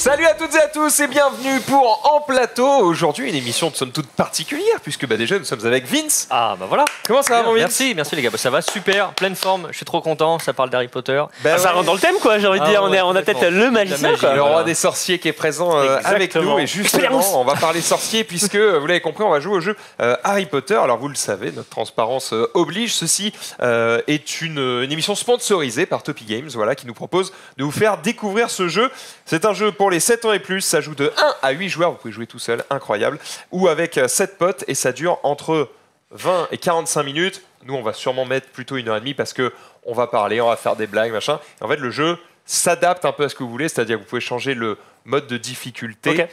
Salut à toutes et à tous et bienvenue pour En Plateau. Aujourd'hui, une émission de somme toute particulière puisque déjà nous sommes avec Vince. Ah bah voilà. Comment ça va mon Vince? Merci les gars. Bah, ça va super, pleine forme. Je suis trop content. Ça parle d'Harry Potter. Ça rentre dans le thème quoi. J'ai envie de dire, on a peut-être le magicien quoi. Le roi des sorciers qui est présent avec nous et justement, on va parler sorciers puisque vous l'avez compris, on va jouer au jeu Harry Potter. Alors vous le savez, notre transparence oblige. Ceci est une émission sponsorisée par Topi Games, voilà, qui nous propose de vous faire découvrir ce jeu. C'est un jeu pour les 7 ans et plus, ça joue de 1 à 8 joueurs, vous pouvez jouer tout seul, incroyable, ou avec 7 potes et ça dure entre 20 et 45 minutes. Nous, on va sûrement mettre plutôt 1h30 parce que on va parler, on va faire des blagues, machin. Et en fait, le jeu s'adapte un peu à ce que vous voulez, c'est-à-dire que vous pouvez changer le mode de difficulté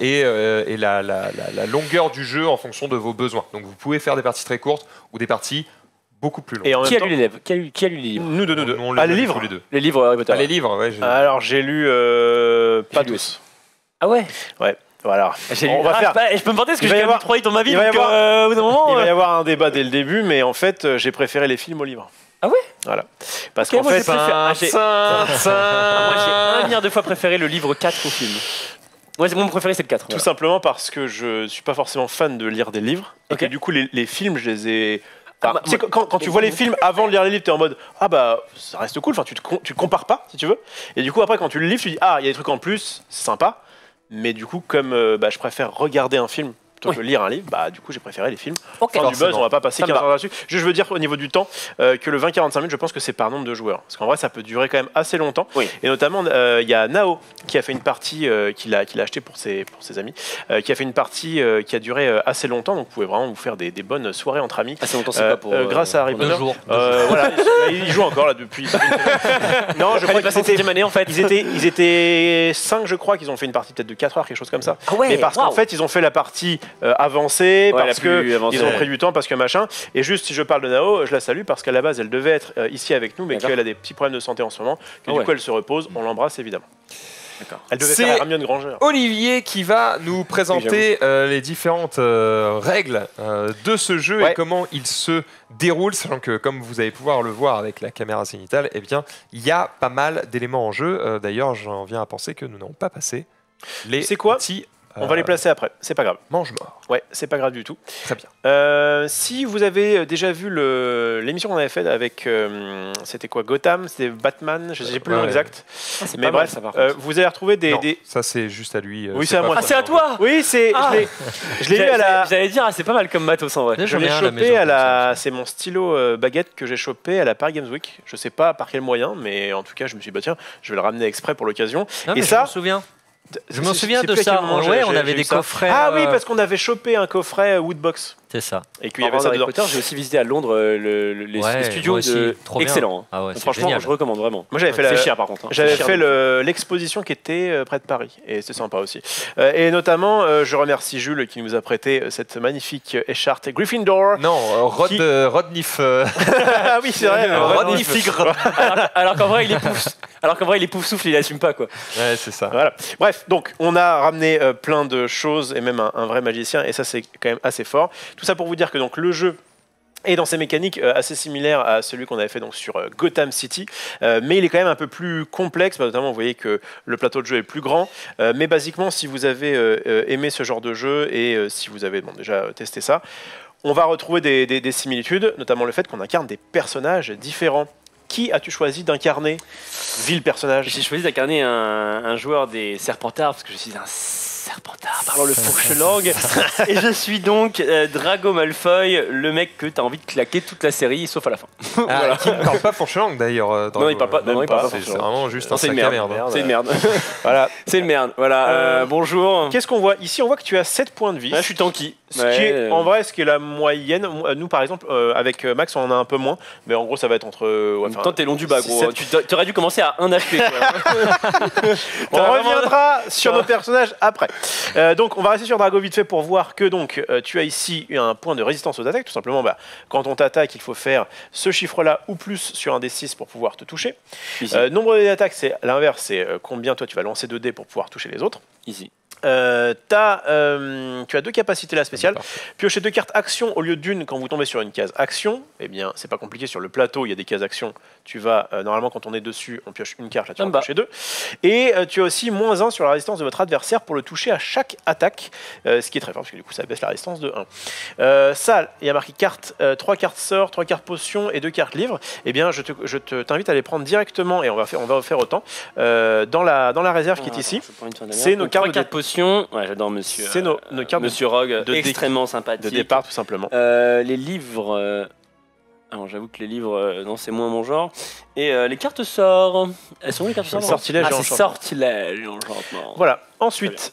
et la longueur du jeu en fonction de vos besoins. Donc, vous pouvez faire des parties très courtes ou des parties beaucoup plus longues. Et en Qui même a temps, lu les livres? Qui a lu les livres? nous deux. On Ah, les les lit livres tous les deux. Les livres Harry Potter. Ah, les livres, ouais. Alors j'ai lu pas J'ai lu tous. Ah ouais. Ouais. Voilà. J'ai lu. On va faire. Je peux me demander parce que Il va j'ai y quand même avoir- 3 hits dans ma vie. il va y Donc avoir- au bout d'un moment. Il va y avoir un débat dès le début, mais en fait j'ai préféré les films aux livres. Ah ouais. Voilà. Parce Ok, qu'en moi, fait, j'ai préféré- Ah, Moi j'ai un milliard de fois préféré le livre 4 au film. Moi mon préféré c'est le 4. tout simplement parce que je suis pas forcément fan de lire des livres et Ok. que du coup les films je les ai. Ah, Enfin, tu sais, quand tu vois les films avant de lire les livres, tu es en mode ah bah ça reste cool, enfin, tu te compares pas si tu veux. Et du coup, après, quand tu le livres, tu dis ah, il y a des trucs en plus, c'est sympa. Mais du coup, comme je préfère regarder un film plutôt que lire un livre, bah du coup, j'ai préféré les films. Ok. Fin du buzz, on va pas passer Ça me 15 va. heures là-dessus. Je veux dire au niveau du temps que le 20-45 minutes, je pense que c'est par nombre de joueurs. Parce qu'en vrai, ça peut durer quand même assez longtemps. Oui. Et notamment, il y a Nao qui a fait une partie qu'il a acheté pour ses amis, qui a fait une partie qui a duré assez longtemps. Donc, vous pouvez vraiment vous faire des bonnes soirées entre amis. Assez longtemps c'est pas pour. grâce à Harry Deux Potter. jours. Voilà, il joue encore là depuis. Non, je crois pas qu'ils étaient. 7ème année en fait. Ils étaient 5, je crois, qu'ils ont fait une partie peut-être de 4 heures, quelque chose comme ça. Ah ouais. Mais parce qu'en waouh. fait, ils ont fait la partie avancée, Ouais, la parce plus que avancée. ils ont pris du temps, parce que machin. Et juste, si je parle de Nao, je la salue parce qu'à la base, elle devait être ici avec nous, mais D'accord. qu'elle a des petits problèmes de santé en ce moment, que Ah du ouais. coup, elle se repose. On l'embrasse évidemment. D'accord. Elle devait C'est- faire Hermione Granger. Olivier qui va nous présenter les différentes règles de ce jeu Ouais. et comment il se déroule, sachant que comme vous allez pouvoir le voir avec la caméra zénithale, eh bien, il y a pas mal d'éléments en jeu. D'ailleurs, j'en viens à penser que nous n'avons pas passé les C'est quoi petits On va les placer après, c'est pas grave. mange-morts. Ouais, c'est pas grave du tout. Très bien. Si vous avez déjà vu l'émission qu'on avait faite avec, c'était quoi, Gotham, c'était Batman, je sais plus le nom Ouais. exact. Ah, c'est Mais pas mal, bref, ça, par contre. vous allez retrouver Non, des... ça c'est juste à lui. Oui, c'est à pas moi. Ah c'est à toi. Oui, c'est. Ah. Je l'ai eu à la. J'allais dire c'est pas mal comme matos en vrai. Je l'ai chopé à la. C'est mon stylo baguette que j'ai chopé à la Paris Games Week. Je sais pas par quel moyen, mais en tout cas, je me suis dit, bah tiens, je vais le ramener exprès pour l'occasion. Et Et ça, ça. je me souviens. Je me souviens sais de plus à quel ça. moment Ouais, on j'ai avait eu des ça. coffrets. Ah oui, parce qu'on avait chopé un coffret Woodbox. C'est ça. Et qu'il y avait Harry ça dedans. Potter, j'ai aussi visité à Londres les Ouais, studios moi aussi. de Trop bien. excellent. Hein. Ah ouais, Donc, c'est franchement, génial. je recommande vraiment. Moi, j'avais fait C'est la. cher par contre. Hein. J'avais C'est cher fait de- l'exposition qui était près de Paris et c'était sympa aussi. Et notamment, je remercie Jules qui nous a prêté cette magnifique écharpe Gryffindor. Non, Qui- Rodnif. Ah oui, c'est vrai. Rodnif Tigre. Alors qu'en vrai, il est pouf. Alors qu'en vrai, il est pouf souffle, il assume pas quoi. Ouais, c'est ça. Voilà. Bref, donc on a ramené plein de choses et même un vrai magicien et ça c'est quand même assez fort. Tout ça pour vous dire que donc le jeu est dans ses mécaniques assez similaires à celui qu'on avait fait donc sur Gotham City, mais il est quand même un peu plus complexe. Notamment, vous voyez que le plateau de jeu est plus grand, mais basiquement, si vous avez aimé ce genre de jeu et si vous avez déjà testé ça, on va retrouver des similitudes, notamment le fait qu'on incarne des personnages différents. Qui as-tu choisi d'incarner, vil personnage? J'ai choisi d'incarner un joueur des Serpentards parce que je suis un Serpentard parlant le fourche-langue et je suis donc Drago Malfoy, le mec que t'as envie de claquer toute la série sauf à la fin. Ah, qui ne parle pas fourche-langue d'ailleurs. Non, il parle pas. Non, il parle pas. C'est fourche-langue. vraiment juste Non, un c'est une sac à merde. merde. C'est une merde. Voilà. C'est une merde. Voilà. Bonjour. Qu'est-ce qu'on voit ici? On voit que tu as 7 points de vie. Là, je suis tanky. Ce qui est, en vrai, ce qui est la moyenne. Nous, par exemple, avec Max, on en a un peu moins. Mais en gros, ça va être entre. Ouais, Toi, t'es long du bas, gros. Tu aurais dû commencer à 1 HP. on reviendra sur nos personnages après. Donc, on va rester sur Drago vite fait pour voir que donc tu as ici un point de résistance aux attaques. Tout simplement, quand on t'attaque, il faut faire ce chiffre-là ou plus sur un des 6 pour pouvoir te toucher. Easy. Nombre d'attaques, c'est l'inverse. C'est combien toi tu vas lancer de dés pour pouvoir toucher les autres. Easy. tu as 2 capacités là spéciales. Piocher 2 cartes action au lieu d'une quand vous tombez sur une case action. Eh bien, c'est pas compliqué. Sur le plateau, il y a des cases action. Tu vas, normalement, quand on est dessus, on pioche une carte. Là, tu vas en piocher 2. Et tu as aussi -1 sur la résistance de votre adversaire pour le toucher à chaque attaque. Ce qui est très fort, parce que du coup, ça baisse la résistance de 1. Ça, il y a marqué 3 cartes sort, 3 cartes potion et 2 cartes livre. Eh bien, je t'invite à les prendre directement, et on va faire autant, dans la réserve qui est ici. C'est nos cartes de potions. Ouais, j'adore monsieur. C'est nos cartes Monsieur Rogue, extrêmement sympathique. De départ, tout simplement. Les livres. Alors, j'avoue que les livres, non, c'est moins mon genre. Et les cartes sorts. Elles sont où les cartes sorts? Sortilège et enchantement. Sortilège et enchantement. Voilà. Ensuite.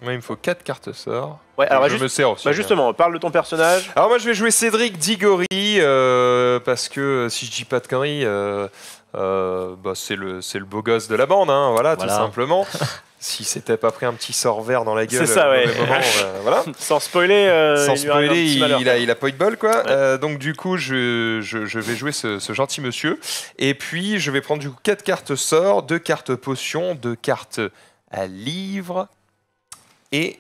Moi, il me faut 4 cartes sorts. Ouais, alors je me sers aussi. Justement, parle de ton personnage. Alors moi, je vais jouer Cédric Diggory parce que si je dis pas de conneries, c'est le beau gosse de la bande, hein, voilà, tout simplement. Si c'était pas pris un petit sort vert dans la gueule, c'est ça, ouais. moment, voilà. Sans spoiler, il a pas eu de bol, quoi. Ouais. Donc du coup, je vais jouer ce gentil monsieur. Et puis, je vais prendre du coup 4 cartes sorts, 2 cartes potions, 2 cartes à livre. Et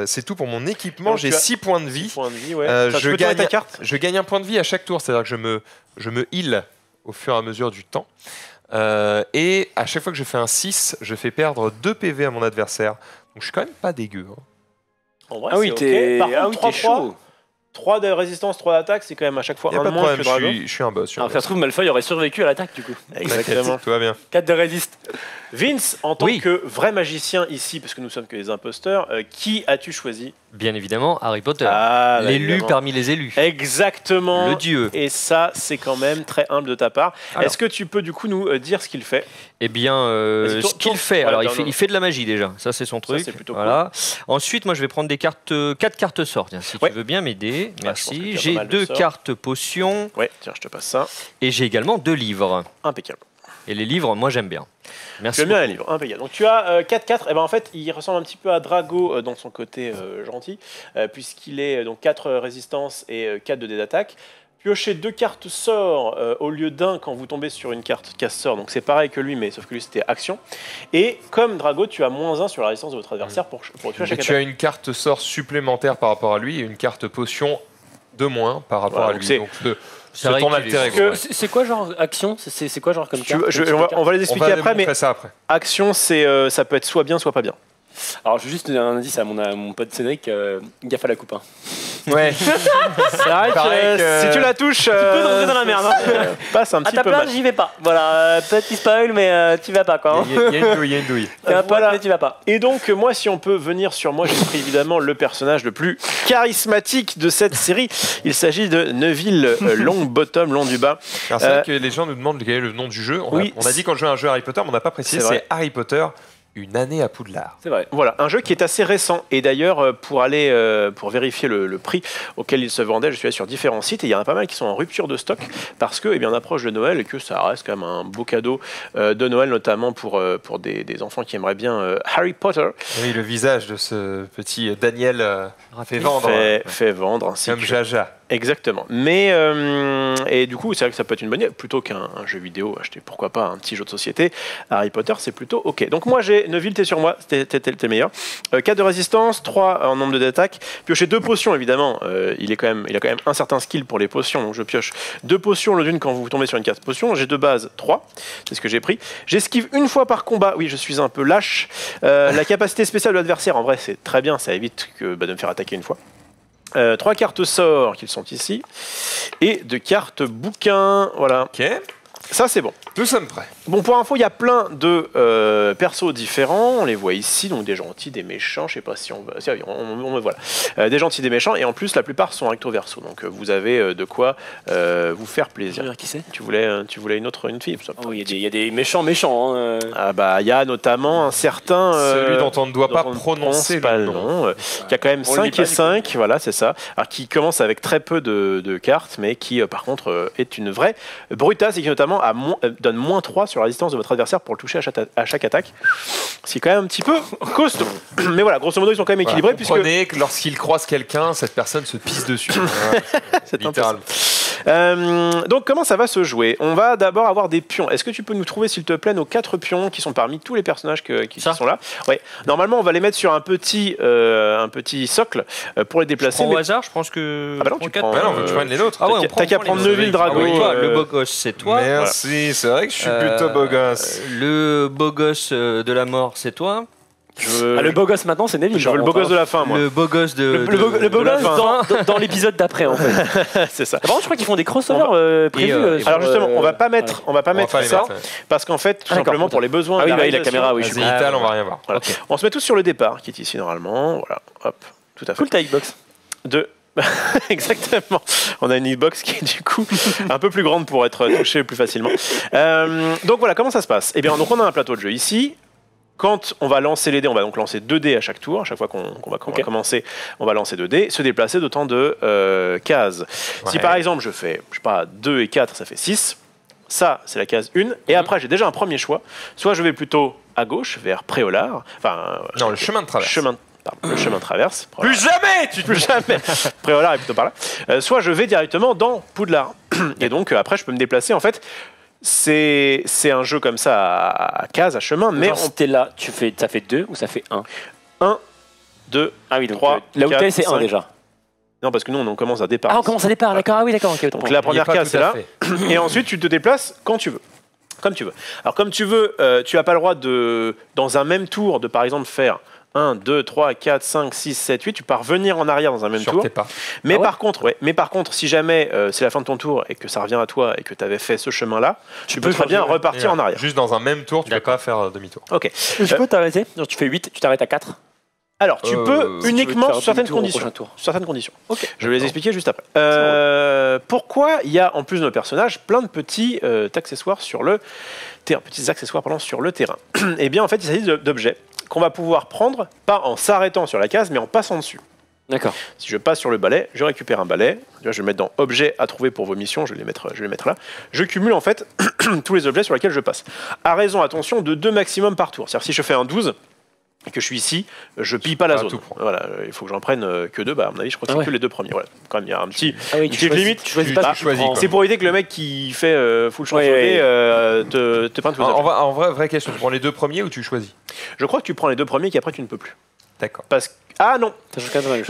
c'est tout pour mon équipement. J'ai 6 points de vie. 6 points de vie, ouais. Je gagne un point de vie à chaque tour, c'est-à-dire que je me heal au fur et à mesure du temps. Et à chaque fois que je fais un 6, je fais perdre 2 PV à mon adversaire. Donc je suis quand même pas dégueu. Hein. En vrai, okay. Par contre, 3 de résistance, 3 d'attaque, c'est quand même à chaque fois un de moins que Drago. Je suis un boss. Alors ça se trouve, Malfoy aurait survécu à l'attaque du coup. Exactement. Tout va bien. 4 de résiste. Vince, en tant que vrai magicien ici, parce que nous sommes que des imposteurs, qui as-tu choisi? Bien évidemment, Harry Potter. L'élu parmi les élus. Exactement. Le dieu. Et ça, c'est quand même très humble de ta part. Est-ce que tu peux du coup nous dire ce qu'il fait? Eh bien, ce qu'il fait, alors il fait de la magie déjà. Ça, c'est son truc. Ça, c'est plutôt cool. Ensuite, moi, je vais prendre des cartes, 4 cartes sorts. Tiens, si tu veux bien m'aider, merci. J'ai 2 cartes potions. Ouais, tiens, je te passe ça. Et j'ai également 2 livres. Impeccable. Et les livres, moi, j'aime bien. Merci. J'aime bien les livres, impeccable. Donc tu as 4-4, et ben en fait il ressemble un petit peu à Drago dans son côté gentil, puisqu'il est donc 4 résistances et 4 de dés d'attaque. Piochez 2 cartes sorts au lieu d'un quand vous tombez sur une carte casse sort, donc c'est pareil que lui, mais sauf que lui c'était action. Et comme Drago, tu as -1 sur la résistance de votre adversaire pour tuer à chaque attaque. Tu as une carte sort supplémentaire par rapport à lui et une carte potion de moins par rapport à lui. C'est ton alter ego. C'est quoi genre action? C'est quoi genre comme carte? On va les expliquer après, mais ça après. Action, ça peut être soit bien, soit pas bien. Alors je vais juste donner un indice à mon pote Cédric, gaffe à la coupe. Hein. Ouais. C'est vrai que si tu la touches, tu peux te rentrer dans la merde. Passe un petit peu. À ta place, j'y vais pas. Voilà, petit spoil, mais tu vas pas quoi. Il y a une douille. T'es un pote, mais tu vas pas. Et donc moi, si on peut venir sur moi, j'ai pris évidemment le personnage le plus charismatique de cette série. Il s'agit de Neville Longbottom, long du bas. C'est vrai que les gens nous demandent quel est le nom du jeu. On a dit qu'on jouait à un jeu Harry Potter, mais on n'a pas précisé. C'est Harry Potter. Une année à Poudlard. C'est vrai. Voilà, un jeu qui est assez récent. Et d'ailleurs, pour vérifier le prix auquel il se vendait, je suis allé sur différents sites et il y en a pas mal qui sont en rupture de stock parce que, on approche de Noël et que ça reste quand même un beau cadeau de Noël, notamment pour des enfants qui aimeraient bien Harry Potter. Oui, le visage de ce petit Daniel fait vendre. Fait vendre. Comme Jaja. Exactement. Mais et du coup, c'est vrai que ça peut être une bonne idée plutôt qu'un jeu vidéo. Acheter pourquoi pas un petit jeu de société. Harry Potter, c'est plutôt ok. Donc moi, j'ai Neville, t'es sur moi, t'es le meilleur. 4 de résistance, 3 en nombre de d'attaque. Piocher 2 potions, évidemment. Il a quand même un certain skill pour les potions. Donc je pioche 2 potions le d'une quand vous tombez sur une carte potion. J'ai 2 bases, 3. C'est ce que j'ai pris. J'esquive une fois par combat. Oui, je suis un peu lâche. La capacité spéciale de l'adversaire, en vrai, c'est très bien. Ça évite de me faire attaquer une fois. 3 cartes sorts qui sont ici et 2 cartes bouquins, voilà. Ok. Ça c'est bon. Nous sommes prêts. Bon, pour info, il y a plein de persos différents. On les voit ici, donc des gentils, des méchants. Je sais pas si on voilà. Des gentils, des méchants, et en plus la plupart sont recto verso. Donc vous avez de quoi vous faire plaisir. Qui c'est? Tu voulais une fille? Oui, il y a des méchants. Hein. Ah bah il y a notamment un certain celui dont on ne doit pas prononcer le nom. Qui a quand même 5 et 5, voilà, c'est ça. Alors qui commence avec très peu de cartes, mais qui par contre est une vraie brutasse et qui notamment donne -3 sur la résistance de votre adversaire pour le toucher à chaque attaque. C'est quand même un petit peu costaud. Mais voilà, grosso modo, ils sont quand même équilibrés. Comprenez que lorsqu'il croise quelqu'un, cette personne se pisse dessus. C'est littéralement. Donc comment ça va se jouer? On va d'abord avoir des pions. Est-ce que tu peux nous trouver s'il te plaît nos 4 pions qui sont parmi tous les personnages qui sont là? Ouais. Normalement on va les mettre sur un petit socle pour les déplacer. Au hasard, je pense que. Ah bah non, tu prends. Ah non, tu prends les nôtres. Ah ouais, T'as qu'à prendre Neuville, Drago. Le beau gosse, c'est toi. Merci, c'est vrai que je suis plutôt beau gosse. Le beau gosse de la mort, c'est toi. Le beau gosse maintenant, c'est Neville. Je veux le beau gosse de la fin, moi. Le beau gosse le beau gosse dans l'épisode d'après, en fait. C'est ça. Par contre, je crois qu'ils font des crossovers prévus. Alors justement, on va pas mettre ça parce qu'en fait, tout simplement pour les besoins. Ah oui, la caméra, oui. Zénital, on va rien voir. Voilà. On se met tous sur le départ, qui est ici normalement. Voilà, hop, tout à fait. Cool ta hitbox. Exactement. On a une hitbox qui est du coup un peu plus grande pour être touchée plus facilement. Donc voilà, comment ça se passe? Eh bien, donc on a un plateau de jeu ici. Quand on va lancer les dés, on va donc lancer 2 dés à chaque tour. À chaque fois qu'on va commencer, on va lancer 2 dés, se déplacer d'autant de cases. Ouais. Si par exemple je fais, je sais pas, 2 et 4, ça fait 6. Ça, c'est la case 1. Et après, j'ai déjà un premier choix. Soit je vais plutôt à gauche, vers Préolard. Enfin, non, le chemin de traverse. Le chemin de traverse. Plus jamais Plus jamais Préolard est plutôt par là. Soit je vais directement dans Poudlard. Et donc, après, je peux me déplacer. En fait, c'est un jeu comme ça à case, à chemin. Mais t'es là, ça fait 2 ou ça fait 1? 1, 2, ah oui, donc 3, là où t'es, c'est 1 déjà. Non, parce que nous, on commence à départ. Ah, on commence à départ, d'accord. Ah oui, d'accord. Okay, donc la première case, c'est là. Et ensuite, tu te déplaces quand tu veux. Comme tu veux. Alors, comme tu veux, tu n'as pas le droit de, dans un même tour, de par exemple faire 1, 2, 3, 4, 5, 6, 7, 8. Tu peux revenir en arrière dans un même tour. Mais, par contre, si jamais c'est la fin de ton tour et que ça revient à toi et que tu avais fait ce chemin-là, tu peux très bien repartir en arrière. Juste dans un même tour, tu ne peux pas faire demi-tour. Ok. Tu peux t'arrêter. Tu fais 8, tu t'arrêtes à 4. Alors, tu peux uniquement sur certaines conditions. Okay. Je vais les expliquer juste après. Pourquoi il y a, en plus de nos personnages, plein de petits accessoires sur le terrain. Eh bien, en fait, il s'agit d'objets qu'on va pouvoir prendre, pas en s'arrêtant sur la case, mais en passant dessus. D'accord. Si je passe sur le balai, je récupère un balai. Je vais le mettre dans objets à trouver pour vos missions. Je vais les mettre là. Je cumule en fait tous les objets sur lesquels je passe. À raison, attention, de 2 maximum par tour. C'est-à-dire si je fais un 12 et que je suis ici, je pille pas la zone. Voilà, il faut que j'en prenne que 2. Bah, à mon avis, je crois que c'est que les 2 premiers. Voilà. Quand même, il y a un petit limite. Tu choisis pas. C'est pour éviter que le mec qui fait full chancelier te prenne tous les objets. En vrai, vraie question. Tu prends les 2 premiers ou tu choisis? Je crois que tu prends les 2 premiers et qu'après tu ne peux plus. D'accord. Ah non.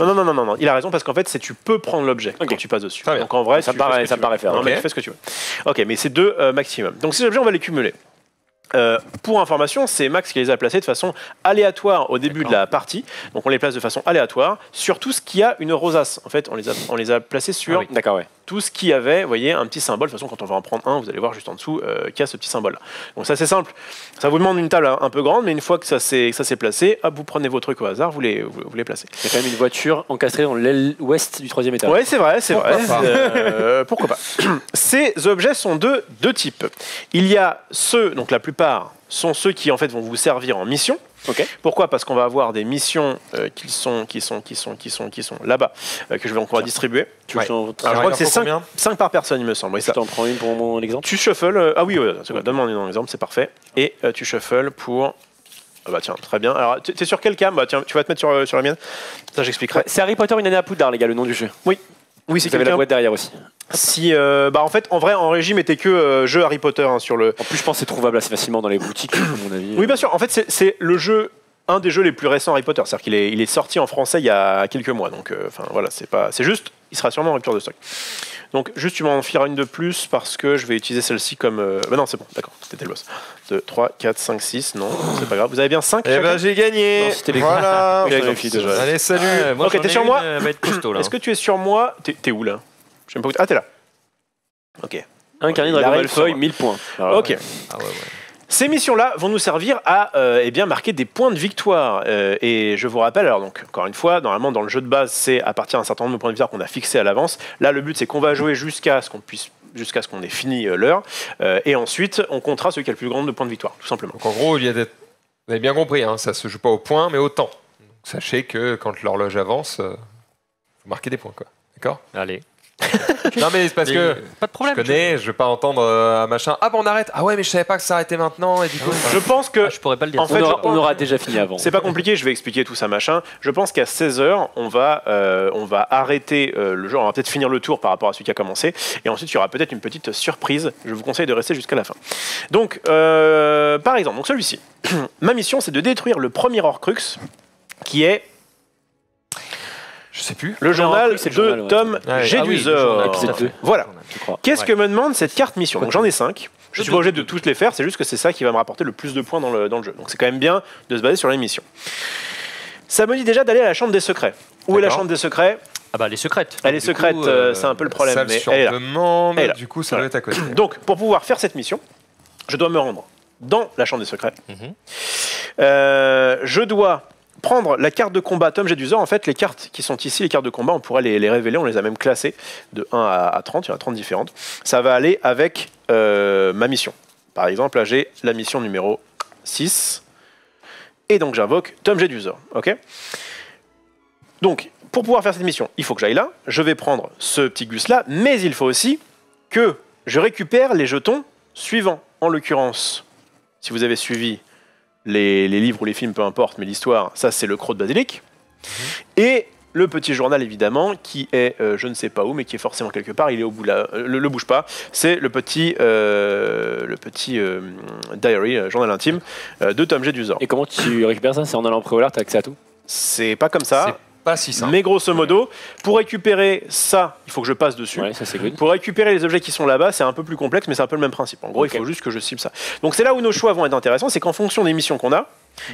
Non, il a raison parce qu'en fait tu peux prendre l'objet quand tu passes dessus. Donc en vrai, ça me paraît faire. Non, mais tu fais ce que tu veux. Ok, mais c'est 2 maximum. Donc ces objets, on va les cumuler. Pour information, c'est Max qui les a placés de façon aléatoire au début de la partie. Donc on les place de façon aléatoire sur tout ce qui a une rosace. En fait, on les a placés sur tout ce qui avait, vous voyez, un petit symbole. De toute façon, quand on va en prendre un, vous allez voir juste en dessous qu'il y a ce petit symbole-là. Donc ça, c'est simple. Ça vous demande une table un peu grande, mais une fois que ça s'est placé, hop, vous prenez vos trucs au hasard, vous les placez. Il y a quand même une voiture encastrée dans l'aile ouest du 3e étage. Oui, c'est vrai. Pourquoi pas. Ces objets sont de 2 types. Il y a ceux, donc la plupart sont ceux qui en fait vont vous servir en mission. Okay. Pourquoi? Parce qu'on va avoir des missions qui sont là-bas que je vais encore distribuer. Je crois que c'est 5 par personne, il me semble. Tu t'en prends une pour mon exemple. Tu shuffles. Ah oui, donne-moi un exemple, c'est parfait. Et tu shuffles pour. Ah bah tiens, très bien. Alors, t'es sur quelle cam? Bah tiens, tu vas te mettre sur la mienne. Ça, j'expliquerai. Ouais, c'est Harry Potter, une année à Poudlard, les gars, le nom du jeu. Oui, c'est vous avez la boîte derrière aussi. Si, en fait, en vrai, en régie, mettez que jeu Harry Potter sur le. En plus, je pense que c'est trouvable assez facilement dans les boutiques, à mon avis. Oui, bien sûr. En fait, c'est le jeu, un des jeux les plus récents Harry Potter. C'est-à-dire qu'il est sorti en français il y a quelques mois. Donc, voilà, c'est juste, il sera sûrement en rupture de stock. Donc, juste, tu m'en fileras une de plus parce que je vais utiliser celle-ci comme. Non, c'est bon, d'accord, c'était le boss. 2, 3, 4, 5, 6. Non, c'est pas grave. Vous avez bien 5. Eh ben, j'ai gagné. Voilà. Allez, salut. Ok, t'es sur moi. Est-ce que tu es sur moi? T'es où là? Je sais pas où. Ah, t'es là. Ok. Un carnet de Drago Malfoy, 1000 points. Alors, ok. Ces missions-là vont nous servir à marquer des points de victoire. Et je vous rappelle, alors donc, encore une fois, normalement dans le jeu de base, c'est à partir d'un certain nombre de points de victoire qu'on a fixé à l'avance. Là, le but, c'est qu'on va jouer jusqu'à ce qu'on ait fini l'heure. Et ensuite, on comptera celui qui a le plus grand nombre de points de victoire, tout simplement. Donc en gros, vous avez bien compris, hein, ça se joue pas au point, mais au temps. Donc, sachez que quand l'horloge avance, vous marquez des points, quoi. D'accord? Allez. Non mais c'est parce que pas de problème. je connais, je vais pas entendre un machin. Ah bah on arrête. Ah ouais mais je savais pas que ça arrêtait maintenant et du coup. Je pense que je pourrais pas le dire. en fait, on aura déjà fini avant. c'est pas compliqué, je vais expliquer tout ça machin. Je pense qu'à 16h, on va arrêter le jeu, on va peut-être finir le tour par rapport à celui qui a commencé, et ensuite il y aura peut-être une petite surprise. Je vous conseille de rester jusqu'à la fin. Donc, par exemple, donc celui-ci, ma mission c'est de détruire le premier Horcrux, qui est Je sais plus. le journal Horcrux, c'est le de journal, ouais. Tom Jedusor. épisode 2. Voilà. Je crois. Qu'est-ce que me demande cette carte mission? Donc j'en ai 5. Je suis pas obligé de toutes les faire, c'est juste que c'est ça qui va me rapporter le plus de points dans le jeu. Donc c'est quand même bien de se baser sur les missions. Ça me dit déjà d'aller à la chambre des secrets. Où est la chambre des secrets? Ah bah, elle est secrète. Elle est secrète, c'est un peu le problème. Salle Mais sur elle est là. demande, Elle est là. du coup ça doit être à côté. Donc pour pouvoir faire cette mission, je dois me rendre dans la chambre des secrets. Je dois prendre la carte de combat Tom Jedusor. En fait, les cartes qui sont ici, les cartes de combat, on pourrait les révéler, on les a même classées de 1 à 30, il y en a 30 différentes. Ça va aller avec ma mission. Par exemple, là j'ai la mission numéro 6. Et donc j'invoque Tom Jedusor. Ok. Donc, pour pouvoir faire cette mission, il faut que j'aille là. Je vais prendre ce petit gus là, mais il faut aussi que je récupère les jetons suivants. En l'occurrence, si vous avez suivi les livres ou les films, peu importe, mais l'histoire, ça c'est le croc de basilic. Et le petit journal évidemment, qui est je ne sais pas où, mais qui est forcément quelque part, il est au bout là, le bouge pas, c'est le petit diary, journal intime de Tom Jedusor. Et comment tu récupères ça? C'est en allant en préolard, t'as accès à tout? C'est pas comme ça. Pas si simple. Mais grosso modo, pour récupérer ça, il faut que je passe dessus. Ouais, ça c'est good. Pour récupérer les objets qui sont là-bas, c'est un peu plus complexe, mais c'est un peu le même principe. En gros, il faut juste que je cible ça. Donc c'est là où nos choix vont être intéressants, c'est qu'en fonction des missions qu'on a,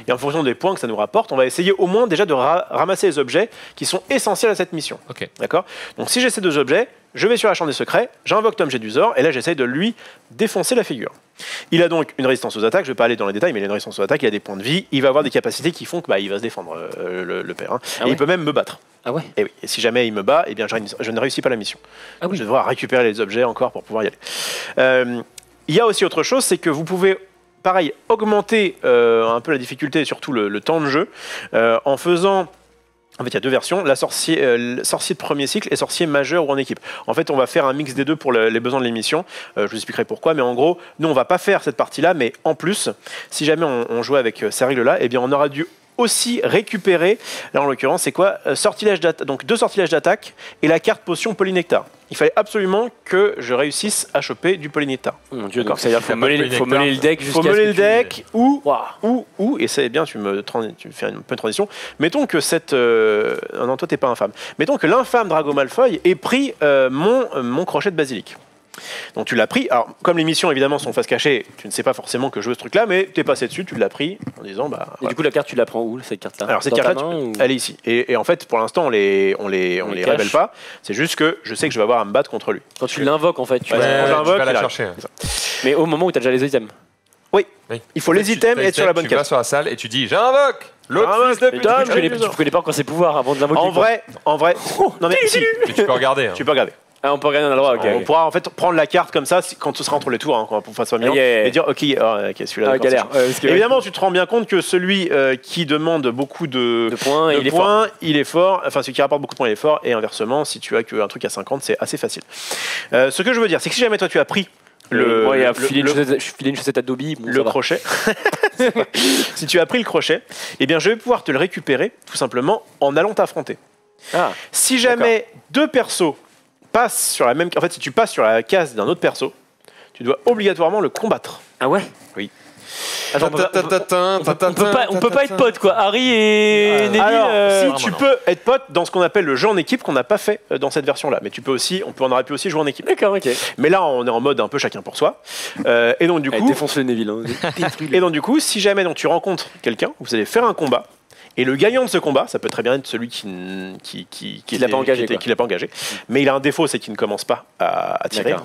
et en fonction des points que ça nous rapporte, on va essayer au moins déjà de ramasser les objets qui sont essentiels à cette mission. Ok. D'accord? Donc si j'ai ces deux objets, je vais sur la chambre des secrets, j'invoque Tom Jedusor, et là j'essaye de lui défoncer la figure. Il a donc une résistance aux attaques, je vais pas aller dans les détails, mais il a une résistance aux attaques, il a des points de vie, il va avoir des capacités qui font que il va se défendre, le père. Ah et ouais. il peut même me battre. Ah ouais? Et oui, et si jamais il me bat, eh bien je ne réussis pas la mission. Ah oui. Je vais devoir récupérer les objets encore pour pouvoir y aller. Il y a aussi autre chose, c'est que vous pouvez, pareil, augmenter un peu la difficulté et surtout le temps de jeu en faisant... En fait, il y a deux versions, sorcier de premier cycle et sorcier majeur ou en équipe. En fait, on va faire un mix des deux pour les besoins de l'émission. Je vous expliquerai pourquoi, mais en gros, nous, on va pas faire cette partie-là, mais en plus, si jamais on jouait avec ces règles-là, eh bien, on aura dû aussi récupérer, là en l'occurrence, c'est quoi? Donc 2 sortilèges d'attaque et la carte potion polynectar. Il fallait absolument que je réussisse à choper du polynectar. Oh mon dieu, D'accord. donc c'est-à-dire qu'il faut mener le deck Il jusqu'à faut ce mener que le deck Waouh. ou, et c'est bien, tu fais un peu de transition, mettons que non, toi t'es pas infâme. Mettons que l'infâme Drago Malfoy ait pris mon crochet de basilic. Donc tu l'as pris, alors comme les missions évidemment sont face cachée, tu ne sais pas forcément que je veux ce truc là, mais t'es passé dessus, tu l'as pris en disant Et voilà. du coup, la carte, tu la prends où, cette carte-là? Alors cette Dans ta carte là, main, ou- elle est ici. Et en fait pour l'instant on les cache. révèle pas, c'est juste que je sais que je vais avoir à me battre contre lui. Quand tu l'invoques, en fait, tu Ouais, vas- quand tu j'invoque, vas il la arrive. chercher. Mais au moment où t'as déjà les items. Oui, Oui. il faut les items et être sur la bonne Tu vas case. sur la salle et tu dis j'invoque l'autre J'invoque fils de le pute. Tom Tu connais pas encore ses pouvoirs avant de l'invoquer. En quoi. vrai, non mais si, Mais tu peux regarder. hein. tu peux regarder. Ah, on peut regarder, on a le droit, ok. On pourra en fait prendre la carte comme ça quand ce sera entre les tours, hein, quand on fasse bien, Yeah. et dire ok, celui-là. Ah, d'accord, galère. c'est chaud. Évidemment, tu te rends bien compte que celui qui demande beaucoup de points, il est fort. il est fort. Enfin, celui qui rapporte beaucoup de points, il est fort. Et inversement, si tu as qu'un truc à 50, c'est assez facile. Ce que je veux dire, c'est que si jamais toi tu as pris Moi, il a le- filé une chaussette Adobe. Bon, le ça va. crochet, si tu as pris le crochet, eh bien, je vais pouvoir te le récupérer tout simplement en allant t'affronter. Ah, Si jamais deux persos passent sur la même... En fait, si tu passes sur la case d'un autre perso, tu dois obligatoirement le combattre. ah ouais? Oui. Attends, on peut pas être potes, quoi. Harry et Neville. Alors, si tu non. peux être pote dans ce qu'on appelle le jeu en équipe qu'on n'a pas fait dans cette version-là, mais on aurait pu aussi jouer en équipe. D'accord, ok. Mais là, on est en mode un peu chacun pour soi. Et donc du Allez, coup, défonce le Neville. Hein. si jamais donc tu rencontres quelqu'un, vous allez faire un combat. Et le gagnant de ce combat, ça peut très bien être celui qui l'a pas engagé, quoi. qui l'a pas engagé. Mais il a un défaut, c'est qu'il ne commence pas à tirer.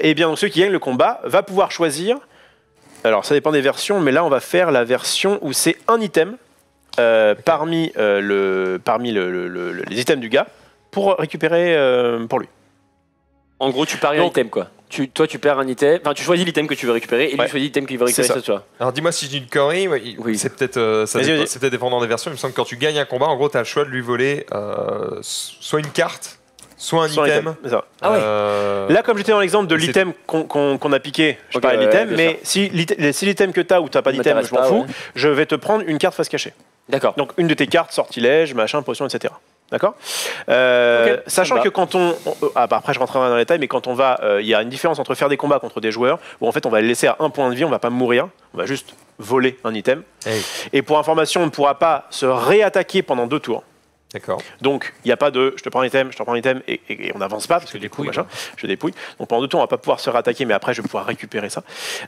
Et bien, donc, celui qui gagne le combat va pouvoir choisir. Alors, ça dépend des versions, mais là, on va faire la version où c'est un item parmi les items du gars pour récupérer pour lui. En gros, tu paries un Donc- item, quoi. Toi, tu perds un item. Enfin, tu choisis l'item que tu veux récupérer et lui Ouais. choisit l'item qu'il veut récupérer, C'est ça, tu vois. Alors dis-moi si je dis une connerie, Oui. c'est peut-être Vas-y. c'est peut-être dépendant des versions. Il me semble que quand tu gagnes un combat, en gros, tu as le choix de lui voler soit une carte, soit un item. Ah ouais. Là, comme j'étais dans l'exemple de l'item qu'on a piqué, je parlais de l'item, mais si l'item que tu as ou tu n'as pas d'item, je m'en fous, je vais te prendre une carte face cachée. D'accord. Donc une de tes cartes, sortilège, machin, potion, etc. D'accord. Sachant que quand après je rentrerai dans les détails, mais quand on va, il y a une différence entre faire des combats contre des joueurs où en fait on va les laisser à 1 point de vie, on va pas mourir, on va juste voler un item. Hey. Et pour information, on ne pourra pas se réattaquer pendant 2 tours. D'accord. Donc il n'y a pas de je te prends un item, je te prends un item et on n'avance pas parce que du coup machin, je dépouille. Donc pendant 2 tours on va pas pouvoir se réattaquer, mais après je vais pouvoir récupérer ça.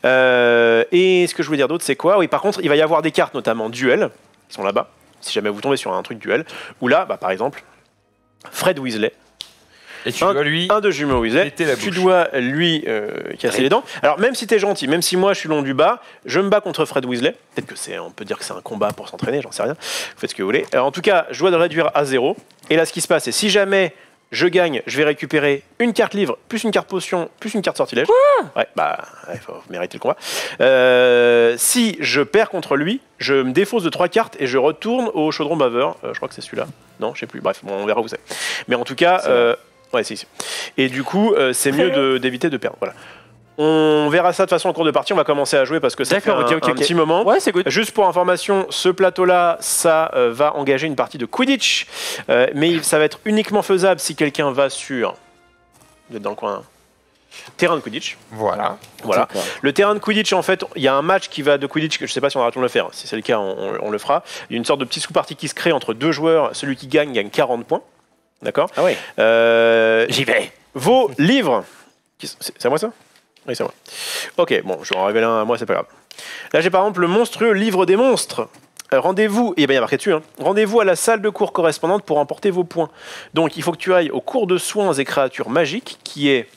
Et ce que je voulais dire d'autre, c'est quoi? Oui, par contre il va y avoir des cartes, notamment duel, qui sont là-bas. Si jamais vous tombez sur un truc duel, où là, par exemple, Fred Weasley, et tu dois lui un de jumeaux Weasley, tu dois lui casser les dents. Alors même si t'es gentil, même si moi je suis long du bas, je me bats contre Fred Weasley. Peut-être que on peut dire que c'est un combat pour s'entraîner, j'en sais rien. Vous faites ce que vous voulez. En tout cas, je dois le réduire à 0. Et là, ce qui se passe, c'est si jamais je gagne, je vais récupérer une carte livre, plus une carte potion, plus une carte sortilège. Ouais, il faut mériter le combat. Si je perds contre lui, je me défausse de 3 cartes et je retourne au chaudron baveur. Je crois que c'est celui-là. Non, je sais plus. Bref, bon, on verra où c'est. Mais en tout cas, ouais, c'est ici. Et du coup, c'est mieux d'éviter de perdre. Voilà. On verra ça de toute façon en cours de partie. On va commencer à jouer parce que ça fait un petit moment. Ouais, c'est good. Juste pour information, ce plateau-là, ça va engager une partie de Quidditch, mais ça va être uniquement faisable si quelqu'un va sur. Vous êtes dans le coin. Terrain de Quidditch. Voilà. Le terrain de Quidditch, en fait, il y a un match qui va de Quidditch que je ne sais pas si on aura le temps de le faire. Si c'est le cas, on le fera. Il y a une sorte de petit sous-partie qui se crée entre 2 joueurs. Celui qui gagne 40 points. D'accord. Ah oui. J'y vais. Vos livres. C'est à moi ça? Oui, c'est moi. Ok, bon, je vais en révéler un à moi, c'est pas grave. Là, j'ai par exemple le monstrueux livre des monstres. Rendez-vous, et bien il y a marqué dessus, rendez-vous à la salle de cours correspondante pour emporter vos points. Donc, il faut que tu ailles au cours de soins et créatures magiques, qui est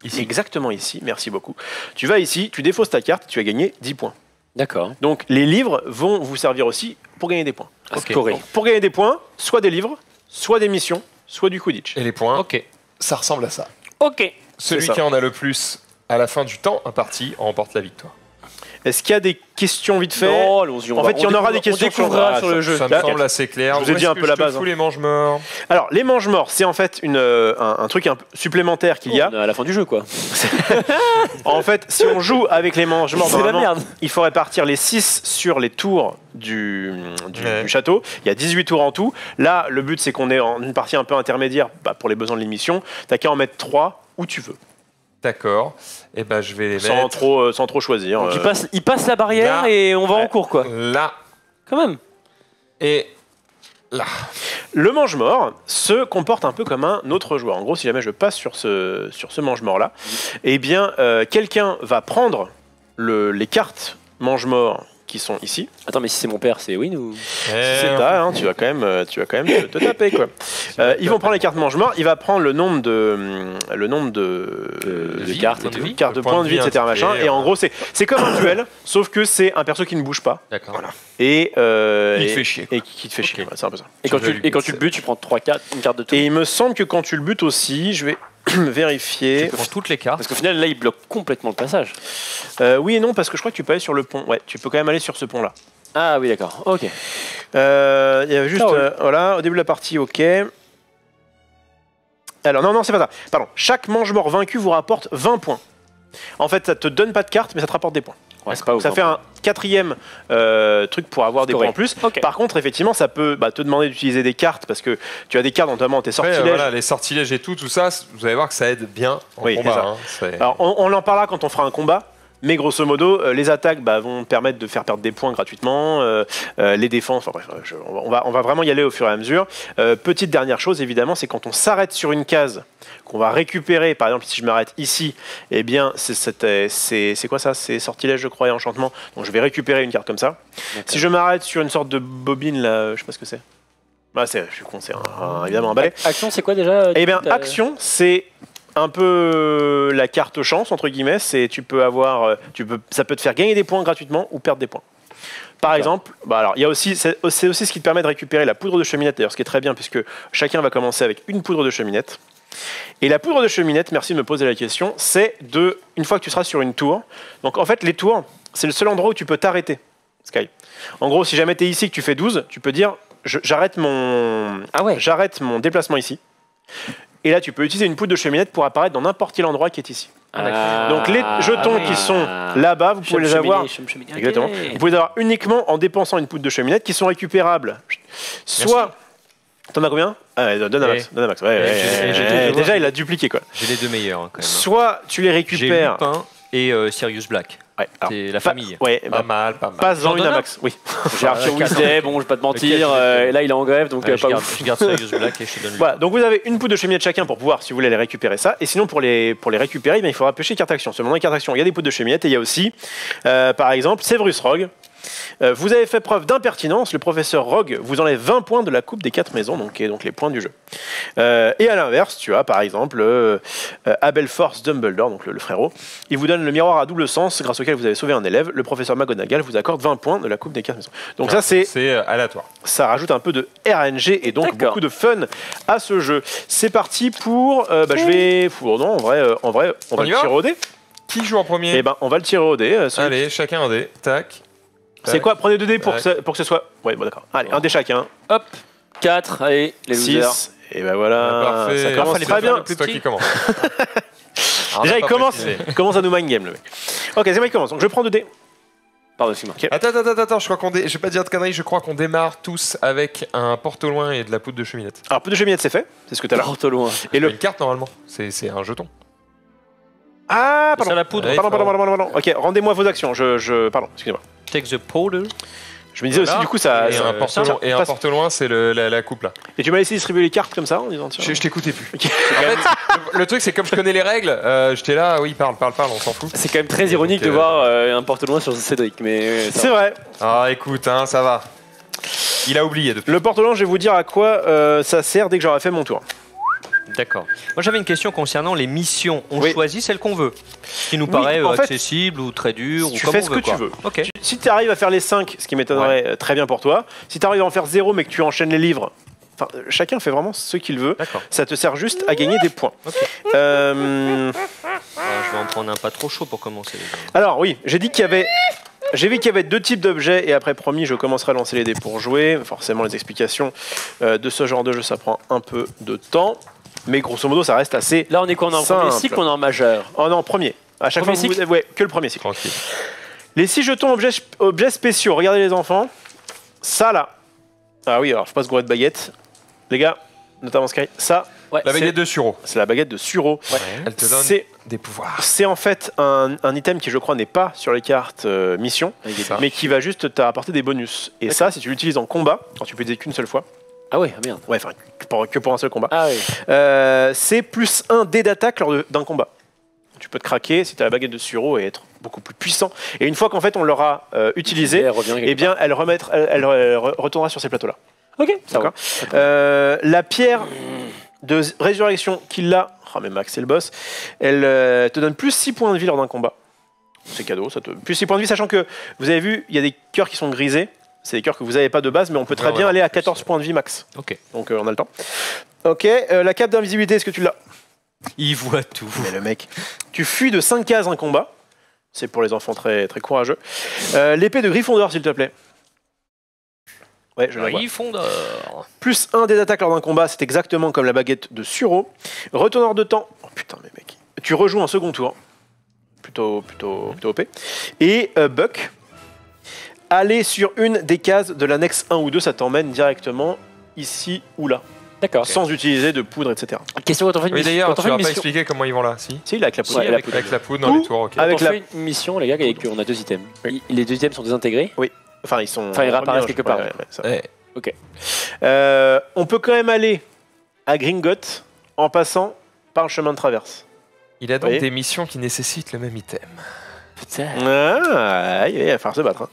ici. Exactement ici, merci beaucoup. Tu vas ici, tu défausses ta carte, tu as gagné 10 points. D'accord. Donc, les livres vont vous servir aussi pour gagner des points. Okay. Donc, pour gagner des points, soit des livres, soit des missions, soit du Quidditch. Et les points, ça ressemble à ça. Ok. Celui qui en a le plus à la fin du temps imparti remporte la victoire. Est-ce qu'il y a des questions vite fait? Non, allons-y. En fait, il y en aura des questions sur le jeu. Ça me semble assez clair. Je vous ai dit un peu la base. Les mange-morts. Alors, les mange-morts, c'est en fait un truc un peu supplémentaire qu'il y a. À la fin du jeu, quoi. En fait, si on joue avec les mange-morts, c'est la merde. Il faut répartir les 6 sur les tours du château. Il y a 18 tours en tout. Là, le but, c'est qu'on ait une partie un peu intermédiaire pour les besoins de l'émission. T'as qu'à en mettre 3 où tu veux. D'accord. Et ben je vais les mettre sans trop choisir. Donc il passe la barrière là, et on va en cours, quoi. Là. Quand même. Et là. Le mange-mort se comporte un peu comme un autre joueur. En gros, si jamais je passe sur ce mange-mort là, eh bien quelqu'un va prendre les cartes mange-mort qui sont ici. Attends, mais si c'est mon père, c'est win ou c'est ta, tu vas quand même te taper, quoi. Ils vont prendre les cartes mange-mort, il va prendre le nombre de cartes, de points de vie, etc. Machin. Et en gros, c'est comme un duel, sauf que c'est un perso qui ne bouge pas. D'accord. Voilà. Et il te fait chier. Et qui te fait chier. C'est un peu ça. Et quand tu le butes, tu prends une carte de tout. Et il me semble que quand tu le butes aussi, je vais vérifier. Tu prends toutes les cartes. Parce qu'au final, là, il bloque complètement le passage. Oui et non, parce que je crois que tu peux aller sur le pont. Ouais, tu peux quand même aller sur ce pont-là. Ah oui, d'accord. Ok. Il y avait juste, voilà, au début de la partie, ok. Alors, non, c'est pas ça. Pardon. Chaque mange-mort vaincu vous rapporte 20 points. En fait, ça te donne pas de carte, mais ça te rapporte des points. Ouais, c'est pas ouf, ça fait un 4e truc pour avoir des points en plus. Okay. Par contre, effectivement, ça peut te demander d'utiliser des cartes parce que tu as des cartes, notamment tes sortilèges. Voilà, les sortilèges et tout ça, vous allez voir que ça aide bien en combat. Alors, on en parlera quand on fera un combat. Mais grosso modo, les attaques vont permettre de faire perdre des points gratuitement, les défenses, enfin bref, on va vraiment y aller au fur et à mesure. Petite dernière chose, évidemment, c'est quand on s'arrête sur une case, qu'on va récupérer, par exemple, si je m'arrête ici, eh bien, c'est quoi ça? C'est sortilège, je crois, et enchantement. Donc je vais récupérer une carte comme ça. Si je m'arrête sur une sorte de bobine, là, je sais pas ce que c'est. Je suis con, c'est évidemment un balai. Action, c'est quoi déjà? Eh bien, action, c'est un peu la carte chance entre guillemets, c'est ça peut te faire gagner des points gratuitement ou perdre des points. Par exemple, alors il y a aussi c'est aussi ce qui te permet de récupérer la poudre de cheminette d'ailleurs, ce qui est très bien puisque chacun va commencer avec une poudre de cheminette. Et la poudre de cheminette, merci de me poser la question, c'est une fois que tu seras sur une tour. Donc en fait les tours, c'est le seul endroit où tu peux t'arrêter. Sky. En gros, si jamais tu es ici et que tu fais 12, tu peux dire j'arrête mon déplacement ici. Et là, tu peux utiliser une poudre de cheminette pour apparaître dans n'importe quel endroit qui est ici. Donc les jetons qui sont là-bas, vous pouvez les avoir. Exactement. Vous pouvez les avoir uniquement en dépensant une poudre de cheminette qui sont récupérables. Soit. T'en as combien? Donne à Max. Déjà, il a dupliqué quoi. J'ai les deux meilleurs quand même. Soit tu les récupères. J'ai Lupin et Sirius Black. C'est la famille. Pas mal. Passe-en une à Max. Oui. J'ai Arthur Weasley, bon, je vais pas te mentir. Là, il est en grève, donc je garde Sirius Black et je te donne Lupin. Voilà, donc vous avez une poudre de cheminette chacun pour pouvoir, si vous voulez, les récupérer ça. Et sinon, pour les récupérer, il faudra pêcher carte action. Seulement, dans les cartes action, il y a des poudres de cheminette et il y a aussi, par exemple, Severus Rogue. Vous avez fait preuve d'impertinence, le professeur Rogue vous enlève 20 points de la coupe des 4 maisons, donc les points du jeu. Et à l'inverse, tu as par exemple Abelforce Dumbledore, donc le frérot, il vous donne le miroir à double sens grâce auquel vous avez sauvé un élève, le professeur McGonagall vous accorde 20 points de la coupe des 4 maisons. Donc ça c'est aléatoire. Ça rajoute un peu de RNG et donc beaucoup de fun à ce jeu. C'est parti pour... je vais... Non, en vrai, on va le tirer au dé. Qui joue en premier? Eh ben, on va le tirer au dé. Allez, chacun un dé. Tac. C'est quoi? Prenez 2 dés pour que ce soit... Ouais, bon d'accord. Allez, un dé chacun. Hop, 4, allez, les 6. Et ben voilà, parfait. ça commence très bien. C'est toi qui commence. Déjà, il commence à nous mind game le mec. Ok, c'est moi qui commence. Donc je prends 2 dés. Pardon, excuse-moi. Okay. Attends, je crois qu'on je vais pas dire de conneries, je crois qu'on démarre tous avec un porte-au-loin et de la poudre de cheminette. Alors, poudre de cheminette, c'est fait. C'est ce que tu as là. Porte-au-loin. Et une carte normalement, c'est un jeton. Ah, pardon. C'est la poudre. Pardon. Ok, rendez-moi vos actions. Pardon, excusez-moi. Take the powder. Je me disais aussi, du coup, ça. Et un porte-loin, c'est la coupe là. Et tu m'as laissé distribuer les cartes comme ça en disant Je t'écoutais plus. Okay. En fait, le truc, c'est comme je connais les règles, j'étais là, oui, parle, on s'en fout. C'est quand même très ironique de voir un porte-loin sur Cédric, mais. C'est vrai. Ah, écoute, ça va. Il a oublié depuis. Le porte-loin, je vais vous dire à quoi ça sert dès que j'aurai fait mon tour. D'accord. Moi j'avais une question concernant les missions. On choisit celle qu'on veut. Ce qui nous paraît accessible ou très dur. Tu fais ce que tu veux. Okay. Si tu arrives à faire les 5, ce qui m'étonnerait très bien pour toi, si tu arrives à en faire 0 mais que tu enchaînes les livres, chacun fait vraiment ce qu'il veut. Ça te sert juste à gagner des points. Okay. Je vais en prendre un pas trop chaud pour commencer. Alors oui, j'ai vu qu'il y avait 2 types d'objets et après promis je commencerai à lancer les dés pour jouer. Forcément les explications de ce genre de jeu ça prend un peu de temps. Mais grosso modo, ça reste assez. Là, on est quoi? On est en premier cycle ou on est en majeur? Oh non, premier. À chaque fois, que le premier cycle. Tranquille. Les 6 jetons objets spéciaux. Regardez les enfants. Ça là. Ah oui, alors je passe gourette de baguette. Les gars, notamment Sky. Ça. La baguette de Suro. C'est la baguette de Suro. Ouais. Elle te donne des pouvoirs. C'est en fait un item qui, je crois, n'est pas sur les cartes mission, mais qui va juste t'apporter des bonus. Et ça, si tu l'utilises en combat, alors tu peux l'utiliser qu'une seule fois. Ah ouais, merde. Ouais, enfin, que pour un seul combat. Ah oui. C'est plus 1 dé d'attaque lors d'un combat. Tu peux te craquer si tu as la baguette de Suro et être beaucoup plus puissant. Et une fois qu'en fait on l'aura utilisée, eh bien elle retournera sur ces plateaux-là. Ok, d'accord. La pierre de résurrection qu'il a, mais Max c'est le boss, elle te donne plus 6 points de vie lors d'un combat. C'est cadeau, plus 6 points de vie, sachant que vous avez vu, il y a des cœurs qui sont grisés. C'est des cœurs que vous n'avez pas de base, mais on peut très bien aller à 14 points de vie max. Ok. Donc on a le temps. Ok, la cape d'invisibilité, est-ce que tu l'as? Il voit tout. Mais le mec. Tu fuis de 5 cases un combat. C'est pour les enfants très, très courageux. L'épée de Gryffondor, s'il te plaît. Ouais, je la vois. Gryffondor. Plus 1 des attaques lors d'un combat, c'est exactement comme la baguette de Suro. Retourneur de temps. Oh putain, mais mec. Tu rejoues un second tour. Plutôt OP. Et Buck. Aller sur une des cases de l'annexe 1 ou 2, ça t'emmène directement ici ou là. D'accord. Sans utiliser de poudre, etc. Question quand on fait une mission. Oui, d'ailleurs, tu vas pas mission... expliquer comment ils vont là, si? Si, avec la poudre. Ouais, avec la poudre dans les tours, ok. Avec on fait une mission, les gars, et qu'on a 2 items. Oui. Les 2 items sont désintégrés? Oui. Enfin, ils réapparaissent quelque part. Ouais. Ok. On peut quand même aller à Gringotts en passant par le chemin de traverse. Il a donc des missions qui nécessitent le même item. Putain. Ah, il va falloir se battre.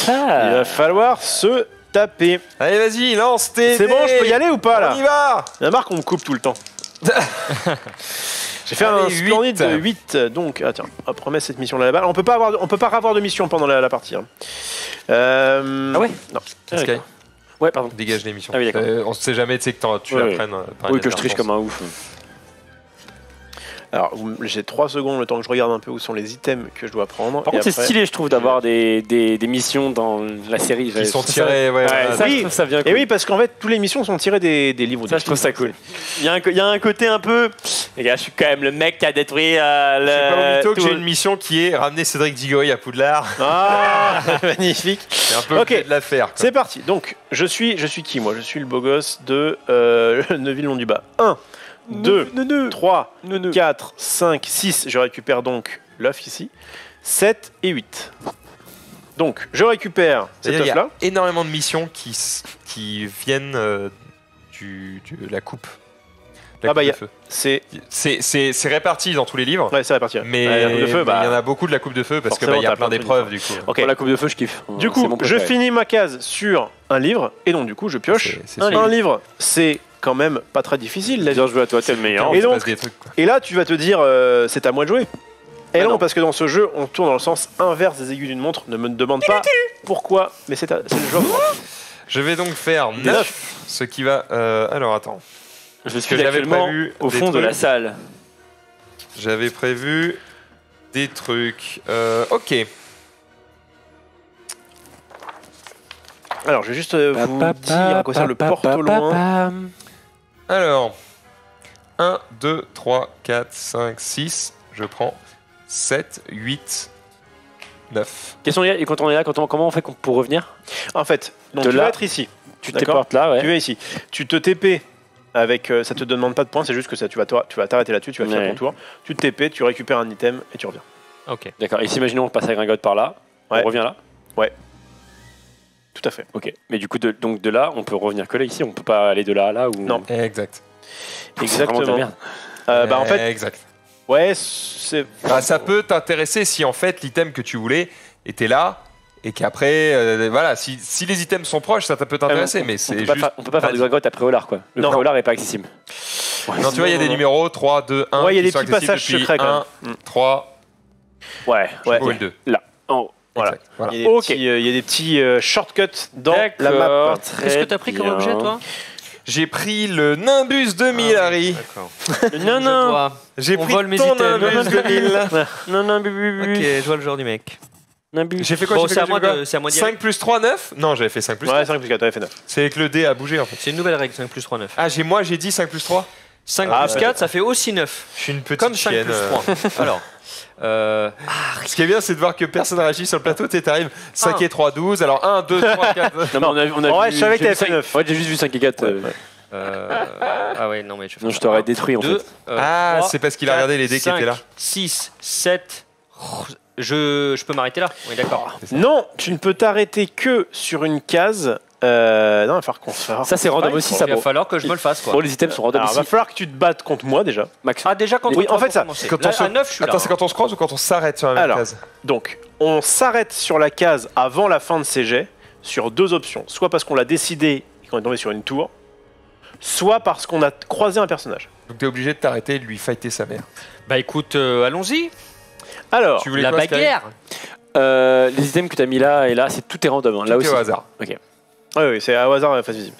Il va falloir se taper. Allez, vas-y, lance tes. C'est bon, je peux y aller ou pas là? On y va. Il y a marre qu'on me coupe tout le temps. J'ai fait un splendide de 8. Donc, tiens, hop, remets cette mission là-bas. On peut pas avoir de mission pendant la partie. Hein. Ah ouais? Non. Sky. Ouais, pardon. Dégage les missions. Ah oui, d'accord. On sait jamais, tu sais, que tu la prennes. Oui, que je triche comme un ouf. Alors, j'ai 3 secondes le temps que je regarde un peu où sont les items que je dois prendre. Par contre, c'est stylé, je trouve, d'avoir des missions dans la série. Qui sont tirées, ça, je trouve ça bien cool. Et oui, parce qu'en fait, toutes les missions sont tirées des livres. Ça, je trouve ça cool. Il y a un côté un peu... Les gars, je suis quand même le mec qui a détruit le... C'est pas mytho que j'ai une mission qui est ramener Cédric Diggory à Poudlard. Ah, magnifique. C'est un peu obligé de la faire. C'est parti. Donc, je suis qui, moi? Je suis le beau gosse de Neuville-Long-du-Bas. 1, 2, 3, 4, 5, 6. Je récupère donc l'œuf ici. 7 et 8. Donc, je récupère cet œuf-là. Il y a énormément de missions qui viennent de la coupe. La coupe de feu. C'est réparti dans tous les livres. Ouais, c'est réparti. Mais il y en a beaucoup de la coupe de feu parce qu'il y a plein d'épreuves du coup. Okay. La coupe de feu, je kiffe. Du coup, je finis ma case sur un livre et donc du coup, je pioche un livre. C'est quand même pas très difficile. Bien joué à toi, t'es le meilleur. Et, donc, et là, tu vas te dire, c'est à moi de jouer. Et non, parce que dans ce jeu, on tourne dans le sens inverse des aiguilles d'une montre. Ne me demande pas pourquoi, mais c'est le jeu. Je vais donc faire 9, ce qui va... alors, attends. Je suis actuellement au fond de la salle. J'avais prévu des trucs. Ok. Alors, je vais juste vous dire à quoi sert le porte au loin. Alors, 1, 2, 3, 4, 5, 6. Je prends 7, 8, 9. Question, et quand on est là, comment on fait pour revenir? En fait, donc tu vas être ici. Tu t'éportes là, ouais. Tu es ici. Tu te TP avec... ça te demande pas de points, c'est juste que ça, tu vas t'arrêter là-dessus, tu vas faire ton tour. Tu te TP, tu récupères un item et tu reviens. Ok. D'accord. Et si imaginons on passe à Gringotte par là, on revient là? Ouais. Tout à fait. Ok. Mais du coup, donc de là, on peut revenir que là ici, on peut pas aller de là à là ou... Non. Exact. Exactement. De la merde. En fait... Exact. Ouais, c'est... ça peut t'intéresser si en fait l'item que tu voulais était là et qu'après, voilà, si les items sont proches, ça peut t'intéresser, mais c'est juste... On peut pas faire de Gringotte après Olar, quoi. Le pré-Olar est pas accessible. Non, tu vois, il y a des numéros 3, 2, 1. Ouais, il y a des petits passages secrets quand même. 1, 3, ouais. 2. Là. En voilà. Il y a des petits shortcuts dans la map. Qu'est-ce que t'as pris comme objet, toi? J'ai pris le Nimbus 2000, Harry. Non. J'ai pris vole mes ton items. Nimbus 2000. Ok, je vois le genre du mec. J'ai fait quoi? Bon, c'est à moi de 5 plus 3, 9? Non, j'avais fait 5 plus 3. Ouais, 5 plus 4, t'avais fait 9. C'est avec le dé à bouger en fait. C'est une nouvelle règle, 5 plus 3, 9. Ah, j'ai dit 5 plus 3. 5 plus 4, ça fait aussi 9. Je suis une petite comme 5 chienne. plus 3. Alors. Ce qui est bien, c'est de voir que personne réagit sur le plateau. Tu t'arrives 5 et 3, 12. Alors 1, 2, 3, 4. Non, ouais, je savais que t'avais fait 9. Ouais, j'ai juste vu 5 et 4. Ah ouais, non, mais je t'aurais détruit en fait. C'est parce qu'il a regardé les dés qui étaient là. 6, 7. Je peux m'arrêter là? Oui, d'accord. Non, tu ne peux t'arrêter que sur une case. Non, il va falloir qu'on se fasse. Ça, c'est random aussi, ça. Il va falloir que je me le fasse, quoi. Bon, les items sont random aussi. Il va falloir que tu te battes contre moi déjà. Max. Ah, déjà contre moi. Oui, en fait, ça. Quand on se... 9, je suis là. Attends, c'est quand on se croise ou quand on s'arrête sur la même case? Donc, on s'arrête sur la case avant la fin de ces jets sur 2 options. Soit parce qu'on l'a décidé et qu'on est tombé sur une tour, soit parce qu'on a croisé un personnage. Donc, t'es obligé de t'arrêter et de lui fighter sa mère. Bah écoute, allons-y. Alors, la bagarre. Les items que tu as mis là et là, tout est random. Là aussi. Au hasard. Ok. Oui, c'est au hasard, face visible.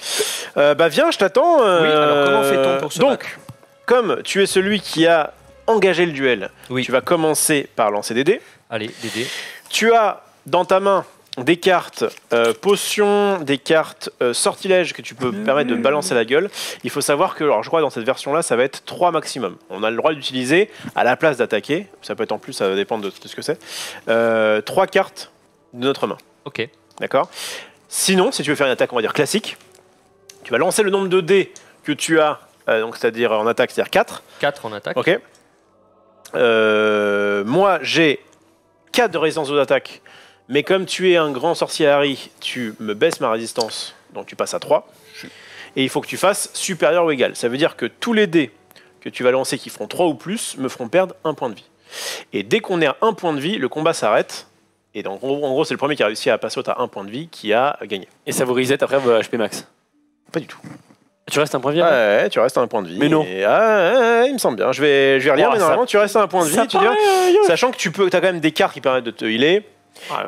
Bah viens, je t'attends. Oui, alors comment fait-on pour se Donc, comme tu es celui qui a engagé le duel, tu vas commencer par lancer des dés. Allez, des dés. Tu as dans ta main des cartes potions, des cartes sortilèges que tu peux permettre de balancer la gueule. Il faut savoir que, alors je crois dans cette version-là, ça va être 3 maximum. On a le droit d'utiliser à la place d'attaquer. Ça peut être en plus, ça va dépendre de ce que c'est. 3 cartes de notre main. Ok. D'accord. Sinon, si tu veux faire une attaque, on va dire classique, tu vas lancer le nombre de dés que tu as, donc c'est-à-dire en attaque, c'est-à-dire 4. 4 en attaque. Ok. Moi, j'ai 4 de résistance aux attaques. Mais comme tu es un grand sorcier Harry, tu me baisses ma résistance, donc tu passes à 3. Et il faut que tu fasses supérieur ou égal. Ça veut dire que tous les dés que tu vas lancer qui feront 3 ou plus me feront perdre 1 point de vie. Et dès qu'on est à 1 point de vie, le combat s'arrête. Et donc, en gros, c'est le premier qui a réussi à passer à 1 point de vie qui a gagné. Et ça vous reset après vos HP max? Pas du tout. Tu restes à 1 point de vie? Ouais, tu restes à 1 point de vie. Mais non. Et, il me semble bien. Je vais relire, mais normalement, tu restes à 1 point de vie. Sachant que tu as quand même des cartes qui permettent de te healer.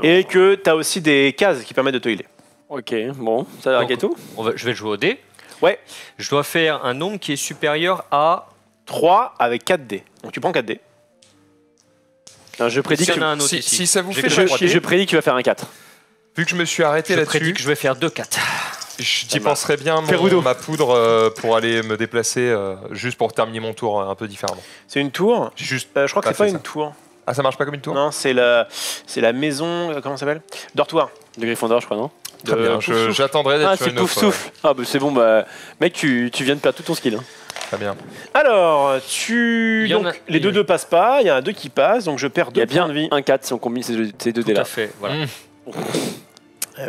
Et que tu as aussi des cases qui permettent de te healer. Ok, bon, ça a l'air tout. Je vais jouer au dé. Ouais. Je dois faire un nombre qui est supérieur à 3 avec 4 dés. Donc tu prends 4 dés. Alors, je prédis que si ça vous fait je prédis qu'il va faire un 4. Vu que je me suis arrêté là-dessus, je prédis que je vais faire 2-4. J'y penserais bien ma poudre pour aller me déplacer juste pour terminer mon tour un peu différemment. C'est une tour. Juste je crois que c'est pas une tour. Ah, ça marche pas comme une tour? Non, c'est la maison. Comment ça s'appelle? Dortoir. De Gryffondor, je crois, non? Très bien, j'attendrai d'être sur une offre. Ah, c'est pouf souffle. Ah, bah c'est bon, bah. Mec, tu viens de perdre tout ton skill. Hein. Très bien. Alors, donc, les 2-2 passent pas, il y a un 2 qui passe, donc je perds 2 points de vie. Un 4 si on combine ces deux dés là. Tout à fait, voilà.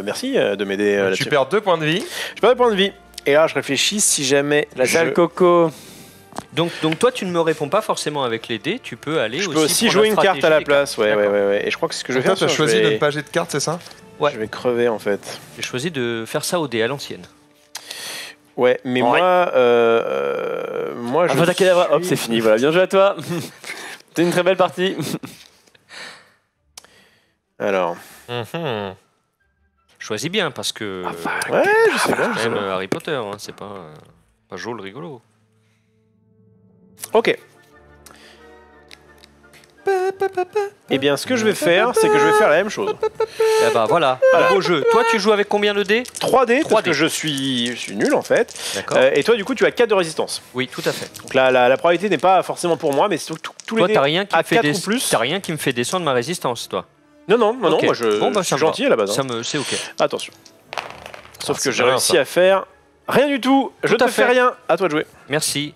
Merci de m'aider là-dessus. Tu perds 2 points de vie. Je perds 2 points de vie. Et là, je réfléchis si jamais. La salle coco. Donc toi, tu ne me réponds pas forcément avec les dés, tu peux aller Je peux aussi jouer une carte à la place, ouais. Et je crois que c'est ce que je vais faire. Tu as choisi de ne pas jeter de carte, c'est ça? Ouais. Je vais crever en fait. J'ai choisi de faire ça au dé à l'ancienne. Ouais, mais moi je. Hop, c'est fini, voilà, bien joué à toi. C'était une très belle partie. Alors. Choisis bien parce que. Ouais, je sais pas. Même Harry Potter, hein, c'est pas Joel rigolo. Ok. Eh bien, ce que je vais faire, c'est que je vais faire la même chose. Eh bah voilà, le beau jeu. Toi, tu joues avec combien de dés? 3 dés, parce que je suis nul en fait. D'accord. Et toi, du coup, tu as 4 de résistance. Oui, tout à fait. Donc la probabilité n'est pas forcément pour moi, mais c'est tous les dés à 4 ou plus. T'as rien qui me fait descendre ma résistance, toi? Non, Okay. moi je suis gentil à la base. C'est ok. Attention. Sauf que j'ai réussi à faire rien du tout. Je te fais rien. À toi de jouer. Merci.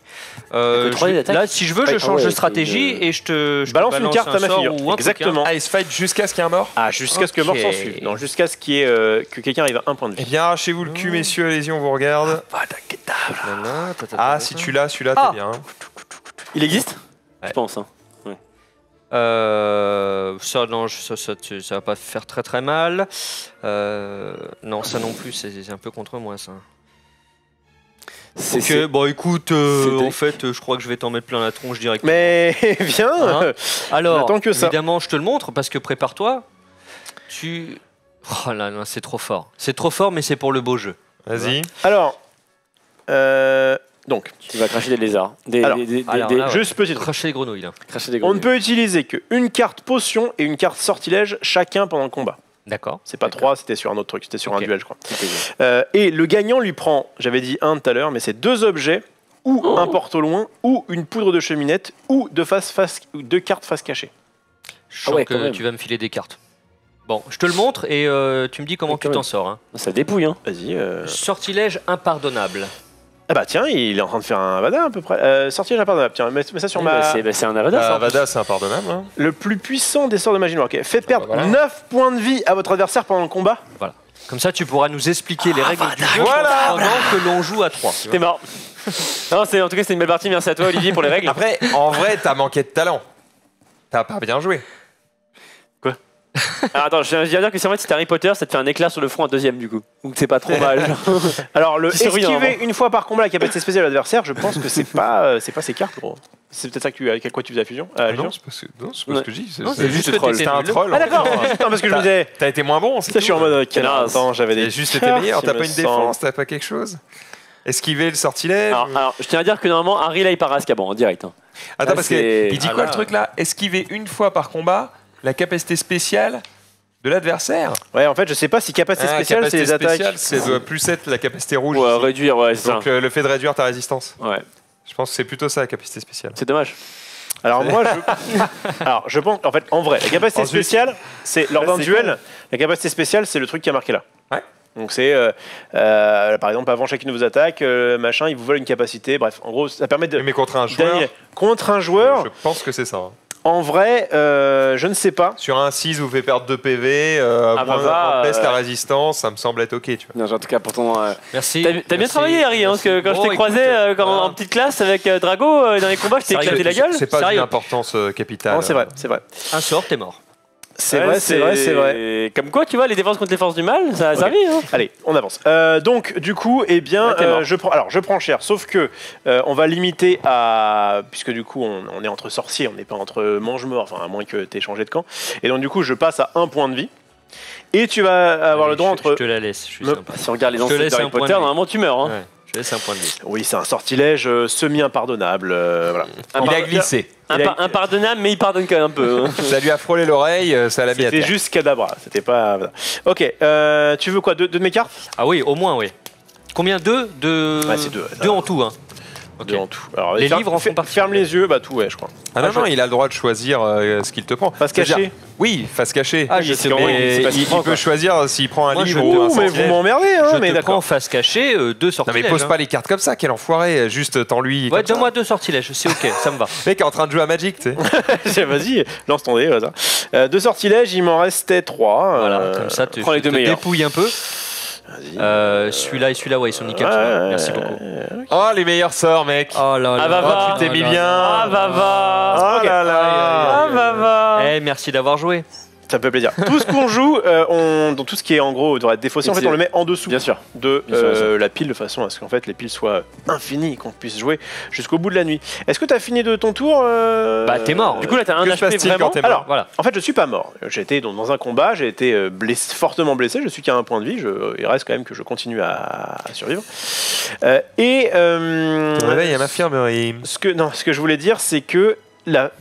Là, si je veux, je change de stratégie et je te balance une carte à ma figure. Exactement. Ice fight jusqu'à ce qu'il y ait un mort. Ah, jusqu'à ce que mort s'en suive. Non, jusqu'à ce qu'il y ait que quelqu'un arrive à 1 point de vie. Eh bien, arrachez-vous le cul, messieurs, allez-y, on vous regarde. Ah, si tu l'as, celui-là, t'es bien. Il existe? Je pense. Hein. Ça va pas faire très très mal. Non, ça non plus, c'est un peu contre moi ça. Ok, bon écoute, en fait, je crois que je vais t'en mettre plein la tronche directement. Mais viens. Hein, alors, que ça. Évidemment, je te le montre parce que prépare-toi. Oh là là, c'est trop fort. C'est trop fort, mais c'est pour le beau jeu. Vas-y. Alors, donc, tu vas cracher des lézards. Juste petit truc. Cracher des grenouilles là. On ne peut utiliser qu'une carte potion et une carte sortilège chacun pendant le combat. D'accord. C'est pas 3, c'était sur un autre truc, c'était sur un duel, je crois. Et le gagnant lui prend, j'avais dit 1 tout à l'heure, mais c'est 2 objets, ou un porte au loin, ou une poudre de cheminette, ou 2 cartes face cachée. Je sens que tu vas me filer des cartes. Bon, je te le montre et tu me dis comment tu t'en sors. Hein. Ça dépouille. Hein. Vas-y. Sortilège impardonnable. Ah bah tiens, il est en train de faire un Avada à peu près. Sortilège impardonnable, tiens, mets ça sur ma... C'est un Avada, ça. Avada, c'est impardonnable. Hein. Le plus puissant des sorts de magie noire. Okay. Fait perdre 9 points de vie à votre adversaire pendant le combat. Voilà. Comme ça, tu pourras nous expliquer les règles du jeu pendant que l'on joue à 3. T'es mort. Non, en tout cas, c'était une belle partie. Merci à toi, Olivier, pour les règles. Après, en vrai, t'as manqué de talent. T'as pas bien joué. Quoi? Alors, attends, je viens de dire que c'est vrai que si t'es Harry Potter, ça te fait un éclair sur le front en 2e, du coup. Donc c'est pas trop mal. Alors, le esquiver une fois par combat la capacité spéciale de l'adversaire, je pense que c'est pas ses cartes, gros. C'est peut-être ça avec quoi tu faisais la fusion. Non, c'est pas ce que je dis. C'est juste que c'était un troll. Ah d'accord. Non, parce que je me disais. T'as été moins bon. Ça, je suis en mode. Attends, j'avais des. Juste été meilleur. T'as pas une défense, t'as pas quelque chose. Esquiver le sortilège. Alors, je tiens à dire que normalement, Harry là, il part à Azkaban en direct. Hein. Attends, parce qu'il dit quoi le truc là? Esquiver une fois par combat la capacité spéciale de l'adversaire. Ouais, en fait, je sais pas si capacité spéciale, c'est les attaques. Ça doit plus être la capacité rouge. Ouais, réduire, ouais, c'est ça. Donc le fait de réduire ta résistance. Ouais. Je pense que c'est plutôt ça la capacité spéciale. C'est dommage. Alors moi, je pense, en fait, en vrai, la capacité spéciale, c'est lors d'un duel. La capacité spéciale, c'est le truc qui a marqué là. Ouais. Donc c'est, par exemple, avant chacune de vos attaques, machin, il vous vole une capacité. Bref, en gros, ça permet de. Mais contre un joueur. Contre un joueur. Je pense que c'est ça. Hein. En vrai, je ne sais pas. Sur un 6, vous fait perdre 2 PV, baisse la résistance, ça me semble être ok. Tu vois. Non, en tout cas, pour ton. Merci. T'as bien travaillé, Harry, hein, parce que quand je t'ai croisé en petite classe avec Drago, dans les combats, je t'ai éclaté la gueule. C'est pas d'une importance capitale. Non, c'est vrai, c'est vrai. Un sort, t'es mort. C'est vrai, c'est vrai. Comme quoi, tu vois, les défenses contre les forces du mal, ça arrive. Hein. Allez, on avance. Donc, du coup, eh bien, je prends cher. Sauf que on va limiter à, puisque du coup, on est entre sorciers, on n'est pas entre mange-morts, enfin à moins que t'aies changé de camp. Et donc, du coup, je passe à 1 point de vie. Et tu vas avoir le droit entre. Je te la laisse. Je suis sympa. Si on regarde les anciens d'Harry Potter, normalement, tu meurs. Hein. Je laisse un point de vie. Oui, c'est un sortilège semi-impardonnable. Voilà. Il a glissé. Impardonnable, mais il pardonne quand même un peu. Ça lui a frôlé l'oreille, ça l'a mis à C'était terre. juste Kadabra, c'était pas... Ok, tu veux quoi, deux de mes cartes? Ah oui, au moins, oui. Combien? Deux Ouais, c'est deux. Deux en tout, hein. Deux en tout. Alors, Les livres en font partie. Ferme les yeux, bah tout, ouais, je crois. Ah non, il a le droit de choisir ce qu'il te prend. Face cachée. Oui, face cachée. Ah, je sais, mais il peut choisir s'il prend un Moi, livre je- ou un Mais sortilège. vous m'emmerdez, hein, Je mais te prends d'accord. face cachée, deux Non sortilèges. mais pose pas les cartes comme ça, quel enfoiré. Juste tends-lui. Ouais, comme ça. donne-moi deux sortilèges, c'est ok, ça me va. Le mec est en train de jouer à Magic, tu sais. Vas-y, lance ton dé, voilà. Deux sortilèges, il m'en restait 3. Voilà, comme ça, tu prends les deux meilleurs. dépouilles un peu. Celui-là et celui-là, ouais, ils sont nickel. celui-là. Merci beaucoup. Oh, les meilleurs sorts, mec. Oh là là. Ah, va. Tu t'es mis bien. Ah, va. Oh là là. Ah, va. Eh, merci d'avoir joué. Ça me fait plaisir. Tout ce qu'on joue, dans tout ce qui est en gros doit être défaussé, en fait on le met en dessous Bien sûr. de Bien sûr, bien sûr. la pile de façon à ce qu'en fait les piles soient infinies, qu'on puisse jouer jusqu'au bout de la nuit. Est-ce que tu as fini de ton tour Bah, t'es mort. Du coup, là, t'as un Que se HP passe-t-il vraiment. quand t'es mort? Alors, Voilà. en fait, je suis pas mort. J'ai été dans un combat, j'ai été fortement blessé. Je suis qu'à un point de vie. Il reste quand même que je continue à survivre. Ton réveil à m'infirmerie. Ce que je voulais dire, c'est que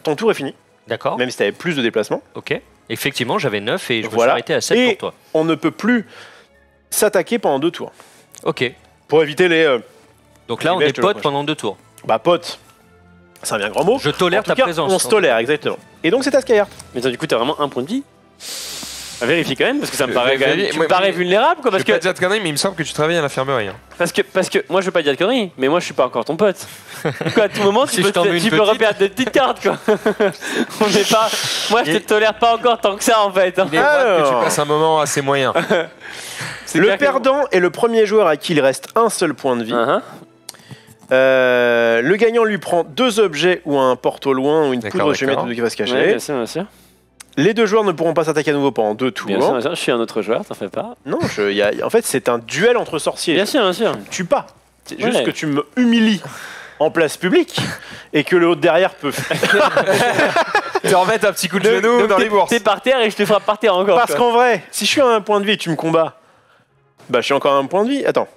ton tour est fini, D'accord. même si tu avais plus de déplacements. Ok. Effectivement, j'avais 9 et je me suis Voilà. arrêté à 7 Et pour toi. on ne peut plus s'attaquer pendant 2 tours. Ok. Pour éviter les Donc là, on Rivage est de potes l'approche. pendant 2 tours. bah potes. C'est un bien grand mot. Je tolère En tout ta cas, présence. On se tolère, exactement. Et donc c'est à Skyheart. Mais toi, du coup, t'as vraiment un point de vie. Vérifie quand même, parce que ça me paraît quand même. vérifie. Tu Ouais, me parais mais- vulnérable, quoi. Je vais pas dire de conneries, mais il me semble que tu travailles à l'infirmerie. hein. Parce que moi, je veux pas dire de conneries, mais moi, je suis pas encore ton pote. Donc, à tout moment, Si tu je t'en mets peux une petite. reperdre des petites cartes, quoi. On n'est pas. Moi, je te tolère pas encore tant que ça, en fait. Il est vrai que tu Alors. passes un moment assez moyen. C'est Le clair que- perdant est le premier joueur à qui il reste un seul point de vie. Hein, hein. Le gagnant lui prend 2 objets ou un porte au loin ou une D'accord, poudre de chemillette d'accord. ou de qui va se cacher. Ouais, bien sûr, bien sûr. Les 2 joueurs ne pourront pas s'attaquer à nouveau pendant 2 tours. Bien sûr, bien sûr. Je suis un autre joueur, t'en fais pas. Non, en fait c'est un duel entre sorciers. Bien sûr, bien sûr. Je tue pas. C'est juste Ouais. que tu me humilies en place publique et que le haut de derrière peut. Tu remets un petit coup de genou Donc, dans les t'es- bourses. T'es par terre et je te frappe par terre encore. Parce quoi. qu'en vrai, si je suis à un point de vie et tu me combats, bah je suis encore à un point de vie. Attends.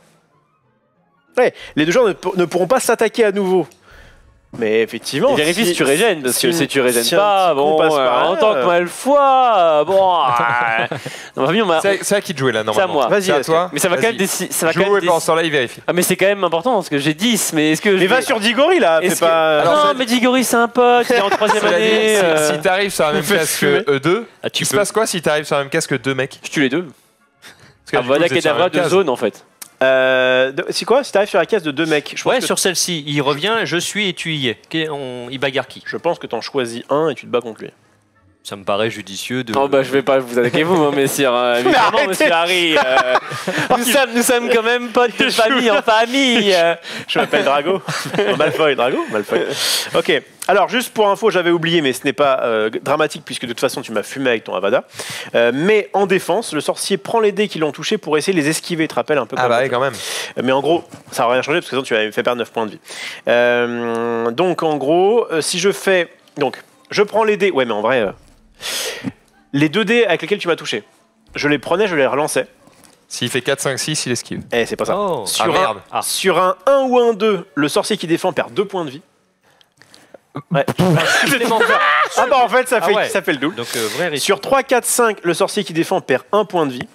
Ouais, les 2 joueurs ne pourront pas s'attaquer à nouveau. Mais effectivement. Et vérifie si tu régènes, parce que si tu régènes si un pas, petit bon, coup passe par là, en tant que Malfoy, bon. Dans ma vie, on m'a. C'est à qui de jouer là, C'est à normalement. moi. Vas-y, C'est à est-ce toi. Mais ça va quand même Vas-y. ça va quand Joue même et pendant ce temps-là, il vérifie. Ah, mais c'est quand même important parce que j'ai 10, mais est-ce que. Mais va sur Digori là, Est-ce fais pas. que- Alors, non, ça- mais Digori, c'est un pote, il est en 3ème Cela dit, année. si t'arrives sur la même fait casque fumer. que eux2, Ah, tu il se peux. passe quoi si t'arrives sur la même casque que 2 mecs? Je tue les deux. Parce que Ah, du coup, voilà vous êtes sur la Kedavra même de case. zone en fait. C'est quoi si t'arrives sur la case de 2 mecs? Je pense Ouais, que- sur celle-ci, il revient, je suis et tu y es. Il bagarre qui? Je pense que t'en choisis un et tu te bats contre lui. Ça me paraît judicieux de. Oh bah je vais pas vous attaquer vous, hein, messieurs. Évidemment, arrêtez. monsieur Harry. Nous sommes quand même potes de famille en famille. Je m'appelle Drago. Malfoy, Drago Malfoy. Ok. Alors, juste pour info, j'avais oublié, mais ce n'est pas dramatique puisque de toute façon, tu m'as fumé avec ton Avada. Mais en défense, le sorcier prend les dés qui l'ont touché pour essayer de les esquiver. Tu te rappelles un peu Ah comme bah ça. oui, quand même. Mais en gros, ça n'a rien changé parce que sinon, tu m'avais fait perdre 9 points de vie. Donc, en gros, si je fais. Donc, je prends les dés. Ouais, mais en vrai. Les 2 dés avec lesquels tu m'as touché. Je les prenais, je les relançais. S'il fait 4, 5, 6, il esquive. Eh, c'est pas ça. Oh. Sur, Ah, merde. sur un 1 ou un 2, le sorcier qui défend perd 2 points de vie. Ouais. Ah bah en fait, ça fait, Ah ouais. ça fait le double. Donc, vrai risque. Sur 3, 4, 5, le sorcier qui défend perd 1 point de vie.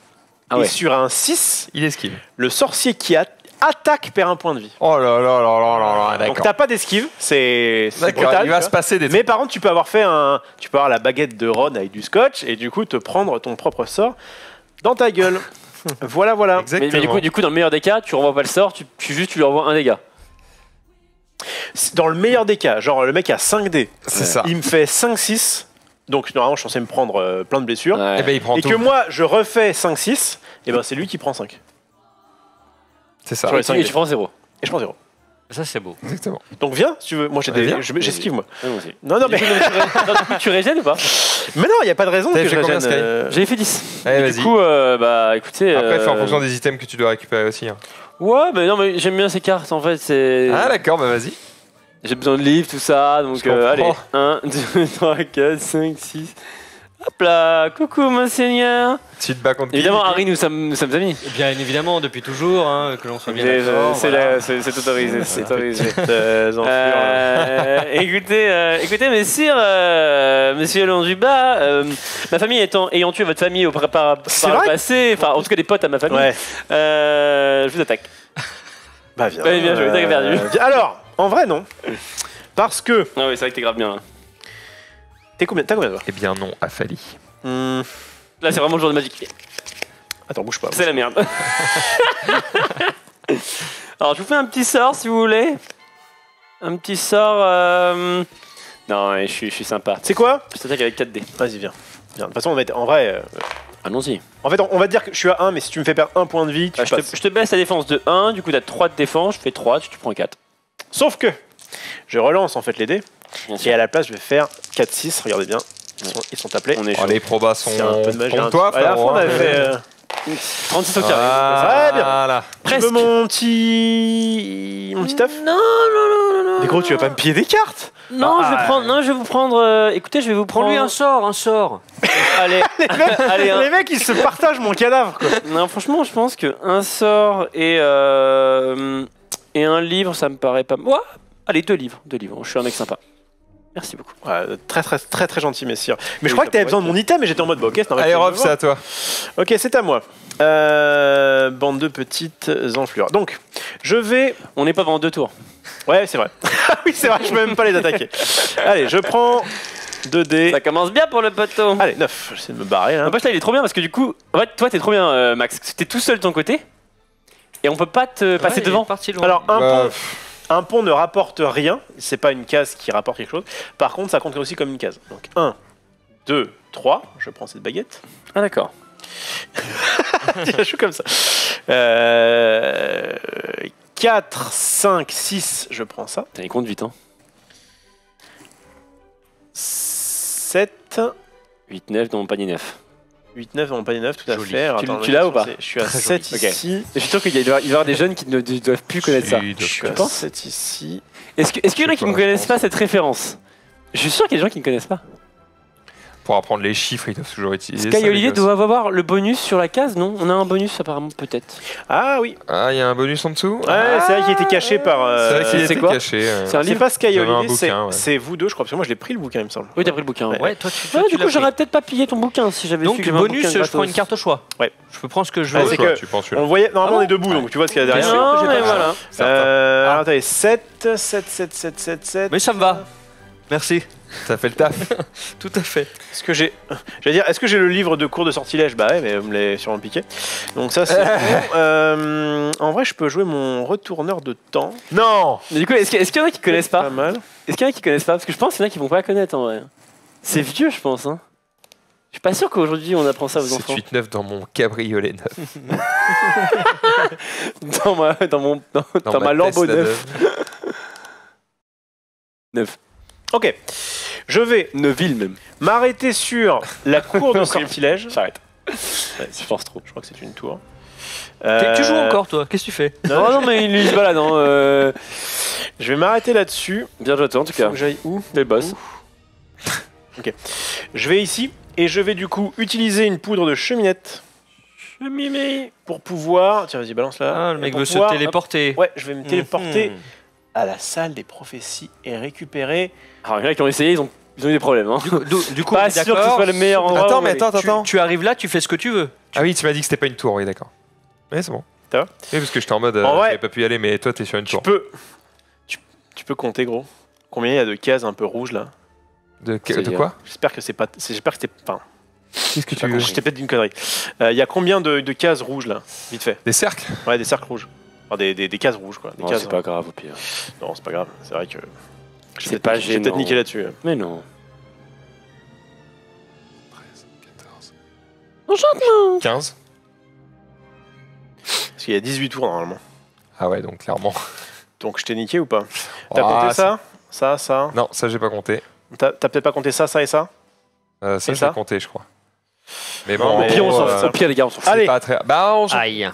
Ah ouais. Et sur un 6, Il esquive. le sorcier qui attaque perd 1 point de vie. Oh là là là là là là, Donc d'accord. t'as pas d'esquive, c'est D'accord, brutal. il va tu se vois. passer des trucs. Mais par contre, tu peux avoir la baguette de Ron avec du scotch et du coup te prendre ton propre sort dans ta gueule. Voilà. Mais Exactement. du coup, dans le meilleur des cas, tu renvoies pas le sort, tu lui renvoies un dégât. Dans le meilleur des cas, genre le mec a 5 dés, C'est ça. il me fait 5-6, donc normalement je suis censé me prendre plein de blessures. Ouais. Eh ben, il prend Et tout. que moi je refais 5-6, et ben c'est lui qui prend 5. C'est ça. Sur les Et 5 tu prends 0. Et je prends 0. Ça, c'est beau. Exactement. Donc viens, si tu veux. Moi j'ai Viens. j'esquive moi. moi aussi. Non, non, mais, Tu régènes ou pas mais non, il n'y a pas de raison T'avais que je fait combien, régène, Sky J'avais fait 10. Allez, Et vas-y. du coup, bah écoutez. Après, c'est en fonction des items que tu dois récupérer aussi. hein. Ouais, mais non, mais j'aime bien ces cartes en fait. C'est. Ah, d'accord, bah vas-y. J'ai besoin de livres, tout ça. Donc Je comprends. allez. 1, 2, 3, 4, 5, 6. Hop là, coucou monseigneur. Tu te bats contre qui? Évidemment, Harry, nous sommes amis. Bien évidemment, depuis toujours, hein, que l'on soit bien C'est d'accord. Voilà. C'est autorisé. C'est autorisé. Écoutez, messire, monsieur Léon Dubat, ma famille ayant tué votre famille par le passé, enfin en tout cas des potes à ma famille, je vous attaque. Bah viens. Ouais, bien joué, t'as perdu. Alors, en vrai non. Parce que... Ah oui, c'est vrai que t'es grave bien là. T'as combien de toi? Eh bien non, Afali. Là c'est vraiment le jour de Magic. Attends, bouge pas. C'est la merde. Alors je vous fais un petit sort si vous voulez. Un petit sort... Non, ouais, je suis sympa. C'est quoi? Je t'attaque avec 4 dés. Vas-y, viens. De toute façon, on va être... En vrai... Allons-y. En fait, on va dire que je suis à 1, mais si tu me fais perdre 1 point de vie, tu passes. Je te baisse la défense de 1, du coup t'as 3 de défense, je fais 3, tu prends 4. Sauf que je relance en fait les dés. Bien Et sûr. à la place, je vais faire 4-6. Regardez bien. Ils sont appelés. On est chaud. Les probas sont C'est un peu de magie. contre toi, À la frérot, fin, on hein. avait fait... 36 au carré. Très bien. Voilà. Tu veux mon petit œuf? Non. Mais gros, tu vas pas me piller des cartes? Non, je vais vous prendre. Écoutez, je vais vous prendre. Prends-lui un sort. Allez, allez. Les mecs, ils se partagent mon cadavre, quoi. Non, franchement, je pense que un sort et un livre, ça me paraît pas. Ouais. Allez, 2 livres. Je suis un mec sympa. Merci beaucoup. Ouais, très gentil, messire. Mais je crois que t'avais besoin de mon item et j'étais en mode, bah, ok, c'est normal. Allez, Rob, c'est à toi. Ok, c'est à moi. Bande de petites enflures. Donc, je vais... On n'est pas pendant 2 tours. Ouais, c'est vrai. Oui, c'est vrai, je peux même pas les attaquer. Allez, je prends 2 dés. Ça commence bien pour le poteau. Allez, 9. J'essaie de me barrer, là. En fait, là, il est trop bien parce que du coup, en fait, toi, t'es trop bien, Max. T'es tout seul de ton côté et on peut pas te passer devant. Alors, un pont ne rapporte rien. C'est pas une case qui rapporte quelque chose. Par contre, ça compte aussi comme une case. Donc, 1, 2, 3. Je prends cette baguette. Ah, d'accord. Je suis comme ça. 4, 5, 6. Je prends ça. T'as les comptes vite, hein. 7, 8, 9 dans mon panier 9. 8, 9 dans mon panier 9, tout à Joli. fait. Tu l'as ou pas? Je suis à 7 Ok. ici. Je suis sûr qu'il doit y avoir des jeunes qui ne doivent plus connaître ça. Je suis à penses 7 ici. Est-ce qu'il y en a qui ne connaissent pas cette référence? Je suis sûr qu'il y a des gens qui ne connaissent pas. Pour apprendre les chiffres, ils doivent toujours utiliser Sky ça, et Olivier les gosses. doivent avoir le bonus sur la case, non? On a un bonus apparemment, peut-être. Ah oui. Ah, il y a un bonus en dessous. Ouais, c'est vrai qu'il était caché par. C'est vrai qu'il c'est était quoi caché. C'est un C'est livre. pas Sky et J'avais un Olivier, bouquin, ouais. c'est vous deux, je crois. Parce que moi, je l'ai pris le bouquin, il me semble. Oui, t'as pris le bouquin. Ouais, toi tu Ah, tu du coup, l'as j'aurais pris. peut-être pas pillé ton bouquin si j'avais su Donc que j'avais un bonus, bouquin je prends une gratos. carte au choix. Ouais. Je peux prendre ce que je Ah, veux. c'est Toi, que tu penses celui-là. On voyait. Normalement, Ah on est bon debout, donc tu vois ce qu'il y a Bien derrière. sûr. Non, j'ai mais pas voilà. Alors, attendez, 7. Mais ça me va. Merci. Ça fait le taf. Tout à fait. Est-ce que j'ai. J'allais dire, est-ce que j'ai le livre de cours de sortilège? Bah ouais, mais vous me l'avez sûrement piqué. Donc ça, c'est bon. En vrai, je peux jouer mon retourneur de temps. Non. Mais du coup, est-ce qu'il y en a qui connaissent pas? Pas mal. Est-ce qu'il y en a qui connaissent pas? Parce que je pense qu'il y en a qui vont pas connaître en vrai. C'est vieux, je pense. Hein. Je suis pas sûr qu'aujourd'hui on apprend ça aux enfants. 7-8-9 dans mon cabriolet neuf. Dans ma Lambo Tesla 9. 9. Ok. Je vais Neuville même. m'arrêter sur la cour de sortilège. J'arrête. Ouais, Je pense trop. je crois que c'est une tour. Tu joues encore toi? Qu'est-ce que tu fais? Non, Non, mais lui il se balade. Hein. Je vais m'arrêter là-dessus. Bien joué à toi en tout Faut cas. que j'aille où? T'es le boss. Ok. Je vais ici et je vais du coup utiliser une poudre de cheminette pour pouvoir. Tiens, vas-y, balance là. Ah, le mec Pour veut se pouvoir- téléporter. Ouais, je vais me téléporter Mhm. à la salle des prophéties et récupérer. Alors, il y en a qui ont essayé, ils ont eu des problèmes. Hein. Du coup, Pas on est sûr que ce d'accord. soit le meilleur endroit. Attends, où mais aller. attends. Tu arrives là, tu fais ce que tu veux. Ah oui, tu m'as dit que c'était pas une tour, oui, d'accord. Ouais, c'est bon. Ça va? Oui, parce que j'étais en mode. En vrai- j'avais pas pu y aller, mais toi, t'es sur une Tu tour. peux compter, gros. Combien il y a de cases un peu rouges là? De C'est-à-dire quoi? J'espère que c'est pas. J'espère que c'était. Enfin, Qu'est-ce que j'ai pas tu veux? compris. J'étais peut-être d'une connerie. Il y a combien de cases rouges là? Vite fait. Des cercles? Ouais, des cercles rouges. Enfin, des cases rouges quoi. Des Non, cases. c'est pas grave au pire. Non, c'est pas grave. C'est vrai que. C'est pas J'ai peut-être gênant. niqué là-dessus. Mais non. 13, 14. Enchantement. 15? Parce qu'il y a 18 tours normalement. Ah ouais, donc clairement. Donc je t'ai niqué ou pas? T'as Ah, compté ça? Ça? Non, ça, j'ai pas compté. T'as peut-être pas compté ça et ça? Ça, Et j'ai ça compté, je crois. Mais Non, bon, mais Au pire, on s'en euh, fout. Au pire, les gars, on s'en fout. Allez. c'est pas très. Bah, on s'en- Aïe.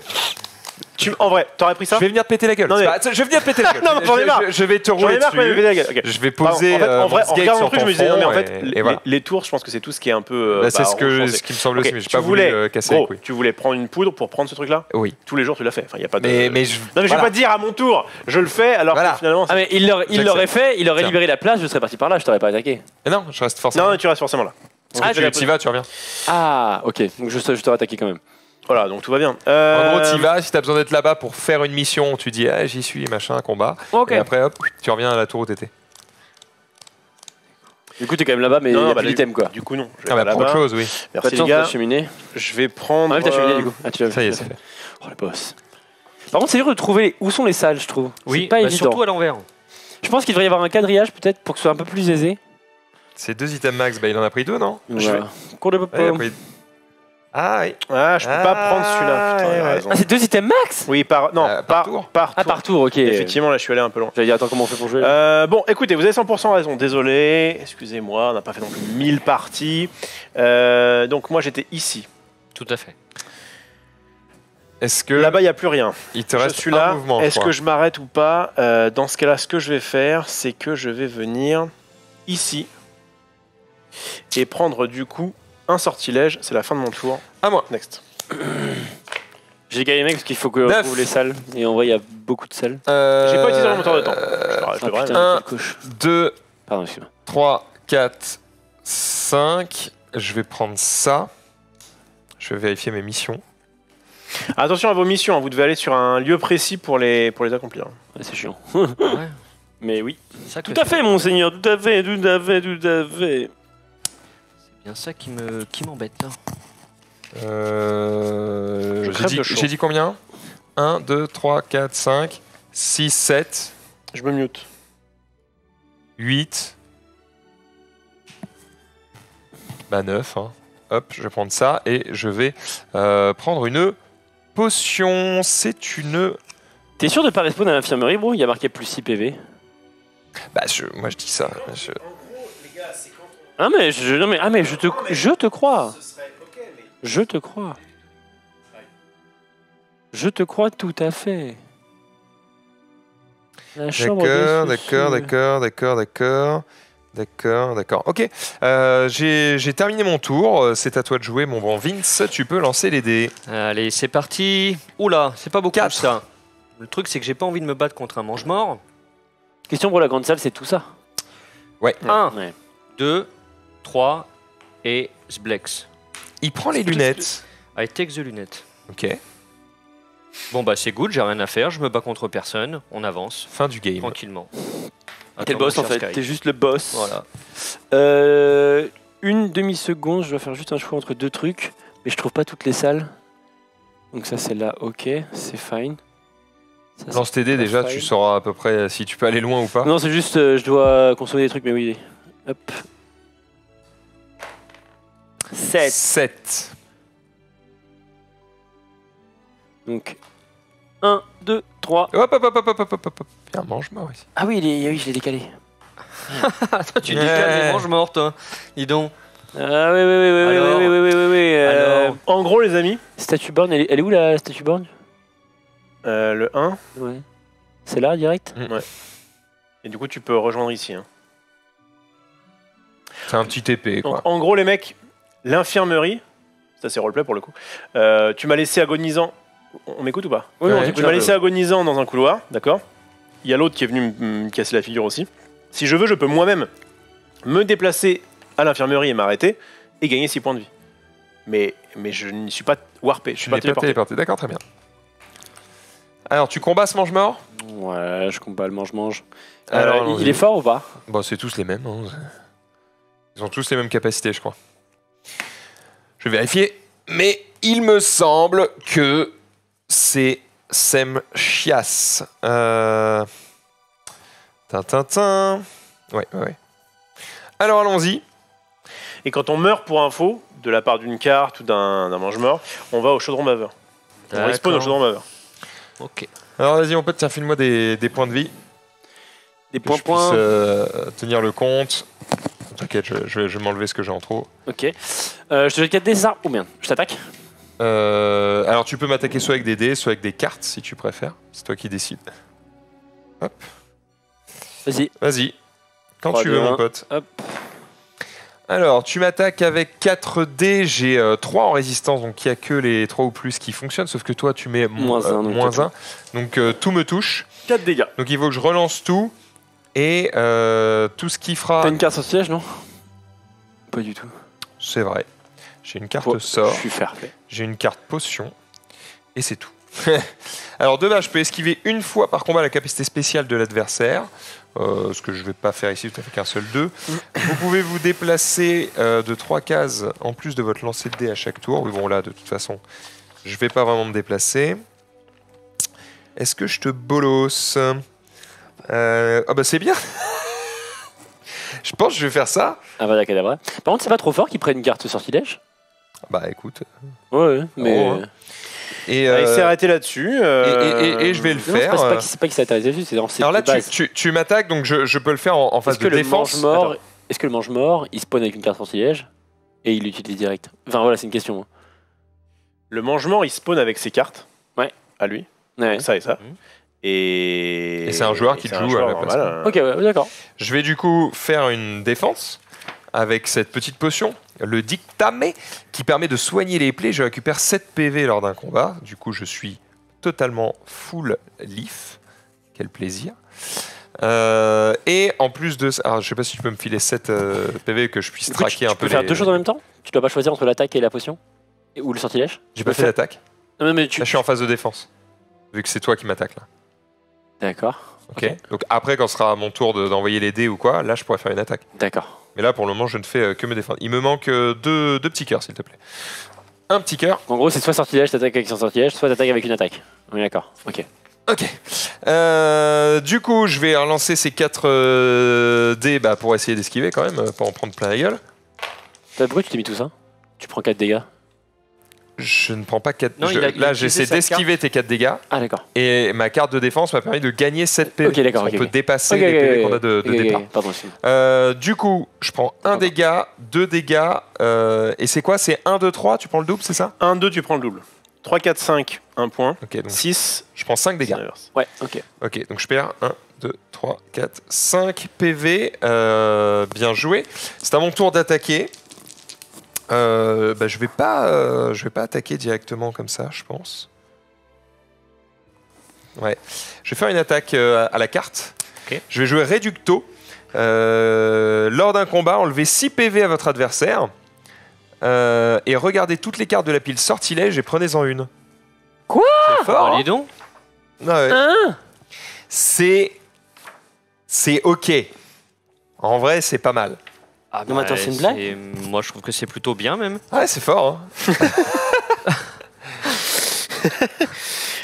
En vrai, t'aurais pris ça? Je vais venir te péter la gueule. Non, mais- Je vais venir te péter la gueule. Non, j'en ai marre. Je vais te J'en rouler ai marre quand même de dessus. péter la gueule. Ok. Je vais poser En vrai, en regardant le truc, je me disais, non, mais en et- fait, et voilà. les tours, je pense que c'est tout ce qui est un peu. C'est ce refoncé. qui me semble Ok, aussi, mais j'ai tu pas voulu voulais, casser les gros, couilles. tu voulais prendre une poudre pour prendre ce truc-là? Oui. Tous les jours, tu l'as fait. Enfin, il y a pas de. Mais Non, mais je vais voilà. pas dire à mon tour, je le fais, alors Voilà. que finalement. Ah mais il l'aurait fait, il aurait Tiens. libéré la place, je serais parti par là, je t'aurais pas attaqué. Mais non, je reste forcément. Non, mais tu restes forcément là. Tu y vas, tu reviens. Ah, ok, donc je t'aurais attaqué quand même. Voilà, donc tout va bien. En gros, tu y vas, si t'as besoin d'être là-bas pour faire une mission, tu dis ah, j'y suis, machin, combat. Ok. Et après, hop, tu reviens à la tour où t'étais. Du coup, t'es quand même là-bas, mais il Non, y a bah, plus d'item quoi. Du coup, non. Je vais Ah bah pas pour autre là-bas. chose, oui. Pas Merci de les chance, gars. t'as cheminée. Je vais prendre. Ah oui, t'as cheminé du coup. Ah, tu l'as Ça y est, tu c'est l'as fait. Oh le boss. Par contre, c'est dur de trouver où sont les salles, je trouve. Oui, C'est pas évident. surtout à l'envers. Je pense qu'il devrait y avoir un quadrillage peut-être pour que ce soit un peu plus aisé. C'est 2 items max, bah il en a pris 2, non? Voilà. Cours de Ouais, il a popo. pris- Ah oui. Ah, je peux pas prendre celui-là. Putain, il a ouais. raison. Ah, c'est 2 items max? Oui, par par tour. Ah, par tour, ok. Effectivement, là, je suis allé un peu loin. J'allais dire, attends, comment on fait pour jouer? Bon, écoutez, vous avez 100% raison. Désolé, excusez-moi, on n'a pas fait non plus 1000 parties. Donc moi, j'étais ici. Tout à fait. Est-ce que Là-bas, il n'y a plus rien. il te Je reste suis un là. mouvement? Est-ce que je m'arrête ou pas? Dans ce cas-là, ce que je vais faire, c'est que je vais venir ici et prendre du coup un sortilège. C'est la fin de mon tour. À moi. Next. J'ai gagné mec parce qu'il faut que Neuf. je trouve les salles. Et en vrai, il y a beaucoup de salles. J'ai pas utilisé mon moteur de temps. Ah, Je devrais, putain, un. quelle couche. 2, Pardon, excuse-moi. 3, 4, 5. Je vais prendre ça. Je vais vérifier mes missions. Attention à vos missions, hein. Vous devez aller sur un lieu précis pour les accomplir. Ouais, c'est chiant. Ouais. Mais oui. C'est ça que Tout à fait, monseigneur. Tout à fait, tout à fait, tout à fait. C'est bien ça qui m'embête. Hein. Je crève de chaud. J'ai dit combien? 1, 2, 3, 4, 5, 6, 7, Je me mute. 8. Bah 9. Hein. Hop, je vais prendre ça et je vais prendre une potion. C'est une... T'es sûr de pas respawn à l'infirmerie, bro? Il y a marqué plus 6 PV. Bah moi je dis ça. Ah mais je te crois. Je te crois. Je te crois tout à fait. La chambre D'accord. Ok. J'ai terminé mon tour. C'est à toi de jouer, mon bon Vince. Tu peux lancer les dés. Allez, c'est parti. Oula, c'est pas beaucoup 4. ça. Le truc, c'est que j'ai pas envie de me battre contre un mange-mort. Question pour la grande salle, c'est tout ça. 1, Ouais. 2, 3 et Zblex. Il prend les lunettes. I take the lunettes. Ok. Bon bah c'est good, j'ai rien à faire, je me bats contre personne, on avance Fin du game. tranquillement. T'es le boss en fait, t'es juste le boss. Voilà. Une demi-seconde, je dois faire juste un choix entre deux trucs, mais je trouve pas toutes les salles. Donc ça c'est là, ok, c'est fine. Ça, c'est Lance tes dés pas déjà, fine. tu sauras à peu près si tu peux aller loin ou pas. Non, c'est juste, je dois consommer des trucs, mais oui. Hop. 7. 7. Donc 1, 2, 3. Hop. Il y a un mange-mort ici. Ah oui, je l'ai décalé. Toi tu décales les mange-morts toi. Dis donc. Ah oui. Alors En gros, les amis, Statue borne, elle est où la statue borne? le 1, Ouais. C'est là, direct? et du coup, tu peux rejoindre ici. Hein. C'est un petit épée Donc, quoi. en gros, les mecs, l'infirmerie, ça c'est roleplay pour le coup, tu m'as laissé agonisant. On m'écoute ou pas? Oui, Ouais. Tu m'as laissé agonisant dans un couloir, d'accord? Il y a l'autre qui est venu me casser la figure aussi. Si je veux, je peux moi-même me déplacer à l'infirmerie et m'arrêter et gagner 6 points de vie. Mais je ne suis pas warpé, je suis Tu pas n'es pas téléporté. téléporté. D'accord, très bien. Alors, tu combats ce mange-mort? Ouais, je combat le mange-mange. Alors, Il allons-y. est fort ou pas? Bon, c'est tous les mêmes. Hein. Ils ont tous les mêmes capacités, je crois. Je vais vérifier. Mais il me semble que c'est Semchias. Tintintin. Ouais. Alors, allons-y. Et quand on meurt pour info, de la part d'une carte ou d'un mange-mort, on va au chaudron baveur. On respawn au chaudron baveur. Ok. Alors, vas-y, mon pote, tiens, file-moi des points de vie. Des Que je points. puisse tenir le compte. T'inquiète, je vais m'enlever ce que j'ai en trop. Ok. Je te jette 4 dés, c'est ça? Oh merde, je t'attaque. Alors tu peux m'attaquer soit avec des dés, soit avec des cartes si tu préfères. C'est toi qui décides. Hop. Vas-y. Vas-y. Quand 3, tu 2, veux, mon 1. pote. Hop. Alors, tu m'attaques avec 4 dés. J'ai 3 en résistance, donc il n'y a que les 3 ou plus qui fonctionnent. Sauf que toi, tu mets Moins un, donc moins 1. Donc tout me touche. 4 dégâts. Donc il faut que je relance tout. Et tout ce qui fera. T'as une carte sortilège, non? Pas du tout. C'est vrai. J'ai une carte sort. Je suis fair play. J'ai une carte potion. Et c'est tout. Alors, de base, je peux esquiver une fois par combat la capacité spéciale de l'adversaire. Ce que je ne vais pas faire ici, tout à fait qu'un seul 2. Vous pouvez vous déplacer de 3 cases en plus de votre lancer de dés à chaque tour. Mais bon, là, de toute façon, je ne vais pas vraiment me déplacer. Est-ce que je te bolosse? Ah bah c'est bien. Je pense que je vais faire ça. Ah bah d'accord. Par contre, c'est pas trop fort qu'ils prennent une carte sortilège? Bah écoute. Ouais, mais... Oh, hein. Et Il s'est arrêté là-dessus. et je vais le faire. C'est pas qu'il s'est arrêté là-dessus, c'est dans Alors là, tu m'attaques, donc je peux le faire en phase de défense. Est-ce que le mange-mort, il spawn avec une carte sortilège et il l'utilise direct? Enfin voilà, c'est une question. Le mange-mort, il spawn avec ses cartes. Ouais. À lui. Ouais. Donc ça et ça. Et c'est un joueur qui te joue à la place. Ok, ouais, d'accord. Je vais du coup faire une défense avec cette petite potion, le Dictame, qui permet de soigner les plaies. Je récupère 7 PV lors d'un combat. Du coup, je suis totalement full leaf. Quel plaisir. Et en plus de ça, alors, je sais pas si tu peux me filer 7 PV que je puisse traquer un peu. Tu peux faire 2 choses en même temps? Tu dois pas choisir entre l'attaque et la potion? Ou le sortilège? J'ai pas fait l'attaque. Non, mais Là, je suis en phase de défense. Vu que c'est toi qui m'attaques là. D'accord. Ok. Donc après, quand ce sera à mon tour d'envoyer les dés ou quoi, là, je pourrais faire une attaque. D'accord. Mais là, pour le moment, je ne fais que me défendre. Il me manque deux petits cœurs, s'il te plaît. Un petit cœur. En gros, c'est soit sortilège, t'attaques avec son sortilège, soit t'attaques avec une attaque. Oui, d'accord. Ok. Ok. Du coup, je vais relancer ces 4 dés pour essayer d'esquiver quand même, pas en prendre plein la gueule. Pourquoi tu t'es mis tout ça? Tu prends 4 dégâts. Je ne prends pas 4 Non, là, j'essaie d'esquiver tes 4 dégâts. Ah, d'accord. Et ma carte de défense m'a permis de gagner 7 PV. Ok, d'accord. On peut dépasser les PV qu'on a de départ. Pardon, du coup, je prends 1 dégât, 2 dégâts. Et c'est quoi? C'est 1, 2, 3, tu prends le double, c'est ça? 1, 2, tu prends le double. 3, 4, 5, 1 point. Ok, donc 6, je prends 5 dégâts. Ouais, ok. Ok, donc je perds 1, 2, 3, 4, 5 PV. Bien joué. C'est à mon tour d'attaquer. Je vais pas attaquer directement comme ça, je pense. Ouais. Je vais faire une attaque à la carte. Okay. Je vais jouer Reducto. Lors d'un combat, enlevez 6 PV à votre adversaire. Et regardez toutes les cartes de la pile sortilège et prenez-en une. Quoi? C'est fort, Dis donc. Ouais. Hein? C'est ok. En vrai, c'est pas mal. Ah non, mais attends, c'est une blague? Moi, je trouve que c'est plutôt bien, même. Ouais, c'est fort. Hein.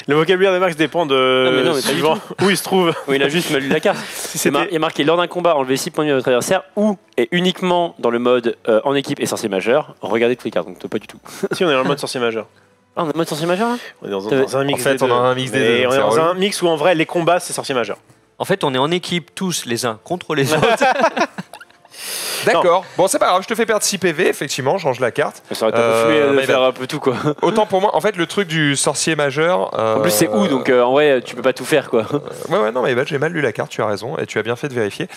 Le vocabulaire de Max dépend de suivant où il se trouve. Oui, il a juste mal lu la carte. Il est marqué lors d'un combat, enlevez 6 points de vie à votre adversaire ou et uniquement dans le mode en équipe et sorcier majeur. Regardez toutes les cartes, donc pas du tout. Si, on est dans le mode sorcier majeur. Ah, on est en mode sorcier majeur là? On est dans un mix. En fait, on a un mix des deux. On est dans un mix où en vrai, les combats, c'est sorcier majeur. En fait, on est en équipe tous les uns contre les autres. D'accord. Bon, c'est pas grave, je te fais perdre 6 PV, effectivement, change la carte. Ça aurait été un peu fumé de faire un peu tout quoi. Autant pour moi, en fait, le truc du sorcier majeur. En plus, c'est où donc en vrai, tu peux pas tout faire quoi. Ouais, non, mais j'ai mal lu la carte, tu as raison, et tu as bien fait de vérifier.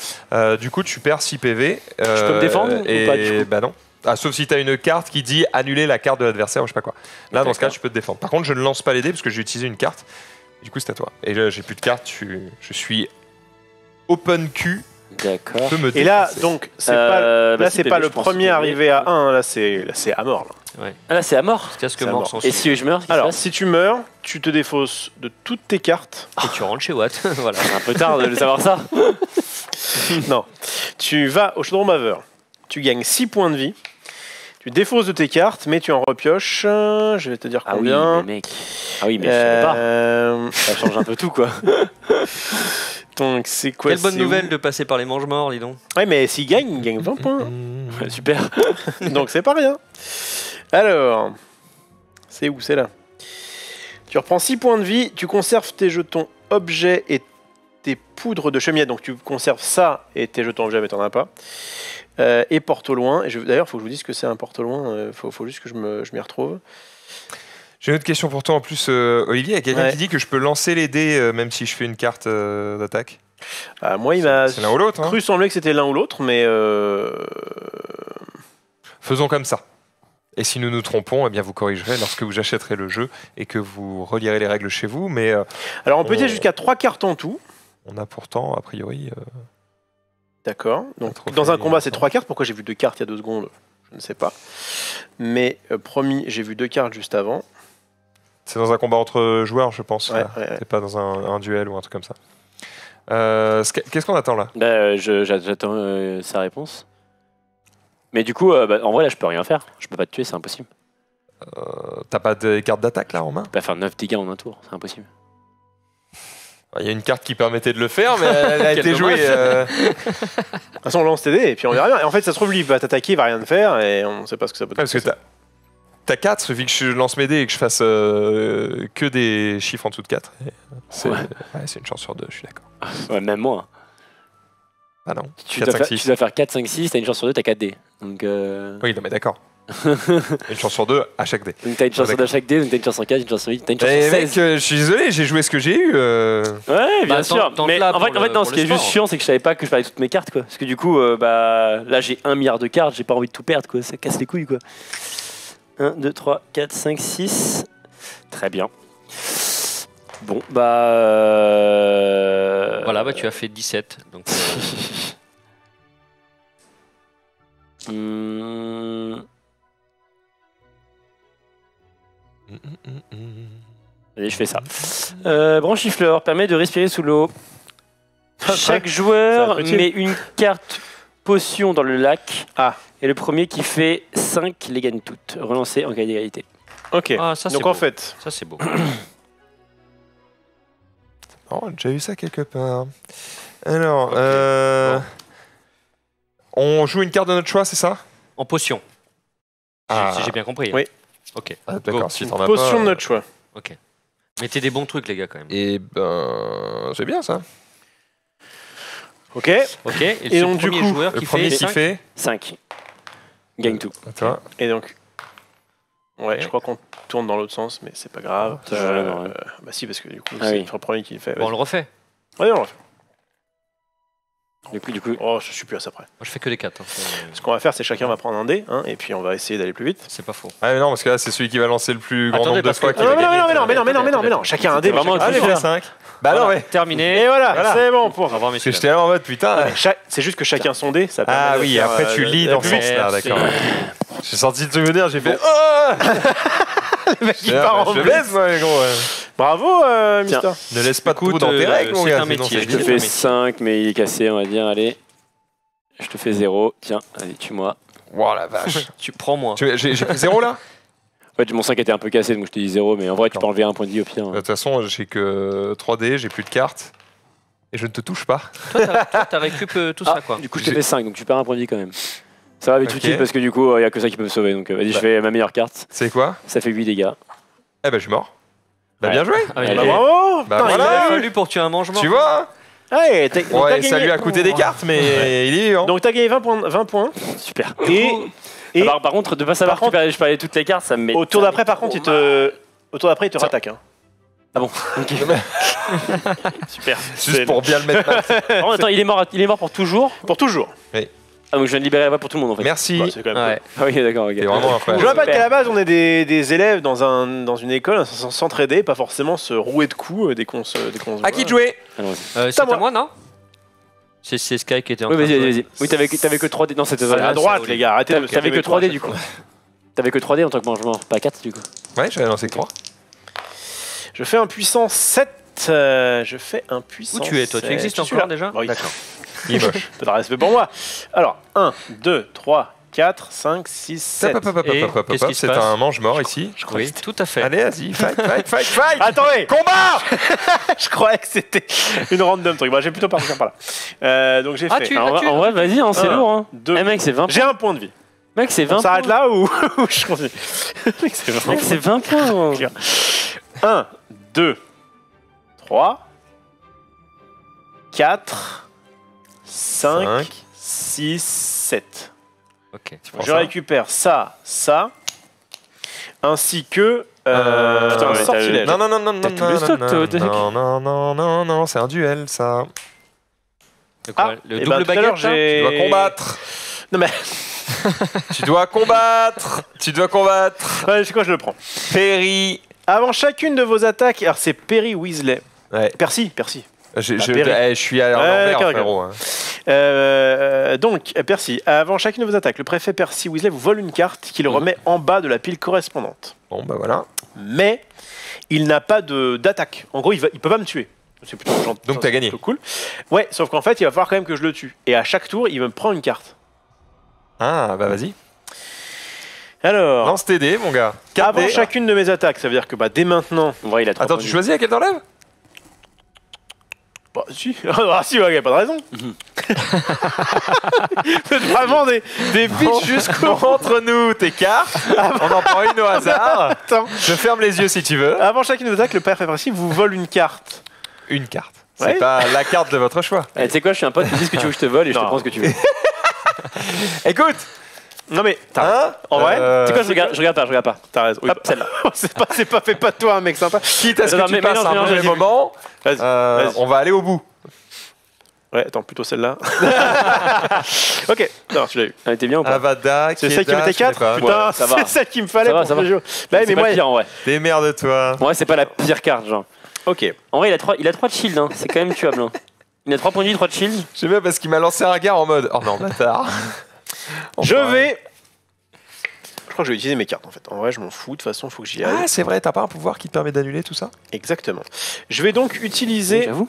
Du coup, tu perds 6 PV. Je peux me défendre ou pas, du coup? Bah non. Ah, sauf si tu as une carte qui dit annuler la carte de l'adversaire ou je sais pas quoi. Là, dans ce cas, tu peux te défendre. Par contre, je ne lance pas les dés parce que j'ai utilisé une carte. Du coup, c'est à toi. Et là, j'ai plus de cartes, je suis open Q. D'accord. Et là, donc, c'est pas, là, c'est pas le premier arrivé à 1, là, c'est à mort. Là. Ouais. Ah là, c'est à mort. Casque mort sans Et si je meurs, alors, si tu meurs, tu te défausses de toutes tes cartes. Et tu rentres chez Watt. Voilà. C'est un peu tard de le savoir ça. Non. Tu vas au chaudron baveur. Tu gagnes 6 points de vie. Tu défausses de tes cartes, mais tu en repioches. Je vais te dire combien. Ah oui, mais mec. Ah oui, mais je savais pas. Ça change un peu tout, quoi. Donc, c'est quoi? Quelle bonne nouvelle de passer par les mange-morts, dis donc. Ouais, mais s'il gagne, il gagne 20 points. Ouais, super. Donc, c'est pas rien. Alors, c'est où? C'est là. Tu reprends 6 points de vie. Tu conserves tes jetons objets et tes poudres de chemillette. Donc, tu conserves ça et tes jetons objets, mais t'en as pas. Et porte au loin. D'ailleurs, il faut que je vous dise que c'est un porte au loin. Il faut juste que je m'y retrouve. J'ai une autre question pour toi en plus, Olivier. Il y a quelqu'un Ouais. qui dit que je peux lancer les dés même si je fais une carte d'attaque. Moi, il m'a C'est l'un ou l'autre. Hein. cru sembler que c'était l'un ou l'autre, mais Faisons comme ça. Et si nous nous trompons, eh bien vous corrigerez lorsque vous achèterez le jeu et que vous relirez les règles chez vous. Mais alors on peut dire jusqu'à 3 cartes en tout. on a pourtant, a priori... D'accord. Donc trophée, dans un combat, c'est 3 cartes. Pourquoi j'ai vu 2 cartes il y a 2 secondes? Je ne sais pas. Mais promis, j'ai vu 2 cartes juste avant. C'est dans un combat entre joueurs, je pense. Ouais, là. ouais, ouais. C'est pas dans un duel ou un truc comme ça. Qu'est-ce qu'on attend là? Bah, j'attends sa réponse. Mais du coup, en vrai, là, je peux rien faire. Je peux pas te tuer, c'est impossible. T'as pas de carte d'attaque là en main? Je peux pas faire 9 dégâts en un tour, c'est impossible. Il y a une carte qui permettait de le faire, mais elle a Quel été jouée. De toute façon, on lance tes dés et puis on verra bien. Et en fait, ça se trouve, lui, il va t'attaquer, il va rien te faire et on ne sait pas ce que ça peut te Parce que t'as 4, vu que je lance mes dés et que je fasse que des chiffres en dessous de 4. C'est Ouais. une chance sur 2, je suis d'accord. Ouais, même moi. Ah non. Tu 4, dois, 5, faire, 6. tu dois faire 4, 5, 6, t'as une chance sur 2, t'as 4 dés. Donc, Oui, non, mais d'accord. Une chance sur 2 à chaque dé. donc t'as une chance sur 2 à chaque dé, donc t'as une chance sur 4, une chance sur 8, t'as une chance Eh sur mec, 16. je suis désolé, j'ai joué ce que j'ai eu. Ouais, bien Bah, sûr. tente- Mais tente-la en fait, pour non, le- ce pour qui est le juste sport. chiant, c'est que je savais pas que je parlais toutes mes cartes, quoi. Parce que du coup, là, j'ai 1 milliard de cartes, j'ai pas envie de tout perdre, quoi. Ça casse les couilles, quoi. 1, 2, 3, 4, 5, 6. Très bien. Bon, Voilà, bah tu as fait 17. Donc, Allez, je fais ça. Branchifleur permet de respirer sous l'eau. Chaque Ça joueur va être utile. met une carte potion dans le lac. Ah. Et le premier qui fait 5 les gagne toutes. Relancer en cas d'égalité. Ok. Ah, ça, c'est Donc beau. en fait, ça c'est beau. Oh, j'ai déjà eu ça quelque part. Alors, Ok, bon. on joue une carte de notre choix, c'est ça? En potion. Ah. Si j'ai bien compris. Oui. Ok. Ah, d'accord, Go. si t'en as potion pas, de notre choix. Ok. Mettez des bons trucs les gars quand même. Eh ben, c'est bien ça. Ok. Ok. Et, Et c'est donc, le du premier coup, joueur Le qui premier fait qui 5. fait. 5. Gagne tout. Attends. Et donc. Ouais, Ok. je crois qu'on tourne dans l'autre sens, mais c'est pas grave. Toujours là, non, ouais. Bah si, parce que du coup, Ah c'est oui. le premier qui le fait. Bon, on le refait. Ouais, on le refait. Du coup, Oh, je suis plus à ça près. Moi je fais que des 4. Ce qu'on va faire, c'est chacun va prendre un dé, hein, et puis on va essayer d'aller plus vite. C'est pas faux. Ah mais non, parce que là, c'est celui qui va lancer le plus grand Attendez, nombre de parce fois que- qui Non, va mais gagner. non, mais non, chacun un dé. Vraiment, chacun- tu Allez, fais fais 5. Bah non, mais. Terminé. Et voilà, Voilà. c'est bon pour. Au revoir Parce messieurs. que j'étais là en mode putain. C'est juste que chacun son dé, ça permet Ah de oui, faire, après tu lis d'aller dans plus ce vite. sens-là, Merci. d'accord. J'ai sorti de souvenir, j'ai fait. Oh Le mec, il part en Je blitz. laisse, moi, les gros. Bravo, Tiens. Mister. Ne laisse pas de trou Écoute, dans tes règles, mon c'est gars. un sinon métier. c'est je te C'est fais un 5, mais il est cassé, on va dire. Allez. Je te fais 0. Tiens, allez, tue-moi. Wow, la vache. Tu prends moins. J'ai pris 0 là? En fait, mon 5 était un peu cassé, donc je te dis 0, mais en vrai, tu peux D'accord. enlever un point de vie au pire. De toute façon, j'ai que 3D, j'ai plus de cartes. Et je ne te touche pas. Toi t'as récup tout ça quoi. Du coup, je te fais 5, donc tu perds un point de vie quand même. Ça va être Ok. utile parce que du coup, il n'y a que ça qui peut me sauver. Donc, vas-y, je Bah. fais ma meilleure carte. C'est quoi? Ça fait 8 dégâts. Eh ben, je suis mort. Bah, Ouais. bien joué. Ah, il Allez. Bah, a- bravo. Bah, Putain, voilà. il a il a eu. fallu pour tuer un mangement. Tu vois? Ouais, donc t'as Ouais, ça gagné- lui a coûté des cartes, mais il est vivant. Donc t'as gagné 20 points. Super. Et Par contre, de pas savoir par que je parlais toutes les cartes, ça me met. au tour d'après, par contre, il te rattaque. Hein. Ah bon. Ok. Super. Juste pour bien le mettre. Par contre, attends, il est mort pour toujours. Pour toujours. Ah, donc je viens de libérer la voie pour tout le monde en fait. Merci. Bah, c'est quand même Ouais. Ah, ok, d'accord, ok. C'est vraiment Je incroyable. rappelle qu'à la base, on est des élèves dans une école, sans s'entraider, pas forcément se rouer de coups dès qu'on se À qui de jouer? Allons-y. C'est moi. à moi non? C'est Sky qui était en Oui, train de vas-y, jouer. vas-y. Oui, t'avais que 3D. Non, c'était C'est à pas droite, les gars, arrêtez de T'avais que 3D du coup. T'avais que 3D en tant que mangement, pas 4 du coup. Ouais, j'avais lancé que 3. Je fais un puissant 7. Je fais un puissant Où tu es toi? Tu 7. existes Je suis encore là. déjà? Oui. D'accord. Il est moche. Peu de respect pour moi. Alors, 1, 2, 3, 4, 5, 6, 7. Et qu'est-ce qui se C'est passe? un mange-mort ici. Oui, tout à fait. Allez, vas-y, fight. Attendez, Combat! je croyais que c'était une random truc. Bah, j'ai plutôt partir par là. Donc j'ai Ah, fait tu- En vrai, vas-y, hein, c'est Un, lourd. Hein. 2. Eh mec, c'est 20 J'ai un point de vie. Mec, c'est 20 On s'arrête points. là ou ou je continue? Mec, c'est vraiment- Mec, c'est 20 points. gros. 1, 2, 3, 4, 5, 5. 6, 7. Ok. Tu prends Je ça. récupère ça, ainsi que Putain, mais sortilège. Non, non, non, non, T'as non, tout le non, stock, non, toi, Deck. non, non, non, non, non, c'est un duel, ça. De quoi, Ah, le et double tout à l'heure, baguette, là Tu dois combattre. Non mais, Tu dois combattre. Tu dois combattre. ouais, c'est quoi, je le prends. Perry. Avant chacune de vos attaques, alors c'est Perry Weasley. Ouais. Percy. Je suis à l'envers, d'accord, frérot. Hein. Donc, Percy, avant chacune de vos attaques, le préfet Percy Weasley vous vole une carte qu'il remet en bas de la pile correspondante. Bon, bah voilà. Mais il n'a pas d'attaque. En gros, il peut pas me tuer. C'est plutôt gentil. Donc t'as gagné. Plutôt cool. Ouais, sauf qu'en fait, il va falloir quand même que je le tue. Et à chaque tour, il me prend une carte. Ah, bah vas-y. Alors, Lance tes dés, mon gars. avant 4 dés. chacune de mes attaques, ça veut dire que dès maintenant. En vrai, il a 3 Attends, tu choisis laquelle t'enlèves? Bah, si. Ah, si, ouais, y a pas de raison. C'est vraiment des bitches jusqu'au. Entre nous tes cartes. On en prend une au hasard. Attends. Je ferme les yeux si tu veux. Avant chacune de vos attaques, le préfet Percy vous vole une carte. Une carte. C'est Ouais. pas la carte de votre choix. Tu sais quoi, je suis un pote, tu dis ce que tu veux que je te vole et je te Non. prends ce que tu veux. Écoute. Non mais, Hein en vrai, Tu sais quoi, je regarde pas. t'as raison. Oui, Hop, celle-là. c'est pas fait pas de toi, un mec sympa. Quitte à ce Attends, que tu mais passes mélange, un mélange, mauvais vas-y. moment, Vas-y. Vas-y. on va aller au bout. Ouais, attends, plutôt celle-là. Ok, non, tu l'as eu. Elle était bien ou pas Avada, C'est celle qui mettait 4. Putain, Ouais, ça va. c'est celle qu'il me fallait Ça va, pour ça ce va. jeu. Bah, mais C'est pas moi. le pire en vrai. Démerde-toi. En vrai, c'est pas la pire carte, genre. Ok. En vrai, il a 3 de shield, hein. C'est quand même tuable. Hein. Il a 3 points de vie, 3 de shield. Je sais pas parce qu'il m'a lancé un regard en mode oh non, bâtard. Je Enfin. vais. Je crois que je vais utiliser mes cartes en fait. En vrai, je m'en fous. De toute façon, faut que j'y aille. Ah, c'est vrai, t'as pas un pouvoir qui te permet d'annuler tout ça? Exactement. Je vais donc utiliser. J'avoue.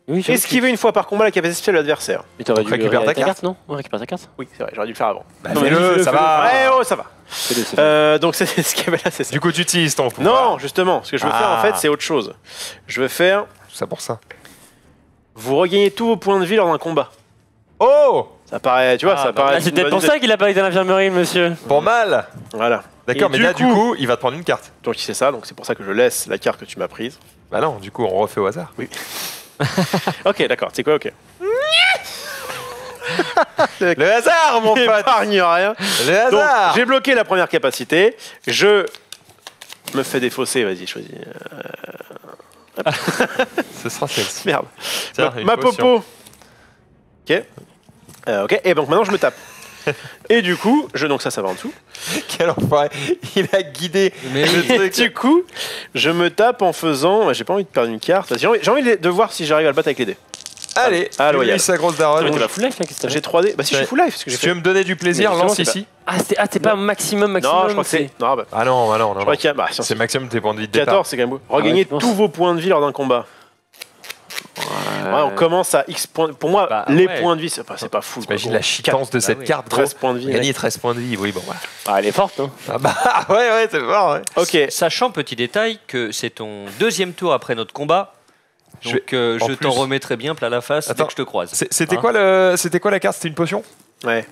Oui, j'avoue. Esquiver une fois par combat la capacité spéciale de l'adversaire. Mais t'aurais dû Récupère ta carte, non On récupère ta carte. Oui, c'est vrai, j'aurais dû le faire avant. Bah, Non, mais fais-le, fais-le, ça fais-le. va. Ouais, oh, ça va. Fais-le, c'est fait. Donc, c'est ce qu'il y avait là, c'est ça. Du coup, tu utilises ton pouvoir. Non, justement, ce que je veux faire en Ah. fait, c'est autre chose. Je veux faire. Tout ça pour ça. Vous regagnez tous vos points de vie lors d'un combat. Oh! Ça paraît, tu vois, Ah, ça bah, paraît. Ah, c'est une peut-être bonne pour idée. ça qu'il a pas été à l'infirmerie, monsieur. Pour mal! Voilà. D'accord, Et mais du là, du coup, il va te prendre une carte. Donc, c'est ça, donc c'est pour ça que je laisse la carte que tu m'as prise. Bah non, du coup, on refait au hasard. Ok, d'accord, c'est quoi, ok. Le hasard, mon pote! Épargne rien. Le Donc, hasard! j'ai bloqué la première capacité. Je me fais défausser, vas-y, choisis. Ce sera celle-ci. Merde. Tiens, Ma une potion. popo. Ok. Ok, et donc maintenant je me tape. Et du coup, donc ça va en dessous. Quel enfoiré! Il a guidé Mais le oui. truc. Du coup, je me tape en faisant. J'ai pas envie de perdre une carte. J'ai envie de voir si j'arrive à le battre avec les dés. Allez, Ah, lui, loyal. sa grosse daronne. Mais t'es pas full life là, qu'est-ce que t'as J'ai 3 dés. Bah si, je suis full life. Parce que j'ai Si tu veux fait. me donner du plaisir, Mais lance justement, ici. c'est pas maximum. Non, je crois que c'est. Non, bah. Ah non, non, Je non. crois qu'il y a. Bah, si, C'est maximum tes points de vie de départ. 14, c'est quand même beau. Regagnez ouais, tu penses tous vos points de vie lors d'un combat. Ouais, on commence à X points. Pour moi, Bah, les ouais. points de vie, c'est pas fou. T'imagines la chitance de cette oui. carte, gros. 13 points de vie. Gagner 13 points de vie, oui, bon, voilà. Ah, elle est forte, hein. Ah bah, ouais, c'est fort, ouais. Ok. Sachant, petit détail, que c'est ton deuxième tour après notre combat. Je Donc en je plus- t'en remettrai bien plein la face Attends. dès que je te croise. C'était Hein quoi la carte? C'était une potion? Ouais.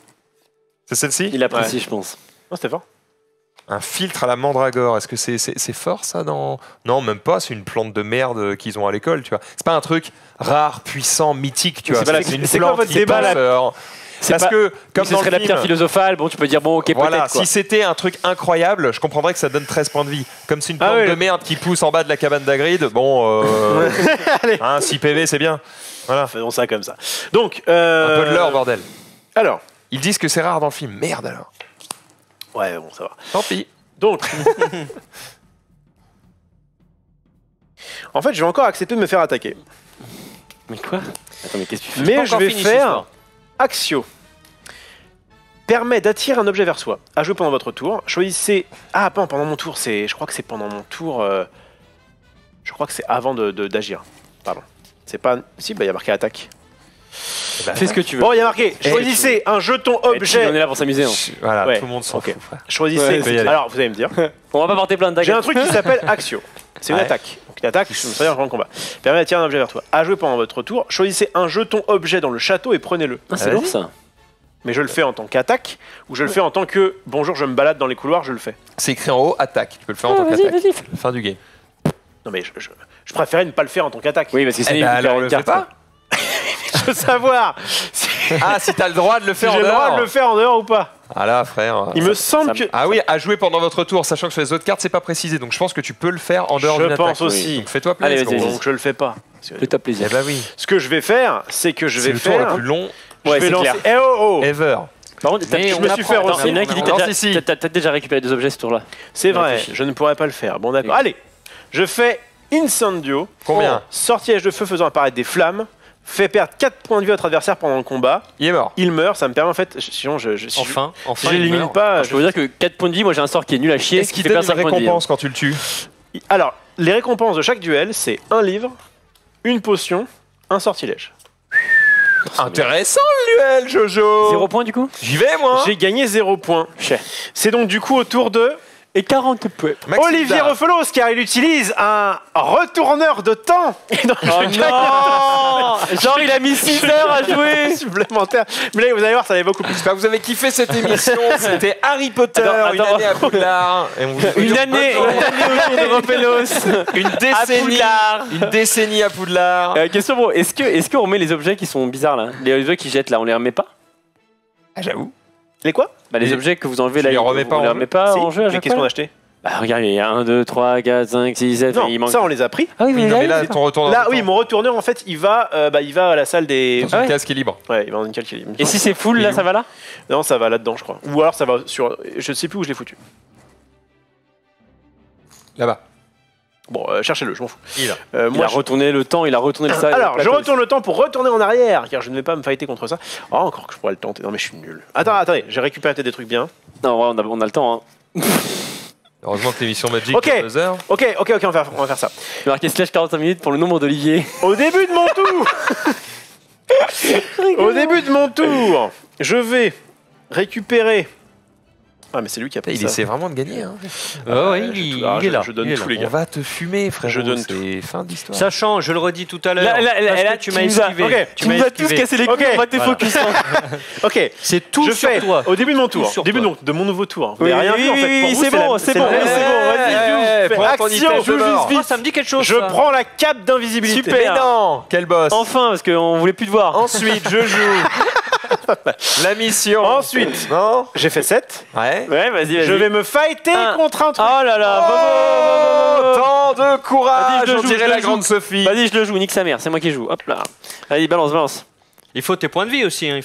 C'est celle-ci? Il apprécie, je pense. Non, c'était fort. Un filtre à la mandragore. Est-ce que c'est fort ça dans... Non, même pas. C'est une plante de merde qu'ils ont à l'école, tu vois. C'est pas un truc rare, puissant, mythique, tu Mais vois. c'est pas la- C'est une c'est quoi plante votre qui débat, pousse, là parce pas- que, comme Ce dans serait le la pierre film, philosophale, bon, tu peux dire, bon, ok, voilà, peut-être quoi. si c'était un truc incroyable, je comprendrais que ça donne 13 points de vie. Comme c'est une plante Ah oui. de merde qui pousse en bas de la cabane d'Hagrid, bon, Allez. 6 PV, c'est bien. Voilà. Faisons ça comme ça. Donc. Un peu de l'or, bordel. Alors. Ils disent que c'est rare dans le film. Merde alors. Ouais, bon, ça va. Tant pis. Donc. En fait, je vais encore accepter de me faire attaquer. Mais quoi Attends, mais qu'est-ce que tu fais Mais pas je encore vais fini, cette faire histoire. Axio. Permet d'attirer un objet vers soi. À jouer pendant votre tour. Choisissez. Ah, pas pendant mon tour. Je crois que c'est pendant mon tour. Je crois que c'est avant d'agir. Pardon. C'est pas. Si, bah il y a marqué attaque. Fais ce que tu veux. Bon, il y a marqué. Choisissez un jeton On objet. est là pour s'amuser. Hein. Voilà, Ouais. tout le monde s'en Ok. fout. frère. Choisissez. Ouais, peut y aller. Alors, vous allez me dire. On va pas porter plein de J'ai dagues. un truc qui s'appelle Axio. C'est une Ouais. attaque. Donc une attaque, c'est-à-dire pendant le combat. Permet d'attirer un objet vers toi. À jouer pendant votre tour. Choisissez un jeton objet dans le château et prenez-le. Ah, c'est Vas-y. lourd ça. Mais je le fais en tant qu'attaque ou je le fais en tant que bonjour, je me balade dans les couloirs, je le fais. C'est écrit en haut, attaque. Tu peux le faire en tant Vas-y, qu'attaque. vas-y. Fin du game. Non mais je préférais ne pas le faire en tant qu'attaque. Oui, parce que Eh sinon, ben, il alors, faut le faire fais une pas. carte. Je veux savoir si Ah, si t'as le droit de le si faire j'ai en le droit dehors. de le faire en dehors ou pas. Ah là, frère. Il me semble que... Ah oui, à jouer pendant votre tour, sachant que sur les autres cartes, c'est pas précisé. Donc je pense que tu peux le faire en dehors d'une attaque. Je pense aussi. Donc fais-toi plaisir. Allez, vas-y. Donc je le fais pas. Fais-toi plaisir. Eh bah oui. Ce que je vais faire, c'est que je C'est vais le tour faire... le plus long Je vais lancer... Eh oh ever. Par contre, Mais je on me suis apprend. fait Attends, aussi. Il y en a un qui dit Non, que si, si. t'as déjà récupéré des objets ce tour-là. C'est vrai, Réfléchis. je ne pourrais pas le faire. Bon d'accord. Allez, je fais Incendio. Combien? Sortilège de feu faisant apparaître des flammes. Fait perdre 4 points de vie à votre adversaire pendant le combat. Il est mort. Il meurt, ça me permet en fait... Sinon, si Enfin, si j'élimine meurt. pas... Je peux vous dire que 4 points de vie, moi j'ai un sort qui est nul à chier. Est-ce qu'il fait donne perdre une 5 points de vie. récompense quand tu le tues? Alors, les récompenses de chaque duel, c'est un livre, une potion, un sortilège. Intéressant le duel, Jojo. 0 points du coup. J'y vais, moi. J'ai gagné 0 points. C'est donc du coup au tour de... Et 40 points. Maxime Olivier Dard. Refelos, car il utilise un retourneur de temps. Et donc, Oh non. Genre il a mis 6 heures à jouer. supplémentaire. Mais là, vous allez voir, ça allait beaucoup plus. J'espère que vous avez kiffé cette émission. C'était Harry Potter, Attends, une attends. année à Poudlard. Et on vous dit Une bonne année journée. autour de Repelos. Une décennie. Une décennie à Poudlard. Question bon, est-ce qu'on remet les objets qui sont bizarres là? Les objets qui jettent là, on les remet pas? Ah, j'avoue. Les quoi? Bah les Les- objets que vous enlevez tu là, les remets pas on en les jeu? remet pas Si. en jeu à Mais chaque qu'est-ce qu'on a fois? acheté? Bah regarde, il y a 1, 2, 3, 4, 5, 6, 7, Non, il manque... ça on les a pris. Ah oui, Oui, mais non, mais là, là, ton retour Là, oui, mon retourneur en fait, il va à la salle des. ton casque est libre. Ouais, il va dans une calcul. Et si c'est full là, ça va là? Non, ça va là-dedans, je crois. Ou alors ça va sur. Je sais plus où je l'ai foutu. Là-bas. Bon, cherchez-le, je m'en fous. Il a. Il a Moi, retourné le temps, il a retourné le ça. alors, je retourne le temps pour retourner en arrière, car je ne vais pas me fighter contre ça. Oh, encore que je pourrais le tenter. Non, mais je suis nul. Attendez, j'ai récupéré peut-être des trucs bien. Non, ouais, on a le temps. Hein. Heureusement que l'émission Magic Ok. dure 2 heures. Ok, on va faire ça. Je vais marquer slash 45 minutes pour le nombre d'Olivier. Au début de mon tour, je vais récupérer. Ah, mais c'est lui qui a pris Il ça. essaie vraiment de gagner. Hein. Ouais, je- il ah, est là. je donne il est tout, là. les On gars. va te fumer, frère. Je donne C'est fin d'histoire. Sachant, je le redis tout à l'heure, Là, parce que tu m'as esquivé. ok, Tu m'as tous esquivé. cassé les couilles, Ok. on va te Voilà. focus. Ok, C'est tout je sur fais toi. au début de mon tour, sur début toi. de mon nouveau tour. Vous Oui, n'avez rien oui, vu en fait. oui, Pour oui, vous, c'est bon, la- c'est la- bon, la- c'est bon, vas-y, Fais prends ton action, item je de mort. vise Oh, ça me dit quelque chose. Je ça. prends la cape d'invisibilité. Super. Mais non. Quel boss. Enfin, parce qu'on voulait plus te voir. Ensuite, je joue. La mission. Ensuite. Non. J'ai fait 7. Ouais. Ouais, vas-y. Je vais me fighter Un. contre un truc. Oh là là, Oh, bravo. tant de courage, Vas-y, je le on joue, dirait je la le grande joue. Sophie. Vas-y, je le joue, nique sa mère, c'est moi qui joue. Hop là. Vas-y, balance. Il faut tes points de vie aussi. Hein. Il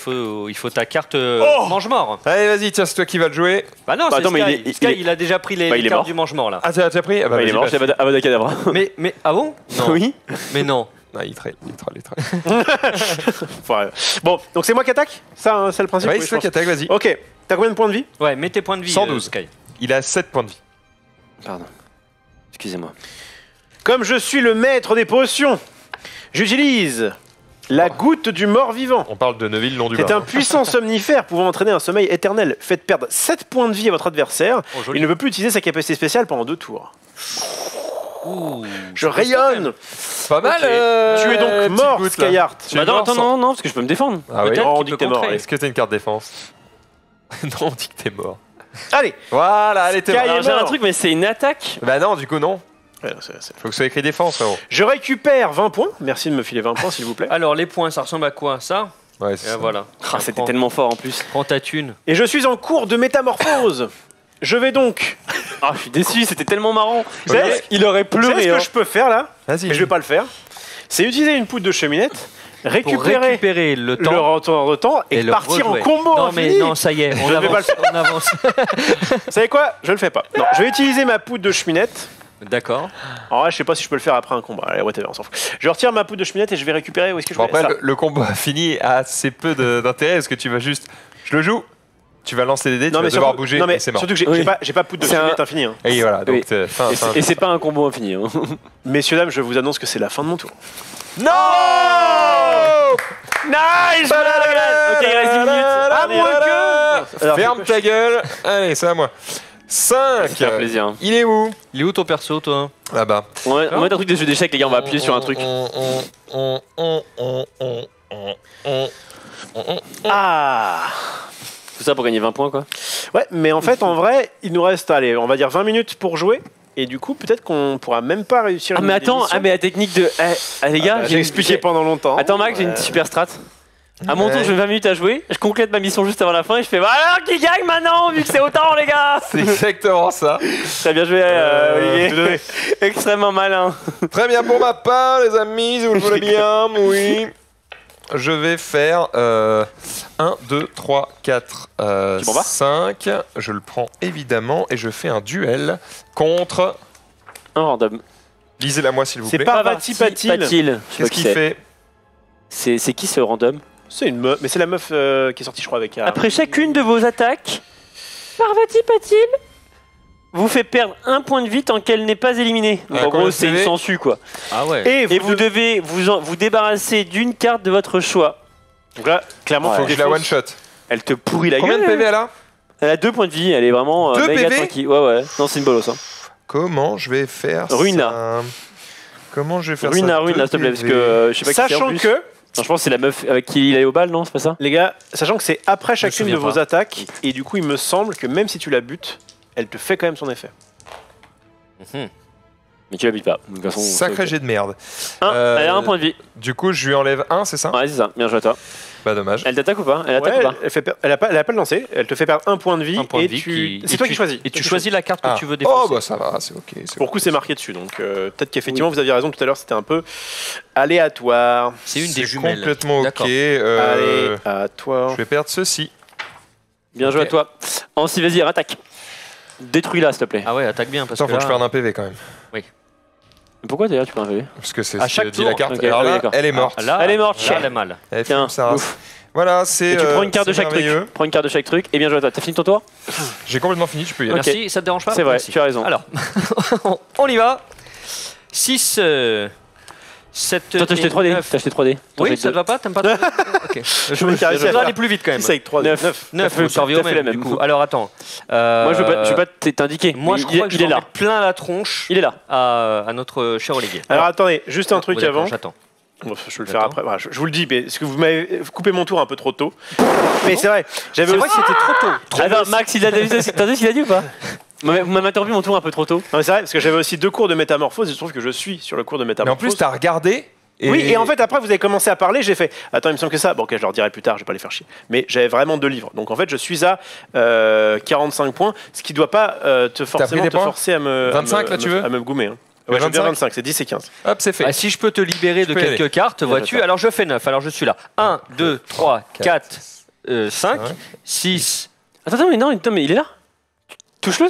faut ta carte Oh mange-mort. Allez, vas-y, tiens, c'est toi qui vas le jouer. Bah non, Bah c'est attends, mais Sky. il est- Sky, il est- il a déjà pris les Bah, il est cartes mort. du mange-mort là. Ah, t'as pris? Ah, bah, Il est vas-y, mort, passe. j'ai Avada Kedavra. Mais ah bon? Non. Oui. Mais non. Non, il traîne. Ouais. Bon, donc c'est moi qui attaque. Ça, hein, c'est le principe. Ouais, oui, c'est je toi qui pense. attaque, vas-y. Ok. T'as combien de points de vie? Ouais, mets tes points de vie. 112. Sky. Il a 7 points de vie. Pardon. Excusez-moi. Comme je suis le maître des potions, j'utilise la goutte du mort-vivant. On parle de Neuville, non du C'est bas. un puissant somnifère pouvant entraîner un sommeil éternel. Faites perdre 7 points de vie à votre adversaire. Oh, joli. Il ne peut plus utiliser sa capacité spéciale pendant 2 tours. Ouh, Je rayonne. Pas mal. Tu es donc petite mort, goutte, là. Skyheart. Tu es Bah mort attends, sans- non, parce que je peux me défendre. Ah oui. Peut-être on qu'il dit peut que t'es mort. contrer. allez. Est-ce que t'as une carte défense? Non, on dit que t'es mort. Allez. Voilà, allez, t'es Sky mort. Alors j'ai un mort. truc, mais c'est une attaque. Bah non, du coup, non. Ouais, c'est- Faut que ce soit écrit défense, frérot. Je récupère 20 points. Merci de me filer 20 points, s'il vous plaît. Alors les points, ça ressemble à quoi? Ça? Ouais, Et c'est ça. voilà. Ah, c'était Prends- tellement fort en plus. Prends ta thune. Et je suis en cours de métamorphose. Je vais donc... Ah, je suis déçu, c'était tellement marrant. Vous savez- Il aurait Vous savez pleuré. ce que hein. je peux faire, là? Vas-y. Mais je vais pas le faire. C'est utiliser une poudre de cheminette, Pour récupérer récupérer le le temps retour de temps et le partir en rejouer. combo Non infini. mais non, ça y est, on Je vais pas avance. On avance. Vous savez quoi? Je le fais pas. Non, je vais utiliser ma poudre de cheminette. D'accord. Alors là, je sais pas si je peux le faire après un combat. Allez, whatever, on s'en fout. Je retire ma poudre de cheminette et je vais récupérer. Où est-ce que je Bon, vais après, ça. le combat fini a assez peu d'intérêt. Est-ce que tu vas juste. Je le joue. Tu vas lancer les dés, tu Non, vas mais devoir surtout, bouger non, mais et c'est mort. surtout que j'ai Oui. j'ai pas poudre de C'est cheminette infinie. Hein. Et voilà, donc Oui. fin. Et c'est pas un combo infini. Hein. Messieurs, dames, je vous annonce que c'est la fin de mon tour. Non. Nice. Ok, il reste 10 minutes. À moins que... Alors, Ferme ta gueule. Allez, c'est à moi. 5. Ça fait plaisir. hein. Il est où? Il est où ton perso, toi? Là-bas. On va mettre un truc de jeu d'échecs, les gars, on va appuyer sur un truc. Ah. Tout ça pour gagner 20 points, quoi. Ouais, mais en fait, en vrai, il nous reste, allez, on va dire 20 minutes pour jouer. Et du coup, peut-être qu'on pourra même pas réussir Ah, mais attends, l'émission. mais la technique de. Les gars, J'ai expliqué pendant longtemps. Attends, Max, j'ai une super strat. À mon tour, je mets 20 minutes à jouer. Je complète ma mission juste avant la fin et je fais bah alors qui gagne maintenant vu que c'est autant les gars. C'est exactement ça. Très bien joué, Olivier. Extrêmement malin. Très bien pour ma part, les amis, si vous le voulez bien, oui. Je vais faire 1, 2, 3, 4, 5. Je le prends évidemment et je fais un duel contre... Un random. Lisez-la moi s'il vous C'est plaît. Parvati Patil. Qu'est-ce qu'il fait? C'est qui ce random? C'est une meuf, mais c'est la meuf qui est sortie, je crois, avec. Après chacune de vos attaques, Parvati Patil vous fait perdre 1 point de vie tant qu'elle n'est pas éliminée. Donc en gros, c'est une sangsue quoi. Ah ouais. Et vous devez vous débarrasser d'une carte de votre choix. Donc là, clairement, Faut que je la one shot. Elle te pourrit la gueule. Combien de PV elle a? Elle a 2 points de vie, elle est vraiment 2 méga PV tranquille. Ouais. Non, c'est une bolos. Hein. Comment je vais faire Ruina. ça? Comment je vais faire Ruina, ça? s'il te plaît, parce que je sais pas qui c'est en plus. Sachant que. Non, je pense que c'est la meuf avec qui il allait au bal, non? C'est pas ça? Les gars, sachant que c'est après chacune de souviens vos pas. attaques, et du coup, il me semble que même si tu la butes, elle te fait quand même son effet. Mais tu l'habites pas. De toute façon, Sacré jet de merde. elle a 1 point de vie. Du coup, je lui enlève 1, c'est ça? Ouais, c'est ça. Bien joué à toi. Bah dommage. Elle t'attaque ou pas? Elle attaque Ouais, ou pas? elle a pas le lancé, elle te fait perdre 1 point de vie. Un point de et vie tu... qui- C'est toi qui choisis. Et tu choisis la carte que tu veux défoncer. Oh bah ça va, c'est ok. Pour le coup, c'est marqué dessus, donc peut-être qu'effectivement, vous aviez raison tout à l'heure, c'était un peu aléatoire. C'est une des C'est jumelles. complètement ok. D'accord. Allez, à toi. Je vais perdre ceci. Bien joué à toi. Ansi, vas-y, attaque. Détruis-la, s'il te plaît. Ah ouais, attaque bien parce Attends, faut que je là- perde un PV quand même. Pourquoi d'ailleurs tu peux un PV? Parce que c'est À ce chaque que dit la tour. carte. Ok, Alors oui, là, d'accord. elle est morte. Là, Elle est morte. Là, elle est mal. Elle Tiens, fume sa race. ouf. Voilà, c'est. Et tu prends une carte de c'est chaque truc. merveilleux. Prends une carte de chaque truc et bien joué à toi. T'as fini ton tour? J'ai complètement fini, tu peux y aller. Ok. Merci, ça te dérange pas? C'est vrai, Merci. tu as raison. Alors, on y va. 6, 7. Toi, t'as acheté 3D. T'as acheté 3D. Oui, ça te va pas? T'aimes pas 3D? Ok. Je me caresse. Je dois aller plus vite quand même. 6 avec 3, 9. 9, T'as on survit fait au même, la du même. coup. Alors attends. Moi, je veux pas t'indiquer. Moi, mais je crois que je il vais est en là. mettre plein la tronche Il est là. à notre cher Olivier. Alors attendez, juste un truc Oui, d'accord, avant. J'attends. Bon, je vais le faire Attends. après. Voilà, je vous le dis, mais parce que vous m'avez coupé mon tour un peu trop tôt. Mais c'est vrai, j'avais C'est aussi. vrai que c'était trop tôt. Attends, Max, il a vu ce qu'il a dit ou pas? Vous m'avez interrompu mon tour un peu trop tôt. Non, mais c'est vrai, parce que j'avais aussi 2 cours de métamorphose. Et je trouve que je suis sur le cours de Mais en métamorphose. plus, t'as regardé. Oui, et en fait, après, vous avez commencé à parler. J'ai fait attends, il me semble que ça. Bon, ok, je leur dirai plus tard, je vais pas les faire chier. Mais j'avais vraiment 2 livres. Donc en fait, je suis à 45 points, ce qui doit pas te des points forcer à me. 25, là, tu veux À me goumer. Hein. Ouais, je veux bien 25. 25, c'est 10 et 15. Hop, c'est fait. Ah, si je peux te libérer de peux y quelques aller. cartes, vois-tu? Alors je fais 9. Alors je suis là. 1, 2, 3, 4, 5, Cinq. 6. Attends, mais non, mais il est là. Touche-le.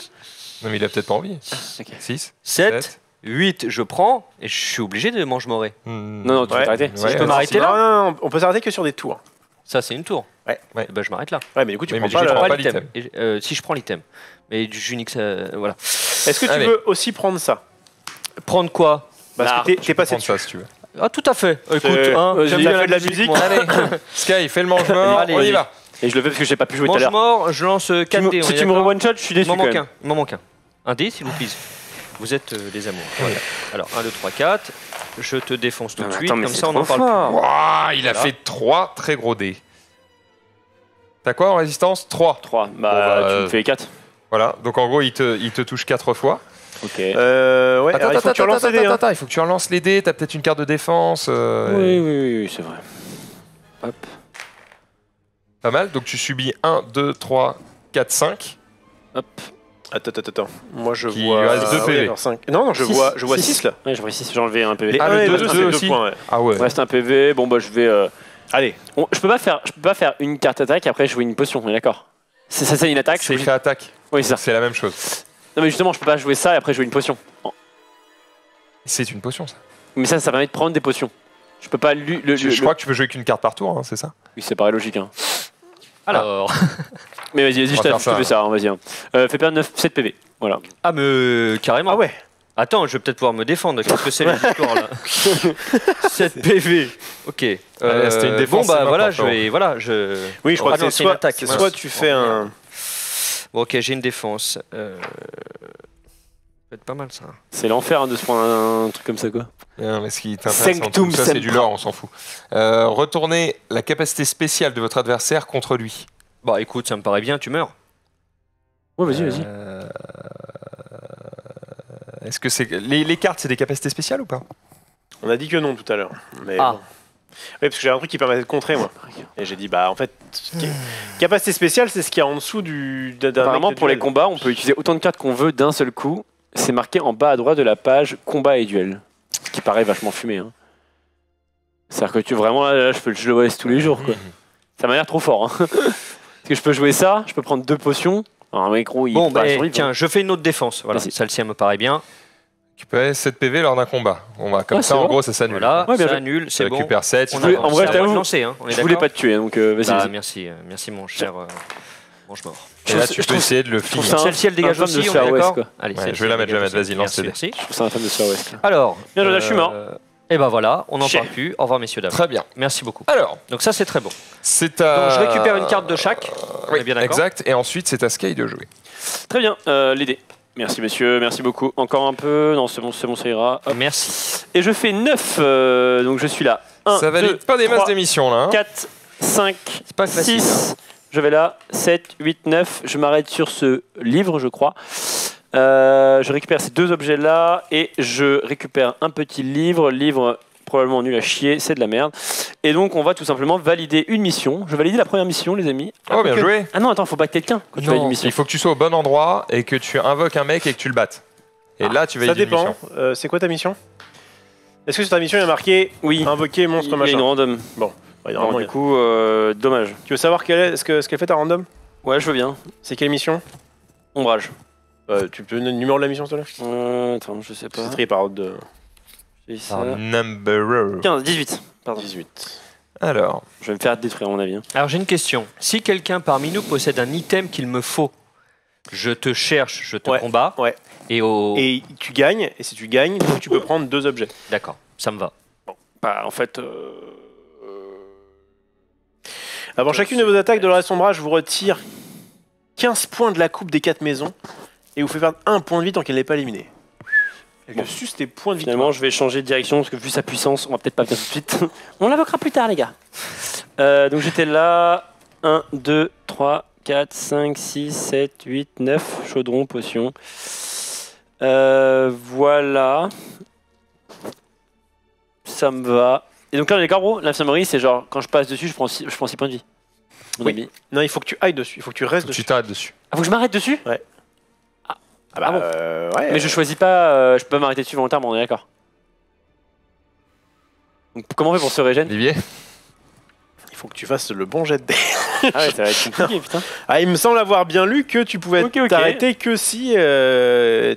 Non, mais il a peut-être pas envie. Ok. 6. 7, 8, je prends et je suis obligé de mange-morer. Non, tu Ouais. peux t'arrêter. Si je peux m'arrêter là, Non, on peut s'arrêter que sur des tours. ça c'est une tour. Ouais. Ouais. Eh ben, je m'arrête là. Ouais, mais du coup, tu Oui, prends mais pas je le- prends pas l'item. l'item. Et, si je prends l'item. Mais du Unix, voilà. Est-ce que tu Allez. veux aussi prendre ça? Prendre quoi? Parce Bah, que t'es passé Prends dessus. ça si tu veux. Ah, tout à fait. Écoute, hein, Vas-y, j'aime ça bien fait de la musique. moi. Allez, Sky, fais le mange-mort. Allez, On y allez. va. Et je le fais parce que j'ai pas pu jouer tout à l'heure. Mange-mort, je lance 4 dés. Si tu me one shot, je suis Il déçu m'en quand manque même. un. Il m'en manque un. Un dé, s'il vous plaît. Vous êtes des amours. Voilà. Alors, 1, 2, 3, 4. Je te défonce tout de Ah, suite. attends, mais Comme c'est ça, on en trop parle fort. Ouah, il a Voilà. fait 3 très gros dés. T'as quoi en résistance? 3. 3. Bon, Bah, bah, tu me fais 4. Voilà, donc en gros, il te touche 4 fois. Ok. Ouais, Attends, alors il faut que tu relances les dés. hein. attends, il faut que tu relances les dés. T'as peut-être une carte de défense. Oui, c'est vrai. Hop. Pas mal, donc tu subis 1, 2, 3, 4, 5. Hop. Attends. Moi, je Qui vois. lui reste 2 oui, PV. alors 5. Non, je Six. vois 6 là. Ouais, j'ai pris 6, j'ai enlevé un PV. Les Ah, 1 le et deux, 2, deux c'est 2 aussi. points. Ouais. Ah ouais. Il reste un PV. Bon, bah, je vais. Allez, Je peux pas faire une carte attaque et après jouer une potion, on est d'accord? C'est ça, c'est une attaque? C'est attaque. Oui, c'est ça. C'est la même chose. Non, mais justement, je peux pas jouer ça et après jouer une potion. C'est une potion, ça. Mais ça permet de prendre des potions. Je peux pas Je crois que tu peux jouer qu'une carte par tour, hein, c'est ça? Oui, ça paraît logique. Hein. Alors. Mais vas-y, On je va te faire ça, fais ça, hein, vas-y. Hein. Fais perdre 7 PV. Voilà. Ah, mais carrément. Ah ouais. Attends, je vais peut-être pouvoir me défendre. Qu'est-ce que c'est les histoires là? 7 PV. Ok. C'était une défense, Bon, bah c'est voilà, n'importe Oui, je crois Ah que non, c'est c'est une soit, attaque. c'est Ouais. soit tu fais un. Bon, ok, j'ai une défense. C'est pas mal ça. C'est l'enfer hein, de se prendre un truc comme ça, quoi. Non, mais ce qui t'intéresse, Sanctum ça c'est du Sempra. lore, on s'en fout. Retournez la capacité spéciale de votre adversaire contre lui. Bah écoute, ça me paraît bien, tu meurs. Ouais, vas-y. Est-ce que c'est les cartes, c'est des capacités spéciales ou pas? On a dit que non tout à l'heure. Mais Ah. bon. Oui, parce que j'ai un truc qui permettait de contrer, moi. Et j'ai dit, bah en fait, capacité spéciale, c'est ce qu'il y a en dessous d'un Apparemment, mec de pour les duel. combats, on peut utiliser autant de cartes qu'on veut d'un seul coup. C'est marqué en bas à droite de la page combat et duel. Ce qui paraît vachement fumé. Hein. C'est-à-dire que tu vraiment, là, je le vois tous les jours. Quoi. Ça m'a l'air trop fort. Hein. Parce que je peux jouer ça, je peux prendre 2 potions. Alors, un mec, gros, il Bon, peut pas bah, survivre, tiens, hein. je fais une autre défense. Voilà, Vas-y. celle-ci elle me paraît bien. Récupérer 7 PV lors d'un combat. On va comme Ah, ça, c'est en bon. gros, ça s'annule. Voilà, Ouais, bien ça joué. annule, Tu c'est bon. récupères 7. On voulais- avance. en vrai, C'est à je moi de t'avoue, lancer, hein. On est Je voulais d'accord pas te tuer, donc vas-y. Bah, vas-y. merci, merci mon cher mange-mort. Et là, Je tu peux trouve- essayer de le trouve finir. ça- Celle-ci elle dégage infâme de aussi, se on faire est West, d'accord quoi. Allez, Ouais, celle-ci, je vais la elle mettre, dégage vas-y, aussi. lance tes Merci, dés. merci. Je trouve ça infâme de se faire West. Alors, Bien joué, je suis mort. Et ben voilà, on n'en Chier. parle plus. Au revoir messieurs dames. Très bien. Merci beaucoup. Alors, Donc ça c'est très bon. c'est à... Donc je récupère une carte de chaque. On Oui, est bien d'accord. exact. Et ensuite, c'est à Sky de jouer. Très bien, les dés. Merci messieurs, merci beaucoup. Encore un peu. Non, c'est bon, ça ira. Hop. Merci. Et je fais 9, donc je suis là. 1, Ça 2, valide pas des masses 3, d'émissions, là. Hein. 4, 5, C'est pas facile. 6. Je vais là. 7, 8, 9. Je m'arrête sur ce livre, je crois. Je récupère ces 2 objets-là et je récupère un petit livre. Livre probablement nul à chier, c'est de la merde. Et donc, on va tout simplement valider une mission. Je vais valider la première mission, les amis. Oh, bien joué. Ah non, attends, faut battre quelqu'un quand tu valides une mission. Il faut que tu sois au bon endroit et que tu invoques un mec et que tu le battes. Et là, tu vas Ça une dépend. mission. C'est quoi ta mission? Est-ce que sur ta mission, il y a marqué Oui, invoquer monstre il y a machin? une random. Ouais, Bon, normalement, il du y a- coup, dommage. Tu veux savoir ce qu'elle fait ta random? Ouais, je veux bien. C'est quelle mission? Ombrage. Tu peux donner le numéro de la mission, s'il te plaît? Attends, je sais pas. C'est trié par ordre de J'ai ça. Number. 15, 18. Pardon. 18. Alors, Je vais me faire détruire, à mon avis. Hein. Alors j'ai une question. Si quelqu'un parmi nous possède un item qu'il me faut, je te cherche, je te Ouais, combats. ouais. Et Et tu gagnes, et si tu gagnes, du coup, tu peux prendre 2 objets. D'accord, ça me va. Bah, en fait. Avant chacune de vos attaques de la sombrage, vous retire 15 points de la coupe des 4 maisons et vous fait perdre 1 point de vie tant qu'elle n'est pas éliminée. Elle te suce tes points de vie. Finalement, je vais changer de direction parce que vu sa puissance, on va peut-être pas faire tout de suite. On l'invoquera plus tard, les gars. Donc j'étais là. 1, 2, 3, 4, 5, 6, 7, 8, 9. Chaudron, potion. Voilà. Ça me va. Et donc là, les bro, l'infirmerie, c'est genre, quand je passe dessus, je prends 6 points de vie. Mon Oui. ami. Non, il faut que tu ailles dessus, il faut que tu restes tu dessus. t'arrêtes dessus. Ah, faut que je m'arrête dessus Ah bah bon. ouais. Mais je choisis pas, je peux pas m'arrêter dessus volontairement, on est d'accord. Donc comment on fait pour se régénérer? Olivier? Il faut que tu fasses le bon jet de dés. Ah ouais, ça va être compliqué, putain. Ah, il me semble avoir bien lu que tu pouvais Ok, ok. t'arrêter que si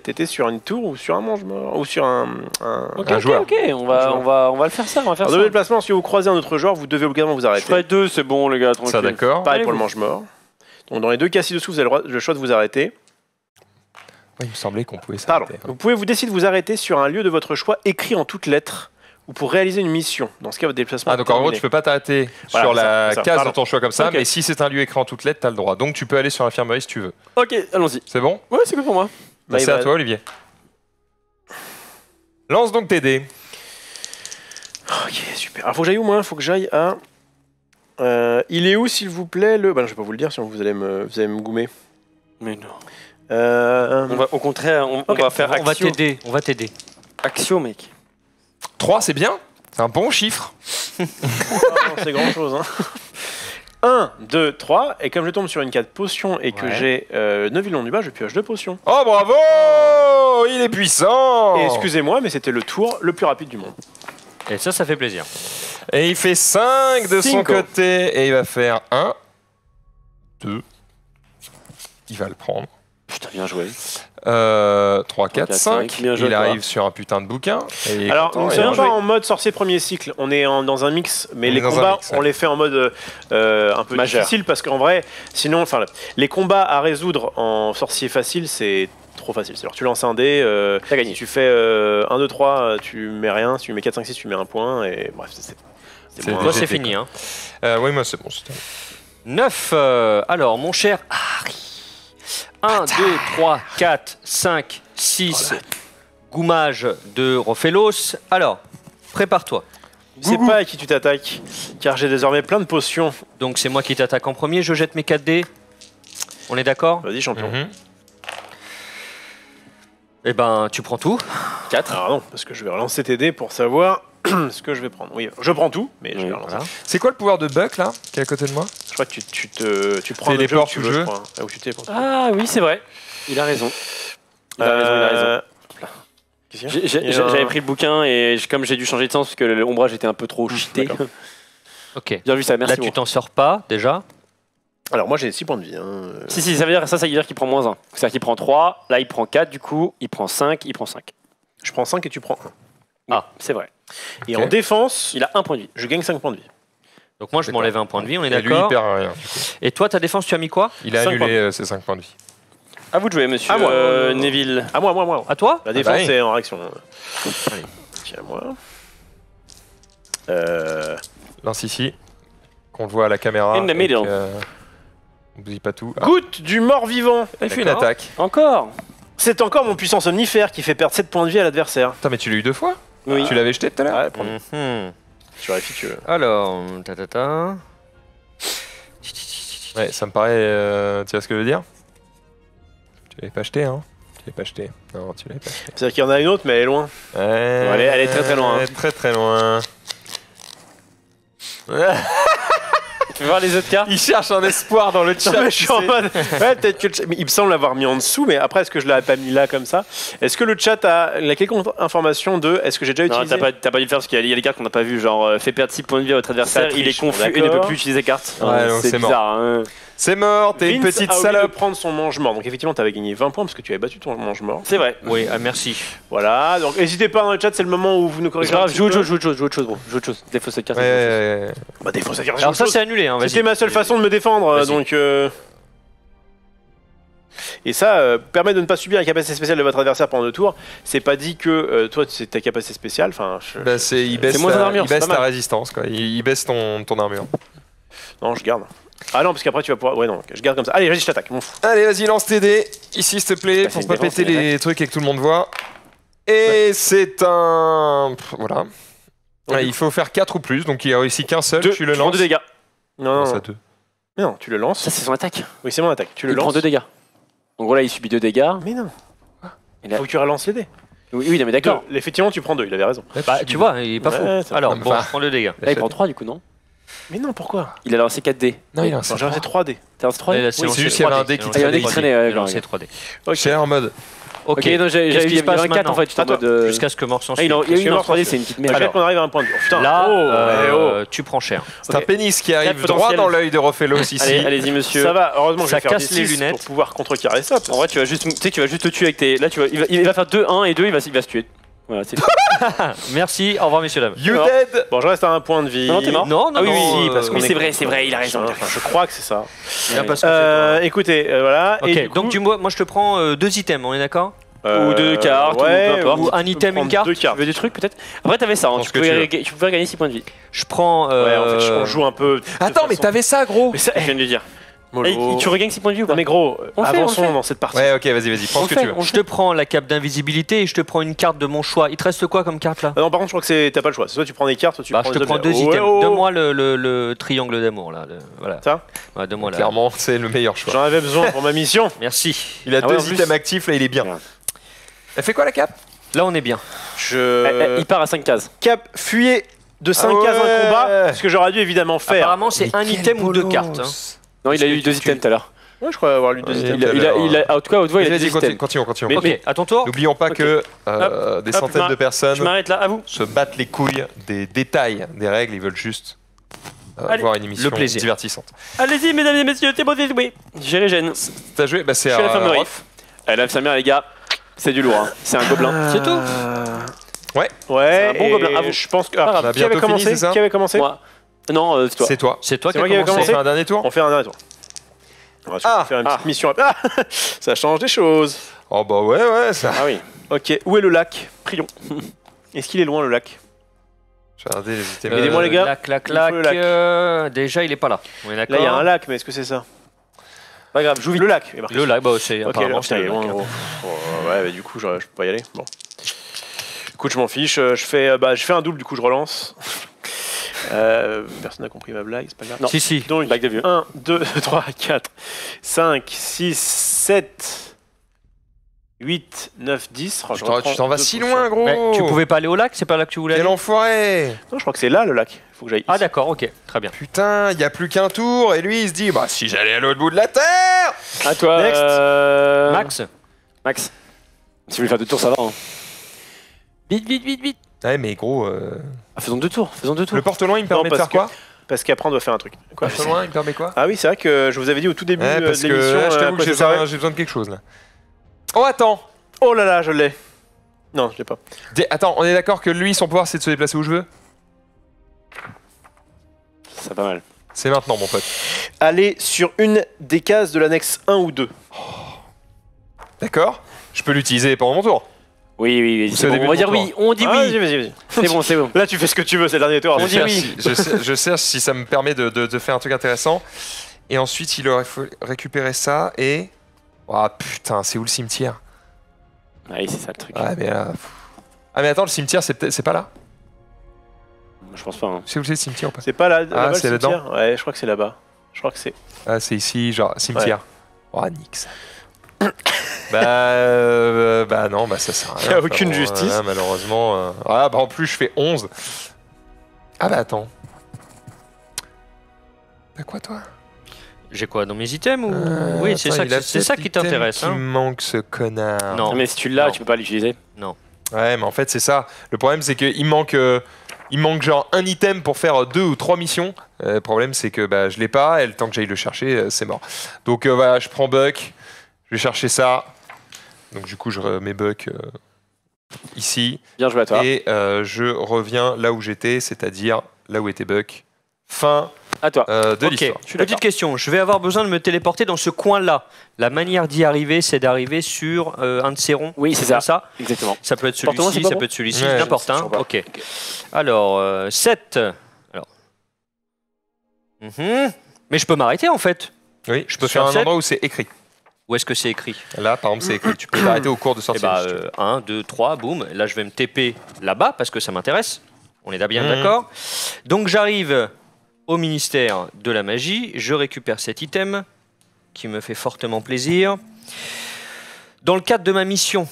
t'étais sur une tour ou sur un mange-mort ou sur un. Ok, Un ok, joueur. ok, on va le faire ça, on va faire Alors, ça. de déplacement, si vous croisez un autre joueur, vous devez obligatoirement vous Je arrêter. ferai 2, c'est bon les gars, tranquille. Ça, d'accord. Pareil Allez, pour le vous. mange-mort. Donc dans les 2 cas ci-dessous, vous avez le choix de vous arrêter. Il me semblait qu'on pouvait Pardon. s'arrêter. Vous pouvez vous décider de vous arrêter sur un lieu de votre choix écrit en toutes lettres ou pour réaliser une mission. Dans ce cas, votre déplacement Ah, donc en gros, tu peux pas t'arrêter Voilà, sur c'est la ça, case pardon. de ton choix comme ça, Ok. mais si c'est un lieu écrit en toutes lettres, t'as le droit. Donc tu peux aller sur l'infirmerie si tu veux. Ok, allons-y. C'est bon? Ouais, c'est cool pour moi. Bah, C'est à toi, Olivier. Lance donc tes dés. Ok, super. Alors, faut que j'aille où, moi? Faut que j'aille à... il est où, s'il vous plaît, le... Bah non, je vais pas vous le dire, sinon vous allez me goumer. Mais non. Euh... Au contraire, on Ok, va faire On va Axio. t'aider, on va t'aider. Axio, mec. 3, c'est bien. C'est un bon chiffre. Ah non, c'est grand-chose, hein. 1, 2, 3, et comme je tombe sur une carte potion et que Ouais. j'ai 9 vilons du bas, je pioche 2 potions. Oh, bravo! Il est puissant! Et excusez-moi, mais c'était le tour le plus rapide du monde. Et ça fait plaisir. Et il fait 5 de son Cinco. côté. Et il va faire 1, 2. Il va le prendre. Putain, bien joué. 3, 4, 4, 5. 5. Bien joué, Il toi. arrive sur un putain de bouquin. Et il est Alors, content, nous ne et sommes il pas va- en mode sorcier premier cycle, on est dans un mix, mais On les est dans un combats, mix, ouais. on les fait en mode un peu Majeur. difficile parce qu'en vrai, sinon, enfin, les combats à résoudre en sorcier facile, c'est trop facile. C'est-à-dire, tu lances un dé, T'as gagné. si tu fais 1, 2, 3, tu mets rien, si tu mets 4, 5, 6, tu mets un point, et bref, C'est moins- Toi, GT, c'est fini. Hein. Oui, moi, c'est bon. c'est bon. 9. Alors, mon cher Harry. 1, 2, 3, 4, 5, 6. Goumage de Rophélos. Alors, prépare-toi. Je sais pas à qui tu t'attaques, car j'ai désormais plein de potions. Donc, c'est moi qui t'attaque en premier. Je jette mes 4 dés. On est d'accord? Vas-y, champion. Mhm. Eh ben, tu prends tout. 4. Alors non, parce que je vais relancer tes dés pour savoir. ce que je vais prendre. Oui, je prends tout, mais je vais relancer. Voilà. C'est quoi le pouvoir de Buck là, qui est à côté de moi? Je crois que tu prends le jeu Téléporte où tu ou veux, jeu. je crois. Où tu téléportes. Ah oui, c'est vrai. Il a raison. Il a raison. Qu'est-ce qu'il y a J'avais pris le bouquin et comme j'ai dû changer de sens parce que l'ombrage était un peu trop cheaté. d'accord. Ok. Bien vu ça, merci. Là, tu t'en sors pas déjà. Alors moi j'ai 6 points de vie. Si, ça veut dire qu'il prend -1. C'est-à-dire qu'il prend 3, là il prend 4 du coup, il prend 5, il prend 5. Je prends 5 et tu prends 1. Ah, c'est vrai. Et Ok. en défense, Il a 1 point de vie. je gagne 5 points de vie. Donc moi, je D'accord. m'enlève un point de vie, on est Et lui, il d'accord. perd rien. Du coup. Et toi, ta défense, tu as mis quoi? Il a 5 points. annulé ses 5 points de vie. À vous de jouer, monsieur À moi. Neville. À moi. À toi? La défense bah oui. c'est en réaction. Allez. Tiens, moi. Lance ici. Qu'on le voit à la caméra. In the middle. On ne dit pas tout. Ah, Goutte du mort-vivant. il fait une D'accord. attaque. Encore C'est encore mon puissance omnifère qui fait perdre 7 points de vie à l'adversaire. Putain, mais tu l'as eu 2 fois? Oui. Tu l'avais jeté tout à l'heure? Ouais, prends. Mhm. Tu vérifies que. Alors, Ouais, ça me paraît. Tu vois ce que je veux dire? Tu l'avais pas acheté, hein? Tu l'avais pas acheté. Non, tu l'avais pas acheté. C'est-à-dire qu'il y en a une autre, mais elle est loin. Ouais, elle est très, très loin. Très très loin. Tu veux voir les autres cartes? Il cherche un espoir dans le Non, chat. mais je suis en mode. Ouais, peut-être que mais il me semble l'avoir mis en dessous, mais après, est-ce que je l'avais pas mis là comme ça? Est-ce que le chat a la quelconque information de. Est-ce que j'ai déjà Non, utilisé? t'as pas dû le faire parce qu'il y a des cartes qu'on n'a pas vu, genre fait perdre 6 points de vie à votre adversaire, Ça il est triche, confus et ne d'accord. peut plus utiliser les cartes. Ouais, donc c'est c'est bizarre. Hein. C'est mort, t'es une Vince petite a oublié salope. de prendre son mange-mort. Donc effectivement, t'avais gagné 20 points parce que tu avais battu ton mange-mort. C'est vrai. oui, merci. Voilà, donc n'hésitez pas dans le chat, c'est le moment où vous nous C'est corrigez. pas un grave, petit joue autre peu. chose, joue autre chose, bro. Joue autre chose. Défausse cette carte. Ouais, Bah des fois ça vient Alors ça, c'est annulé, hein, vas-y. C'était ma seule façon de me défendre, Vas-y. donc. Et ça permet de ne pas subir la capacité spéciale de votre adversaire pendant 2 tours. C'est pas dit que toi c'est ta capacité spéciale. Enfin, bah, il baisse, C'est moins d'armure, il baisse c'est pas ta mal. résistance, quoi. Il baisse ton armure. non, je garde. Ah non, parce qu'après tu vas pouvoir. Ouais, non, je garde comme ça. Allez, vas-y, je t'attaque. M'en fous. Allez, vas-y, lance tes dés. Ici, s'il te plaît, Bah, c'est pour une pas défense, péter c'est une les trucs et que tout le monde voit. Et c'est un. Voilà. Ouais, il faut faire 4 ou plus, donc il a réussi qu'un seul. Tu le prends lances. 2 dégâts. Non, Ça non, 2. mais non, tu le lances. Ça, c'est son attaque. Oui, c'est mon attaque. Tu le Il prend lances. 2 dégâts. En gros, là, il subit 2 dégâts. Mais non. Et là- Faut que tu relances les dés. Oui, non, mais d'accord. Effectivement, tu prends 2, il avait raison. Bah, tu vois, il est pas Ouais, fou. ça- Alors, enfin, bon, je prends le dégât. Là, il prend 3 du coup, non? Mais non, pourquoi? Il a lancé 4 dés. Non, il a un Non, j'ai lancé 3 dés. T'as lancé 3 Là, dés? c'est Oui, lancé c'est juste qu'il y avait 3D, un dé qui c'est traînait. lancé Il y a un dé qui traînait, Il a lancé ouais. 3D. J'étais en mode. Ok, Ok, donc qu'est-ce qui se passe un 4 en maintenant fait. J'étais en Attends, mode. Jusqu'à ce que mort s'en Ah, il a Parce eu que une mort, 3D, c'est- c'est une petite Je merde. viens qu'on arrive à un point de vue. Oh, putain. Là, Oh, tu prends cher. C'est un pénis qui arrive Quatre droit potentiels. dans l'œil deRophélos ici. Allez-y, monsieur. Ça va, heureusement que je Ça vais faire casse des les 6 lunettes. pour pouvoir contrecarrer ça. En vrai, tu vas juste le tuer avec tes. Là, tu vas, il va faire 2, 1 et 2, il va se tuer. Voilà, c'est tout. Merci, au revoir, messieurs, dames. You Alors. dead. Bon, je reste à un point de vie. Non, t'es mort. Non, non, Ah oui, non, oui, parce que on oui, est- c'est vrai, il a raison. Enfin, je crois que c'est ça. Bien parce que c'est toi. Écoutez, voilà. Ok, Et donc moi je te prends 2 items, on est d'accord? Ou 2 cartes, ouais, ou peu importe. Ou un item, une carte? 2 Tu cartes. veux des trucs peut-être? Après, t'avais ça, hein, pense tu que pouvais gagner 6 points de vie. Je prends. Ouais, en fait, on joue un peu. de Attends, mais façon- t'avais ça, gros. Mais ça, Je viens de le dire. mollo. Et tu regagnes 6 points de vie ou pas? Non, mais gros, On le fait, avançons on le fait. dans cette partie. Ouais, ok, vas-y, prends On ce que fait, tu veux. on- Je te prends la cape d'invisibilité et je te prends une carte de mon choix. Il te reste quoi comme carte là? Ah non, par contre, je crois que t'as pas le choix. Soit tu prends des cartes, soit tu Bah, prends je te des prends objets. 2 Ouais, items. oh, oh. Donne-moi le triangle d'amour là. Voilà. Ça Ouais, donne-moi là. Clairement, c'est le meilleur choix. J'en avais besoin pour ma mission. Merci. Il a Ah ouais, 2 en plus. items actifs, là, il est bien. Merde. Elle fait quoi la cape? Là, on est bien. Je. Il part à 5 cases. Cap, fuyez de 5 Ah cases un ouais. combat. Ce que j'aurais dû évidemment faire. Apparemment, c'est un item ou 2 cartes. hein. Non, il a eu 2 items tout à l'heure. Ouais, je crois avoir lu 2 Ouais, items. En tout cas, haute voix, il a 2 Vas-y, items. continue. Mais- Ok, à ton tour. N'oublions pas Ok. que des Hop, centaines de je personnes m'arrête là, à vous. se battent les couilles des détails des règles, ils veulent juste Allez, voir une émission le plaisir. divertissante. Allez-y, mesdames et messieurs, t'es bon, oui. J'ai Régène. T'as joué? Bah, c'est Je suis à la femme de Rof. Elle lève sa mère, les gars. C'est du lourd, hein. C'est un gobelin. C'est tout. Ouais, C'est un bon et gobelin, à vous. je pense que. On a qui bientôt avait fini, commencé c'est ça Qui avait commencé Moi. Non, c'est toi. C'est toi. C'est toi C'est qui moi qui as avais On commencé. fait un dernier tour? On fait un dernier tour. On va Ah, faire une petite mission. Ah, ça change des choses. Oh bah ouais, ça. Ah oui. Ok, où est le lac? Prions. Est-ce qu'il est loin le lac? Je vais regarder les items. Aidez-moi, les gars. Clac, Il faut le lac. déjà, il est pas là. On est d'accord. Là, il y a un lac, mais est-ce que c'est ça? Pas grave, joue vite. Le lac. est marqué. Le lac, bah, c'est Ok, apparemment putain, c'est il est le loin, lac. gros. Oh, ouais, bah, du coup, je peux pas y aller. Bon. Écoute, je m'en fiche. Je fais un double, du coup, je relance. Personne n'a compris ma blague, c'est pas grave. Non. Si, si. Donc, Bac de vieux. 1, 2, 3, 4, 5, 6, 7. 8, 9, 10. Oh, Tu t'en vas si loin, gros. Mais tu pouvais pas aller au lac, c'est pas là que tu voulais Quel aller. enfoiré. Non, je crois que c'est là le lac. Il faut que j'aille. Ah d'accord, ok, très bien. Putain, il y a plus qu'un tour et lui il se dit bah si j'allais à l'autre bout de la terre. À toi. Next. Max. Si vous voulez faire 2 tours, ça va. Hein. Vite. Ouais mais gros, Faisons 2 tours. le porte-loin il me permet de parce faire quoi? Parce qu'après on doit faire un truc. Quoi? Le porte-loin il me permet quoi? Ah oui, c'est vrai que je vous avais dit au tout début Ouais, de parce que l'émission. là, je t'avoue à quoi que ça servait. j'ai besoin de quelque chose là. Oh attends. Oh là là, je l'ai. Non, je l'ai pas. Attends, on est d'accord que lui son pouvoir c'est de se déplacer où je veux? C'est pas mal. C'est maintenant mon pote. Aller sur une des cases de l'annexe 1 ou 2. D'accord? Je peux l'utiliser pendant mon tour. Oui. C'est au début On va de dire mon oui. On dit oui. Vas-y. C'est bon. Là, tu fais ce que tu veux, c'est le dernier tour. On dit oui. Je cherche si ça me permet de faire un truc intéressant. Et ensuite il aurait fallu récupérer ça et... Oh putain, c'est où le cimetière? Oui, c'est ça le truc. Ouais mais là... Ah mais attends, le cimetière c'est pas là? Je pense pas. Hein. C'est où c'est le cimetière ou pas? C'est pas là-bas, c'est le là-dedans. cimetière. Ouais, je crois que c'est là-bas. Je crois que c'est. Ah c'est ici, genre cimetière. Oh nix. bah non, bah ça sert à rien. Y a aucune justice. Là, malheureusement. Ah bah en plus je fais 11. Ah bah attends. T'as quoi toi? J'ai quoi dans mes items ou... Oui, c'est ça qui t'intéresse. Il manque ce connard. Non. Mais si tu l'as, Non. tu peux pas l'utiliser. Ouais, mais en fait c'est ça. Le problème c'est qu'il manque genre un item pour faire 2 ou 3 missions. Le problème c'est que bah, je l'ai pas et le temps que j'aille le chercher, c'est mort. Donc voilà, je prends Buck, je vais chercher ça. Donc du coup je remets Buck ici. Bien joué à toi. Et je reviens là où j'étais, c'est-à-dire là où était Buck. Fin À toi. de Ok, l'histoire. petite question. Je vais avoir besoin de me téléporter dans ce coin-là. La manière d'y arriver, c'est d'arriver sur un de ces ronds. Oui, c'est ça. Exactement. Ça peut être Porte-moi, celui-ci, c'est pas ça bon peut être celui-ci, Ouais, n'importe je sais un. pas. Ok. Alors, 7. Alors. Mais je peux m'arrêter en fait. Oui, je peux Sur faire un 7. endroit où c'est écrit. Où est-ce que c'est écrit? Là, par exemple, c'est écrit. Tu peux t'arrêter au cours de Eh sortie. bah, 1, 2, 3, boum. Là, je vais me TP là-bas parce que ça m'intéresse. On est bien d'accord. Donc, j'arrive au ministère de la magie. Je récupère cet item qui me fait fortement plaisir. Dans le cadre de ma mission,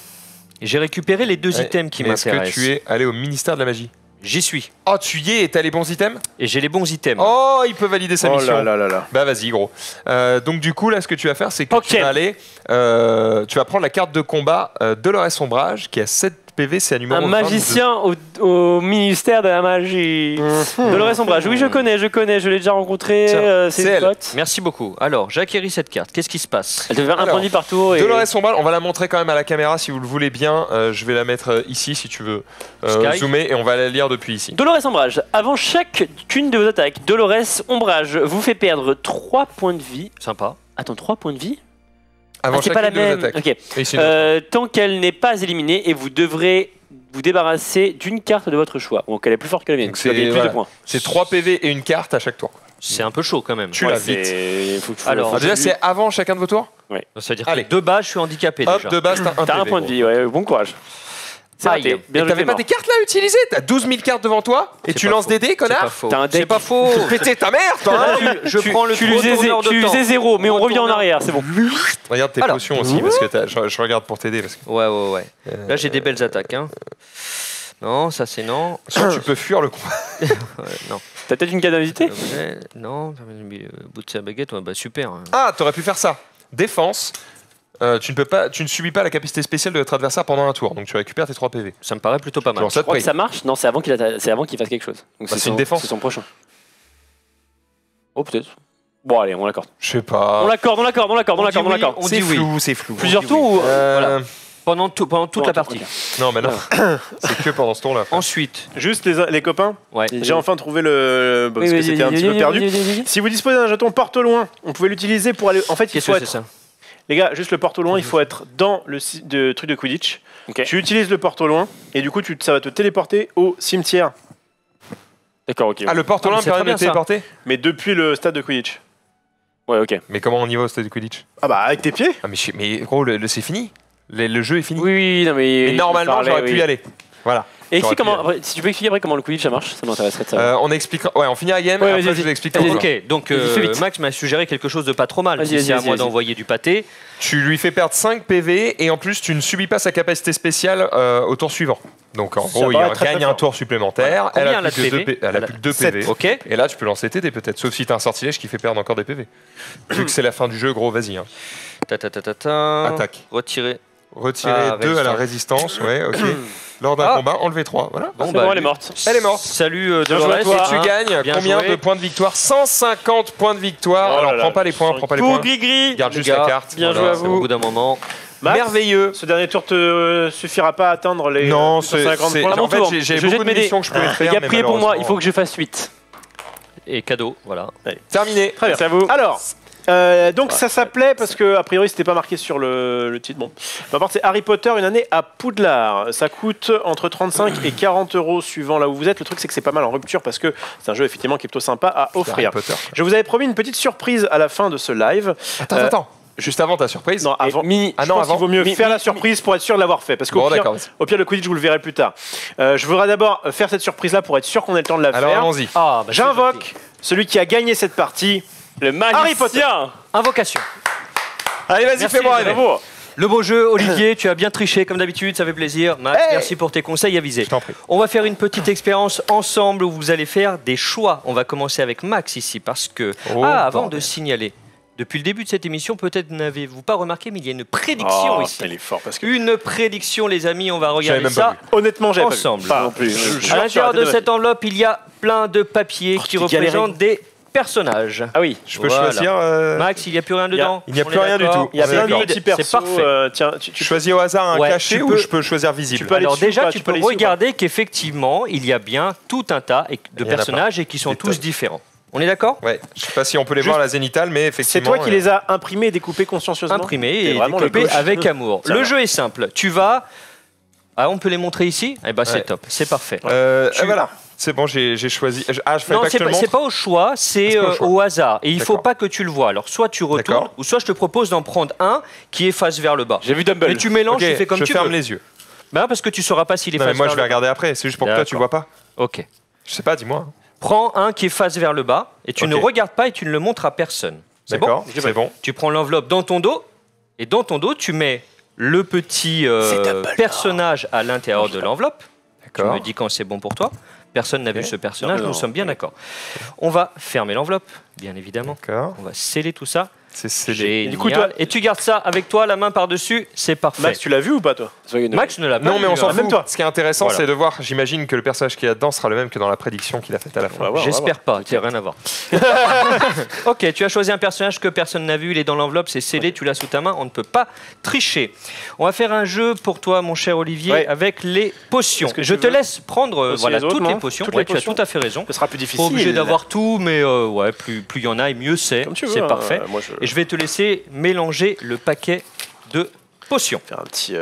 j'ai récupéré les 2 items qui Est-ce que m'intéressent. tu es allé au ministère de la magie? J'y suis. Oh, tu y es et t'as les bons items? Et j'ai les bons items. Oh, il peut valider sa Oh mission. là. Bah vas-y gros. Donc du coup là ce que tu vas faire c'est que Ok. tu vas aller, tu vas prendre la carte de combat Dolores Ombrage qui a 7 PV, c'est un numéro Un 22. magicien au ministère de la magie. Dolores Ombrage. Oui, je connais, je l'ai déjà rencontré. Tiens, C'est c'est une elle. pote. Merci beaucoup. Alors, j'acquéris cette carte. Qu'est-ce qui se passe? Elle devait faire un Alors, point de vie par tour. Et... Dolores Ombrage, on va la montrer quand même à la caméra si vous le voulez bien. Je vais la mettre ici si tu veux Sky. zoomer et on va la lire depuis ici. Dolores Ombrage. Avant chacune de vos attaques, Dolores Ombrage vous fait perdre 3 points de vie. Sympa. Attends, 3 points de vie? Avant c'est pas la chacune de vos même. attaques. Ok. Et sinon- Tant qu'elle n'est pas éliminée et vous devrez vous débarrasser d'une carte de votre choix. Donc elle est plus forte que la mienne. Donc Tu vas c'est- gagner plus voilà. de points. c'est 3 PV et une carte à chaque tour. C'est un peu chaud quand même. Tu l'as vite. Alors, Alors, déjà c'est avant chacun de vos tours. Ça veut dire Allez. que de base, je suis handicapé Hop, déjà. de base t'as un T'as un PV, point de gros. vie, ouais, bon courage. C'est Aïe. raté. Et Bien Et joué, t'avais t'es pas mort. des cartes là à utiliser? T'as 12 000 cartes devant toi et C'est tu pas lances faux. des dés, C'est pas connard? faux. T'as un C'est deck. pas faux. Péter ta mère, toi hein. Je prends le Tu lui faisais retourneur de temps. 0, mais on revient en Retourneur. arrière, c'est bon. Regarde tes Alors. potions aussi parce que je regarde pour t'aider parce que Ouais. Là, j'ai des belles attaques. Hein. Non, ça c'est non. tu peux fuir le combat. Ouais, non. T'as peut-être une carte d'invité? Non. Bout de sa baguette, ouais, bah super. Ah, t'aurais pu faire ça. Défense. Tu ne subis pas la capacité spéciale de votre adversaire pendant un tour, donc tu récupères tes 3 PV. Ça me paraît plutôt pas mal. Genre ça Je te crois que paye. ça marche. Non, c'est avant qu'il fasse quelque chose. Donc Bah, c'est une défense. C'est son prochain. Oh, peut-être. Bon, allez, on l'accorde. Je sais pas. On l'accorde. On C'est dit oui. flou, c'est flou. Plusieurs dit tours ou... Euh, Pendant toute la partie. Non, mais non. C'est que pendant ce tour-là. Ensuite, Juste les copains, ouais. j'ai enfin trouvé le. Parce que c'était un petit peu perdu. Si vous disposez d'un jeton porte-loin, on pouvait l'utiliser pour aller. En fait, il Qu'est-ce faut que c'est être. ça? Les gars, juste le porte-loin, il faut être dans le truc de Quidditch. Ok. Tu utilises le porte-loin et du coup, ça va te téléporter au cimetière. D'accord, ok. Ah, le porte-loin Ah, mais c'est permet très bien, de téléporter? Mais depuis le stade de Quidditch. Ouais, ok. Mais comment on y va au stade de Quidditch? Ah bah, avec tes pieds. Ah, mais gros, c'est fini. Le jeu est fini. Oui, non, mais. Mais normalement, j'aurais pu y aller. Voilà. Et si tu peux expliquer après comment le Quidditch ça marche, ça m'intéresserait de savoir. On explique. Ouais, on finit la game. Ouais, après, vas-y, je vous explique. Ok, donc Fais vite. Max m'a suggéré quelque chose de pas trop mal. Vas-y, Si c'est à vas-y, moi vas-y. d'envoyer du pâté. Tu lui fais perdre 5 PV et en plus tu ne subis pas sa capacité spéciale au tour suivant. Donc en gros, il paraît très, gagne très un fort. tour supplémentaire. Combien Elle elle a a de plus que PV? elle a plus que 2 PV. Ok. Et là, tu peux lancer tes dés peut-être, sauf si t'as un sortilège qui fait perdre encore des PV. Vu que c'est la fin du jeu, gros, vas-y. Hein. Attaque. Retirer. Retirer 2 à la résistance, ouais, ok. Lors d'un combat, enlever 3. Voilà. Bon, Bon, elle est morte. Elle est morte. Salut Bien joué à Dolores. toi. Et tu gagnes bien combien joué. de points de victoire? 150 points de victoire. Oh là Alors là, prends pas les points, prends pas les points. Gris-Gris. Garde Les juste gars, la carte. bien Voilà. joué à C'est vous. au bout d'un moment. Max, Merveilleux. ce dernier tour te suffira pas à atteindre les Non, 50 c'est. points. À mon En fait, tour. j'ai Je beaucoup jette de mes dés. missions que je pouvais Les faire. gars, mais priez pour moi, il malheureusement- faut que je fasse 8. Et cadeau, voilà. Terminé. Très bien. C'est à vous. Alors, donc ça s'appelait, parce que a priori c'était pas marqué sur le titre, bon. Peu importe, c'est Harry Potter, une année à Poudlard. Ça coûte entre 35 et 40 euros suivant là où vous êtes. Le truc c'est que c'est pas mal en rupture parce que c'est un jeu effectivement qui est plutôt sympa à offrir. Harry Potter. Je vous avais promis une petite surprise à la fin de ce live. Attends. Juste avant ta surprise. Non, avant. Ah Je non, pense qu'il avant. vaut mieux faire la surprise pour être sûr de l'avoir fait. Parce qu'au Bon, pire, d'accord. au pire, le Quidditch, vous le verrez plus tard. Je voudrais d'abord faire cette surprise-là pour être sûr qu'on ait le temps de la Alors faire. allons-y. Ah, bah, c'est gentil. J'invoque celui qui a gagné cette partie. Le Harry Potter. magicien. Invocation. Allez, vas-y, Merci, fais-moi les rêver. Bravo. Le beau jeu, Olivier, tu as bien triché comme d'habitude, ça fait plaisir. Max, Hey merci pour tes conseils avisés. Je t'en prie. On va faire une petite expérience ensemble où vous allez faire des choix. On va commencer avec Max ici parce que... Oh, avant bordel. de signaler, depuis le début de cette émission, peut-être n'avez-vous pas remarqué, mais il y a une prédiction Oh, ici. il est fort parce que Une prédiction, les amis, on va regarder même ça pas honnêtement, j'avais pas vu. ensemble. Pas non plus. À l'intérieur de cette enveloppe, il y a plein de papiers qui tu galères. représentent des personnages. Ah oui. Je peux Voilà. choisir. Max, il n'y a plus rien dedans. il n'y a On plus est rien du d'accord. tout. Il y a On est plein de d'accord. petits C'est persos. parfait. Tiens, Tu choisis au hasard un Ouais, caché tu ou peux- je peux choisir visible? tu peux aller Alors dessus ou déjà, pas tu Tu peux peux aller dessus ou pas regarder qu'effectivement, il y a bien tout un tas de Il y en a personnages et qui sont Des tous tonnes. différents. On est d'accord? Ouais, je sais pas si on peut les Juste- voir à la zénitale, mais C'est effectivement. toi qui les as imprimés et découpés consciencieusement. Imprimés T'es et vraiment le découpés gauche. avec amour. Ça Le va. jeu est simple. Tu vas... Ah, on peut les montrer ici? Eh ben, c'est Ouais. top. C'est parfait. Voilà, c'est bon, j'ai choisi. Ah, je fallait Non, pas que je c'est te le pas, c'est montre. pas au choix, c'est C'est pas au choix. au hasard. Et il faut D'accord. pas que tu le vois. Alors, soit tu retournes, D'accord. ou soit je te propose d'en prendre un qui est face vers le bas. J'ai vu Dumble. Mais tu mélanges, Ok, tu fais comme je tu ferme veux. les yeux. Ben, parce que tu sauras pas s'il est Non, mais face moi, vers je vais le bas. regarder après. C'est juste pour que toi, tu D'accord. vois pas. Ok. Je sais pas, dis-moi. Prends un qui est face vers le bas et tu Ok. ne regardes pas et tu ne le montres à personne. C'est bon? D'accord, c'est bon. Tu prends l'enveloppe dans ton dos et dans ton dos, tu mets le petit personnage à l'intérieur de l'enveloppe. Tu me D'accord. dis quand c'est bon pour toi. Personne n'a vu Ok. ce personnage, Non, nous sommes bien d'accord. On va fermer l'enveloppe, bien évidemment. D'accord. On va sceller tout ça. C'est scellé. Génial. Du coup, toi- Et tu gardes ça avec toi, la main par-dessus, c'est parfait. Max, tu l'as vu ou pas toi? Max ne l'a pas Non, mais vu, on s'en hein. même fout. toi. Ce qui est intéressant, Voilà. c'est de voir. J'imagine que le personnage qui est là-dedans sera le même que dans la prédiction qu'il a faite à la On fin. va voir, on va J'espère voir. pas, tu rien à voir. Ok, tu as choisi un personnage que personne n'a vu, il est dans l'enveloppe, c'est scellé, tu l'as sous ta main, on ne peut pas tricher. On va faire un jeu pour toi, mon cher Olivier, Ouais. avec les potions. Est-ce que Je tu te veux laisse prendre aussi voilà, les autres, toutes non les potions. Toutes Ouais, les tu as potions. tout à fait raison. Ce sera plus Pas difficile. obligé d'avoir tout, mais ouais, plus il y en a et mieux c'est. Comme tu veux, C'est hein. parfait. Moi, Et je vais te laisser mélanger le paquet de potions. faire un petit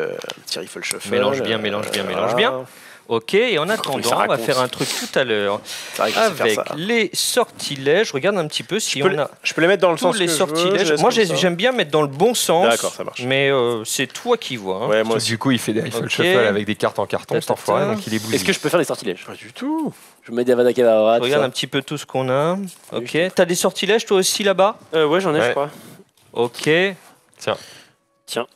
rifle shuffle. Mélange bien, mélange bien, mélange bien. Ok, et en ça attendant, on va raconte. faire un truc tout à l'heure C'est vrai que je sais avec faire ça. les sortilèges. Regarde un petit peu si Je peux on a Je peux les mettre dans le tous sens les que je veux, sortilèges. je laisse Moi, comme ça. j'aime bien mettre dans le bon sens. D'accord, ça marche. Mais c'est toi qui vois. hein. Ouais, moi aussi. Du coup, il fait des rifle Ok. shuffle avec des cartes en carton, cet enfoiré, donc il est bousillé. Est-ce que je peux faire des sortilèges? Pas du tout. Je mets des Avada Kedavra. Je regarde un petit peu tout ce qu'on a. Ok. T'as des sortilèges toi aussi là-bas? Ouais, j'en ai, Ouais. je crois. Ok. Tiens. Tiens.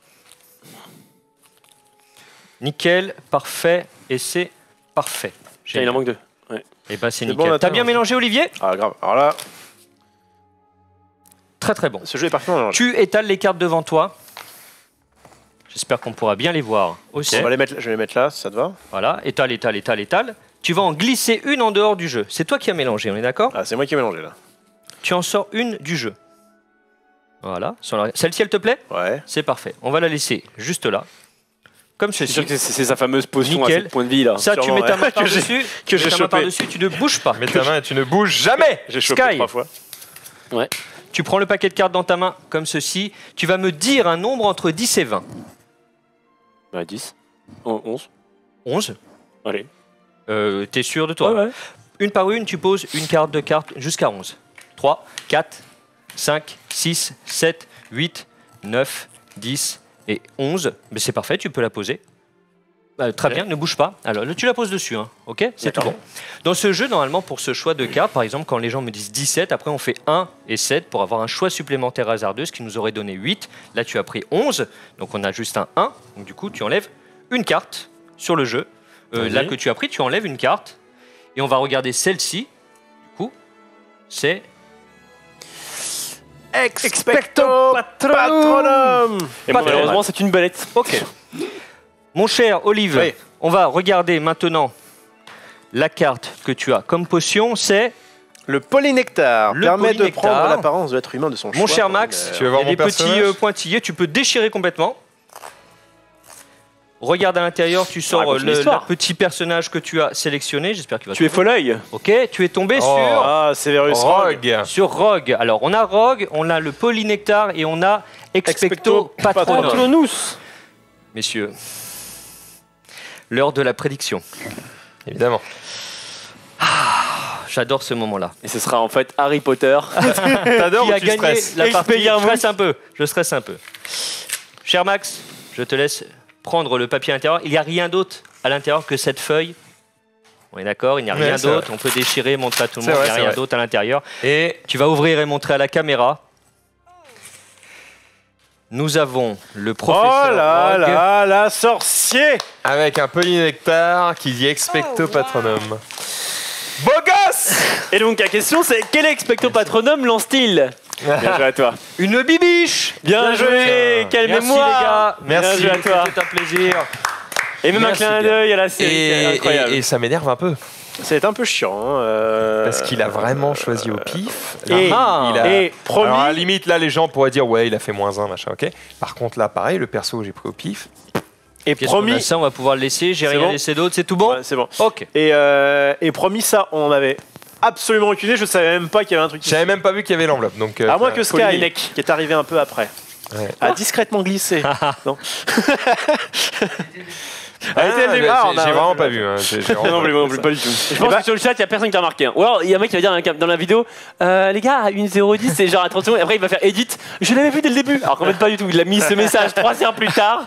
Nickel, parfait. Et c'est parfait. Tiens, il en manque 2. Et bah c'est C'est nickel. bon, T'as attends. bien mélangé, Olivier? Ah, grave. Alors là, Très très bon. ce jeu est parfaitement mélangé. Tu étales les cartes devant toi. J'espère qu'on pourra bien les voir aussi. On va les mettre, je vais les mettre là, si ça te va. Voilà, étale, étale, étale, étale. Tu vas en glisser une en dehors du jeu. C'est toi qui as mélangé, on est d'accord? Ah, c'est moi qui ai mélangé là. Tu en sors une du jeu. Voilà. Celle-ci, elle te plaît? Ouais. C'est parfait. On va la laisser juste là. Comme C'est ceci. sûr que c'est sa fameuse potion Nickel. à 7 points de vie là. Ça, tu Sûrement, mets ta ouais. main Que j'ai- par-dessus. que Tu j'ai mets ta main chopé. par-dessus, tu ne bouges pas. Mets ta main et tu ne bouges jamais. J'ai chopé Sky. 3 fois. Tu prends le paquet de cartes dans ta main, comme ceci. Tu vas me dire un nombre entre 10 et 20. Bah, 10. 11. 11. Allez. T'es sûr de toi? Ouais. Une par une, tu poses une carte de carte jusqu'à 11. 3, 4, 5, 6, 7, 8, 9, 10 et 11. Mais c'est parfait, tu peux la poser. Très bien, ne bouge pas. Alors, tu la poses dessus, hein. Ok? C'est tout bon. Dans ce jeu, normalement, pour ce choix de cartes, par exemple, quand les gens me disent 17, après on fait 1 et 7 pour avoir un choix supplémentaire hasardeux, ce qui nous aurait donné 8. Là, tu as pris 11, donc on a juste un 1. Donc du coup, tu enlèves une carte sur le jeu. Là que tu as pris, tu enlèves une carte. Et on va regarder celle-ci. Du coup, c'est... Expecto Patronum. Et malheureusement, c'est une belette. Ok. Mon cher Olive, Oui. on va regarder maintenant la carte que tu as comme potion, c'est... Le polynectar Le permet de polynectar. prendre l'apparence de l'être humain de son choix. Mon cher Max, Tu veux il y voir a mon des petits personnage pointillés, tu peux déchirer complètement. Regarde à l'intérieur, tu sors raconte une le histoire. petit personnage que tu as sélectionné. J'espère qu'il va Tu es folleuil. Ok, tu es tombé Ah, Severus Rogue. sur Rogue. Alors, on a Rogue, on a le polynectar et on a Expecto Expecto Patronum. Patronus. Messieurs, l'heure de la prédiction. Évidemment. J'adore ce moment-là. Et ce sera en fait Harry Potter. T'adores Qui ou a tu gagné stresses la partie? Expelliarmus. Je stresse un peu. Cher Max, je te laisse prendre le papier intérieur. Il n'y a rien d'autre à l'intérieur que cette feuille. On est d'accord, il n'y a rien c'est d'autre. On peut déchirer, montrer à tout le C'est monde. vrai, Il n'y a c'est rien vrai. d'autre à l'intérieur. Et Tu vas ouvrir et montrer à la caméra. Nous avons le Oh professeur là Rogue. là, la sorcier. avec un polynectar qui dit Expecto Patronum. Beau gosse. Et donc la question c'est quel Expecto Patronum lance-t-il? Bien joué à toi. Une bibiche. Bien joué. Quelle Merci mémoire. les gars. Merci. Bien joué à toi. C'était un plaisir. Et même Merci, un clin bien. d'œil à la série. c'est incroyable. Et ça m'énerve un peu. C'est un peu chiant. Parce qu'il a vraiment choisi au pif. Et, Ah. il a- et promis. Alors à la limite, là, les gens pourraient dire ouais, il a fait -1, machin, ok. Par contre, là, pareil, le perso que j'ai pris au pif. Et Qu'est-ce qu'on a promis. ça, on va pouvoir le laisser. J'ai C'est rien bon laissé d'autre. C'est tout bon. Ouais, c'est bon. Ok. Et promis, ça, on en avait absolument aucune idée. Je savais même pas qu'il y avait un truc. J'avais même pas vu qu'il y avait l'enveloppe. Donc, À moins que Sky, Polynec. qui est arrivé un peu après, Ouais. a discrètement glissé. non. Ah, Elle était j'ai début. Ah, on a- vraiment pas vu. Hein. J'ai vraiment pas vu. non plus, pas du tout. Je pense bah- que sur le chat, il y a personne qui a remarqué. Ou alors, il y a un mec qui va dire dans la vidéo les gars, à 1,010, c'est genre attention. Et après, il va faire edit. Je l'avais vu dès le début. Alors qu'en fait, pas du tout. Il a mis ce message 3 heures plus tard.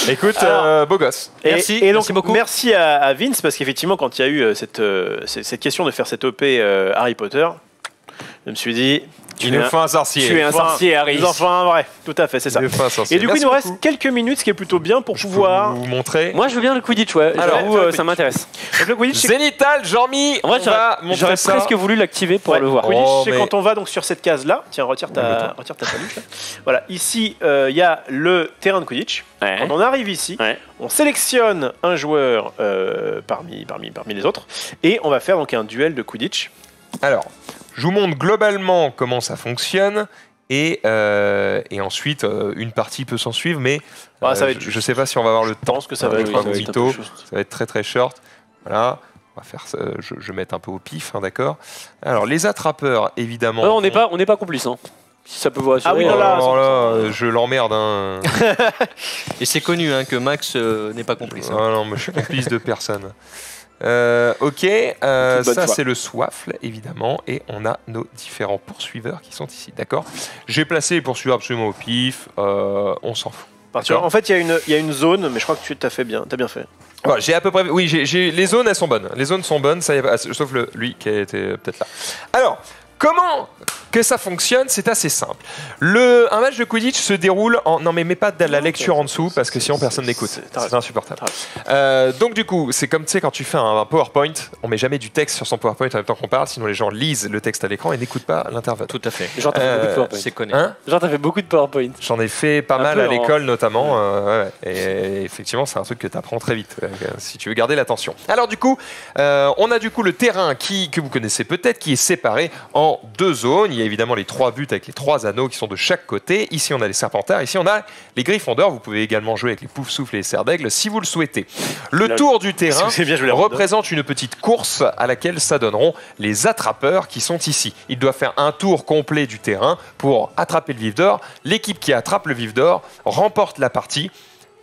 Écoute, Alors- beau gosse. Merci, Et donc, merci beaucoup. merci à Vince, parce qu'effectivement, quand il y a eu cette question de faire cette OP Harry Potter, je me suis dit, Il nous faut un sorcier. Tu es un Enfin, sorcier, Harry. nous en faut un vrai. Tout à fait, c'est ça. Il nous faut un sorcier. Et du coup, il Merci nous reste beaucoup. quelques minutes, ce qui est plutôt bien pour pouvoir. Vous montrer. Moi, je veux bien le Quidditch, ouais. Alors, J'avoue, ça m'intéresse. Donc, le Quidditch, c'est Zénital, Jean-Mi, En vrai, on va montrer j'aurais ça. presque voulu l'activer pour Ouais, le voir. Quidditch, Oh, c'est mais- quand on va donc sur cette case-là. Tiens, retire ta paluche. Là. Voilà, ici, il y a le terrain de Quidditch. Ouais. Quand on arrive ici, Ouais. on sélectionne un joueur parmi les autres et on va faire donc un duel de Quidditch. Alors, je vous montre globalement comment ça fonctionne. Et ensuite, une partie peut s'en suivre, mais Ah, ça va être je sais pas si on va avoir le Je temps. pense que ça va Je être crois ça va que être un Vito, peu juste. ça va être très très short. Voilà, on va faire ça. Je vais mettre un peu au pif, hein, d'accord. Alors, les attrapeurs, évidemment. Non, on n'est pas complices. Hein. Si ça peut vous rassurer. Ah oui, Oh non, là, là, je l'emmerde. Hein. Et c'est connu hein, que Max n'est pas complice. hein. Ah non, mais je suis complice de personne. Ok, bonne ça foi. c'est le soifle évidemment, et on a nos différents poursuiveurs qui sont ici, d'accord. J'ai placé les poursuiveurs absolument au pif, on s'en fout. D'accord. En fait, il y a une zone, mais je crois que tu t'as fait bien. T'as bien fait. Voilà, j'ai à peu près, oui, les zones elles sont bonnes, les zones sont bonnes, ça y a pas, sauf lui qui était peut-être là. Alors, comment que ça fonctionne, c'est assez simple. Un match de Quidditch se déroule en... Non mais mets pas de la lecture en dessous parce que sinon personne n'écoute. t'as C'est raison. insupportable. Donc du coup, c'est comme tu sais quand tu fais un PowerPoint, on met jamais du texte sur son PowerPoint en même temps qu'on parle, sinon les gens lisent le texte à l'écran et n'écoutent pas l'intervenant. Tout à fait. Genre, t'as fait beaucoup de PowerPoint. C'est connu. Hein Genre, t'as fait beaucoup de PowerPoint. J'en ai fait pas Un mal peu à en- l'école notamment, ouais. Et effectivement c'est un truc que tu apprends très vite si tu veux garder l'attention. Alors du coup, on a du coup le terrain que vous connaissez peut-être qui est séparé en 2 zones. Il y a évidemment les 3 buts avec les 3 anneaux qui sont de chaque côté. Ici on a les Serpentards, ici on a les Gryffondors. Vous pouvez également jouer avec les Poufsouffles et les Serres d'Aigle si vous le souhaitez. Le Là, tour du terrain c'est bien, je vais la représente une petite course à laquelle s'adonneront les attrapeurs qui sont ici. Ils doivent faire un tour complet du terrain pour attraper le vif d'or. L'équipe qui attrape le vif d'or remporte la partie.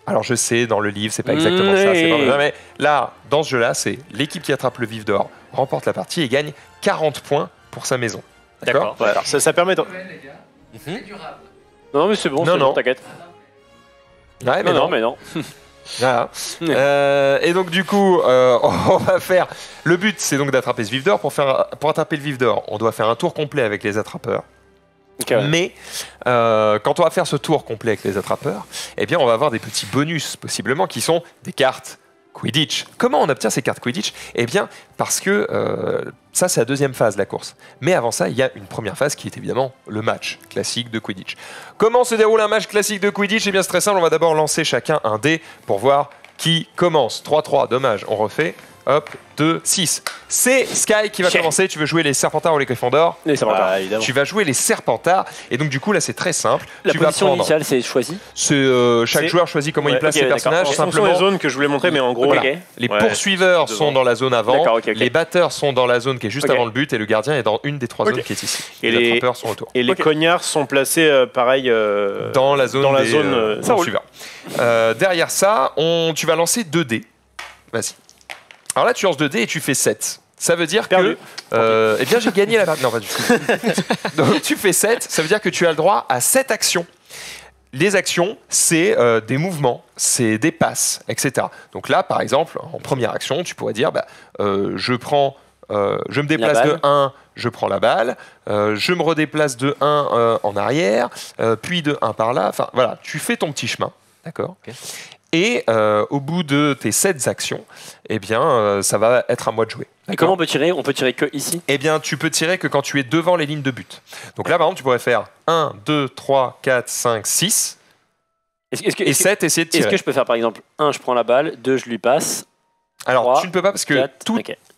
Alors je sais, dans le livre, c'est pas exactement ça, c'est pas- mais là, dans ce jeu-là, c'est l'équipe qui attrape le vif d'or remporte la partie et gagne 40 points pour sa maison. D'accord. Voilà, ça permet. Non, mais c'est bon, Non, c'est non. bon, t'inquiète. Ouais, mais Non, non. mais non. Voilà. Et donc du coup, on va faire... Le but, c'est donc d'attraper ce vif d'or. Pour attraper le vif d'or, on doit faire un tour complet avec les attrapeurs. Okay, ouais. Mais quand on va faire ce tour complet avec les attrapeurs, eh bien, on va avoir des petits bonus, possiblement, qui sont des cartes Quidditch. Comment on obtient ces cartes Quidditch? Eh bien, parce que ça, c'est la deuxième phase de la course. Mais avant ça, il y a une première phase qui est évidemment le match classique de Quidditch. Comment se déroule un match classique de Quidditch? Eh bien, c'est très simple. On va d'abord lancer chacun un dé pour voir qui commence. 3-3, dommage, on refait. Hop, 2, 6. C'est Sky qui va commencer. Tu veux jouer les Serpentards ou les Gryffondors? Les Serpentards, évidemment. Tu vas jouer les Serpentards. Et donc, du coup, là, c'est très simple. La tu vas position prendre... initiale, c'est choisi. Chaque joueur choisit comment il place ses personnages. En fonction des zones que je voulais montrer, mais en gros, voilà. Les poursuiveurs sont dans la zone avant. Les batteurs sont dans la zone qui est juste avant le but. Et le gardien est dans une des trois zones qui est ici. Et les attrapeurs sont autour. Et les cognards sont placés, pareil, dans la zone des poursuiveurs. Derrière ça, tu vas lancer 2 dés. Vas-y. Alors là, tu lances 2 dés et tu fais 7. Ça veut dire que... eh bien, j'ai gagné la partie. Non, pas du tout. Donc, tu fais 7. Ça veut dire que tu as le droit à 7 actions. Les actions, c'est des mouvements, c'est des passes, etc. Donc là, par exemple, en première action, tu pourrais dire, je me déplace de 1, je prends la balle, je me redéplace de 1 en arrière, puis de 1 par là. Enfin, voilà, tu fais ton petit chemin. D'accord. Okay. Et au bout de tes 7 actions, eh bien, ça va être à moi de jouer. Et comment on peut tirer? On peut tirer que ici? Eh bien, tu peux tirer que quand tu es devant les lignes de but. Donc là, par exemple, tu pourrais faire 1, 2, 3, 4, 5, 6 et 7, essayer de tirer. Est-ce que je peux faire, par exemple, 1, je prends la balle, 2, je lui passe? Alors, 3, tu ne peux pas parce que 4,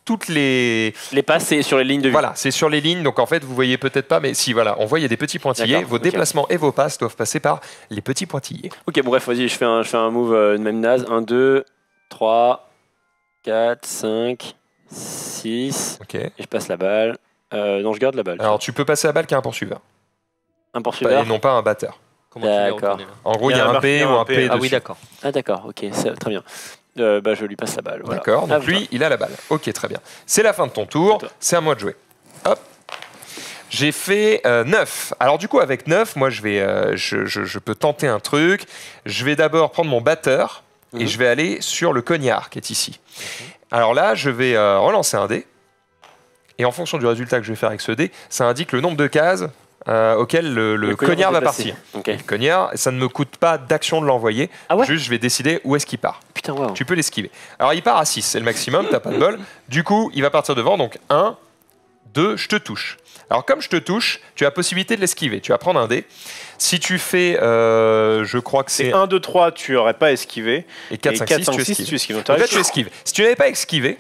toutes les... Les passes, c'est sur les lignes de vue. Voilà, c'est sur les lignes. Donc, en fait, vous voyez peut-être pas, mais si, voilà, on voit, il y a des petits pointillés. Vos déplacements et vos passes doivent passer par les petits pointillés. Ok, bon, bref, vas-y, je fais un move de même naze. 1, 2, 3, 4, 5, 6. Ok. Et je passe la balle. Non, je garde la balle. Alors, tu peux passer la balle qu'à un poursuiveur. Un poursuiveur? Et non pas un batteur. D'accord. En gros, il y a un P ou un P dessus. Ah oui, d'accord. Ah d'accord, ok, très bien. Je lui passe la balle. Voilà. D'accord, donc lui, il a la balle. Ok, très bien. C'est la fin de ton tour, c'est à moi de jouer. Hop. J'ai fait 9. Alors du coup, avec 9, moi, je peux tenter un truc. Je vais d'abord prendre mon batteur et je vais aller sur le cognard qui est ici. Alors là, je vais relancer un dé. Et en fonction du résultat que je vais faire avec ce dé, ça indique le nombre de cases auquel le cognard va partir. Okay. Le cognard, ça ne me coûte pas d'action de l'envoyer. Ah ouais? Juste, je vais décider où est-ce qu'il part. Putain, wow. Tu peux l'esquiver. Alors, il part à 6, c'est le maximum, t'as pas de bol. Du coup, il va partir devant, donc 1, 2, je te touche. Alors, comme je te touche, tu as la possibilité de l'esquiver. Tu vas prendre un dé. Si tu fais, je crois que c'est... 1, 2, 3, tu n'aurais pas esquivé. Et 4, 5, 6, tu esquives. Donc là, tu esquives. Si tu n'avais pas esquivé,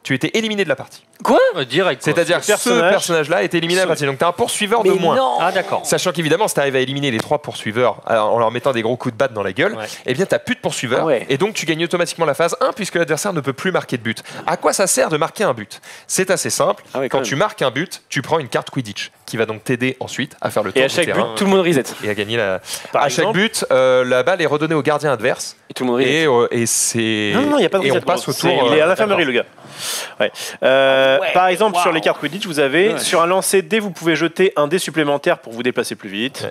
tu étais éliminé de la partie. Quoi? Direct. C'est-à-dire que ce personnage-là est éliminé de la partie. Donc tu as un poursuiveur de moins. Non. Ah d'accord. Sachant qu'évidemment, si tu arrives à éliminer les 3 poursuiveurs en leur mettant des gros coups de batte dans la gueule, eh bien tu n'as plus de poursuiveurs. Et donc tu gagnes automatiquement la phase 1 puisque l'adversaire ne peut plus marquer de but. À quoi ça sert de marquer un but? C'est assez simple. Quand tu marques un but, tu prends une carte Quidditch qui va donc t'aider ensuite à faire le tour du terrain. Et à chaque but, tout le monde reset. Et à gagner la... À chaque but, la balle est redonnée au gardien adverse. Et tout le monde reset. Et c'est... Non, il n'y a pas de reset. Et on passe au tour... Il est à l'infirmerie, le gars. Ouais. Par exemple, sur les cartes Quidditch, vous avez sur un lancer de dés, vous pouvez jeter un dé supplémentaire pour vous déplacer plus vite.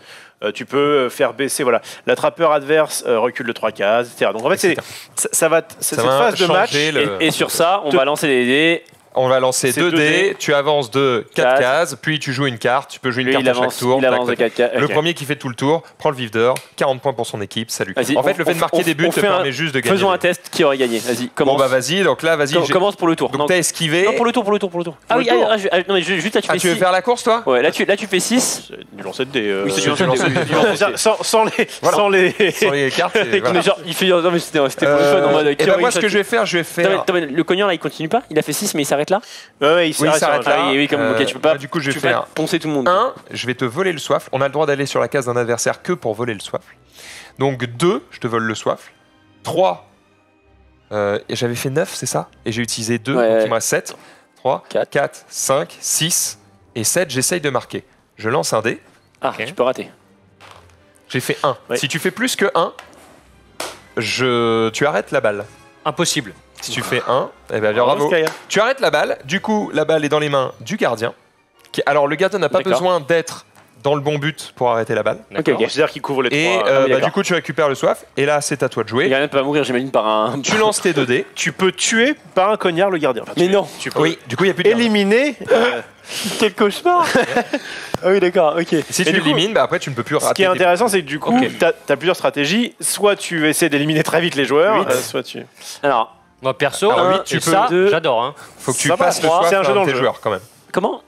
Tu peux faire baisser, voilà, l'attrapeur adverse recule de 3 cases, etc. Donc en fait, ça va cette phase de match. Et sur ça, on va lancer des dés. On va lancer 2 dés, tu avances de 4 cases, puis tu joues une carte, tu peux jouer une carte à chaque tour. Le premier qui fait tout le tour prend le vif d'or, 40 points pour son équipe, salut. En fait, le fait de marquer des buts te permet juste de gagner. Faisons un test, qui aurait gagné. Vas-y, commence. Bon bah vas-y, donc là, vas-y. Commence pour le tour. Donc t'as esquivé. Non, pour le tour. Ah oui, non mais juste là tu fais 6. Tu veux faire la course toi? Ouais, là tu fais 6. Du lancer de dés. Oui, c'est du lancer de dés. Sans les cartes. Mais genre, il fait. Non mais c'était pour le fun en mode. Et bah moi, ce que je vais faire, Le cognard là, il continue pas? Il a fait 6, mais il s'arrête là? Ouais, il s'arrête là. Oui, comme tu peux pas. Du coup, je vais faire poncer tout le monde. 1, je vais te voler le soifle. On a le droit d'aller sur la case d'un adversaire que pour voler le soifle. Donc 2, je te vole le soifle. 3, j'avais fait 9, c'est ça? Et j'ai utilisé 2, donc il me reste 7. 3, 4, 5, 6 et 7, j'essaye de marquer. Je lance un dé. Ah, tu peux rater. J'ai fait 1. Si tu fais plus que 1, tu arrêtes la balle. Impossible. Si tu fais 1, eh ben, bravo. Tu arrêtes la balle. Du coup, la balle est dans les mains du gardien. Alors, le gardien n'a pas besoin d'être dans le bon but pour arrêter la balle. Ok, c'est-à-dire qu'il couvre les Et trois. du coup, tu récupères le soif. Et là, c'est à toi de Le jouer. gardien peut pas mourir, j'imagine, par un. Tu lances tes 2 dés. Tu peux tuer par un cognard le gardien. Enfin, Mais tuer. non. Tu peux Oui, du coup, il n'y a plus de gardien. éliminer. Quel cauchemar. Ah oui, d'accord, ok. Si Et tu du coup, élimines, après, tu ne peux plus rater. Ce qui est tes- intéressant, c'est que du coup, tu as plusieurs stratégies. Soit tu essaies d'éliminer très vite les joueurs, Huit. soit tu. Alors, Moi, perso, Alors, oui, et tu peux- ça, deux. j'adore. Hein. Faut que tu Ça va, passes le trois. soif C'est un à jeu un dans de le tes jeu. joueurs, quand même. comment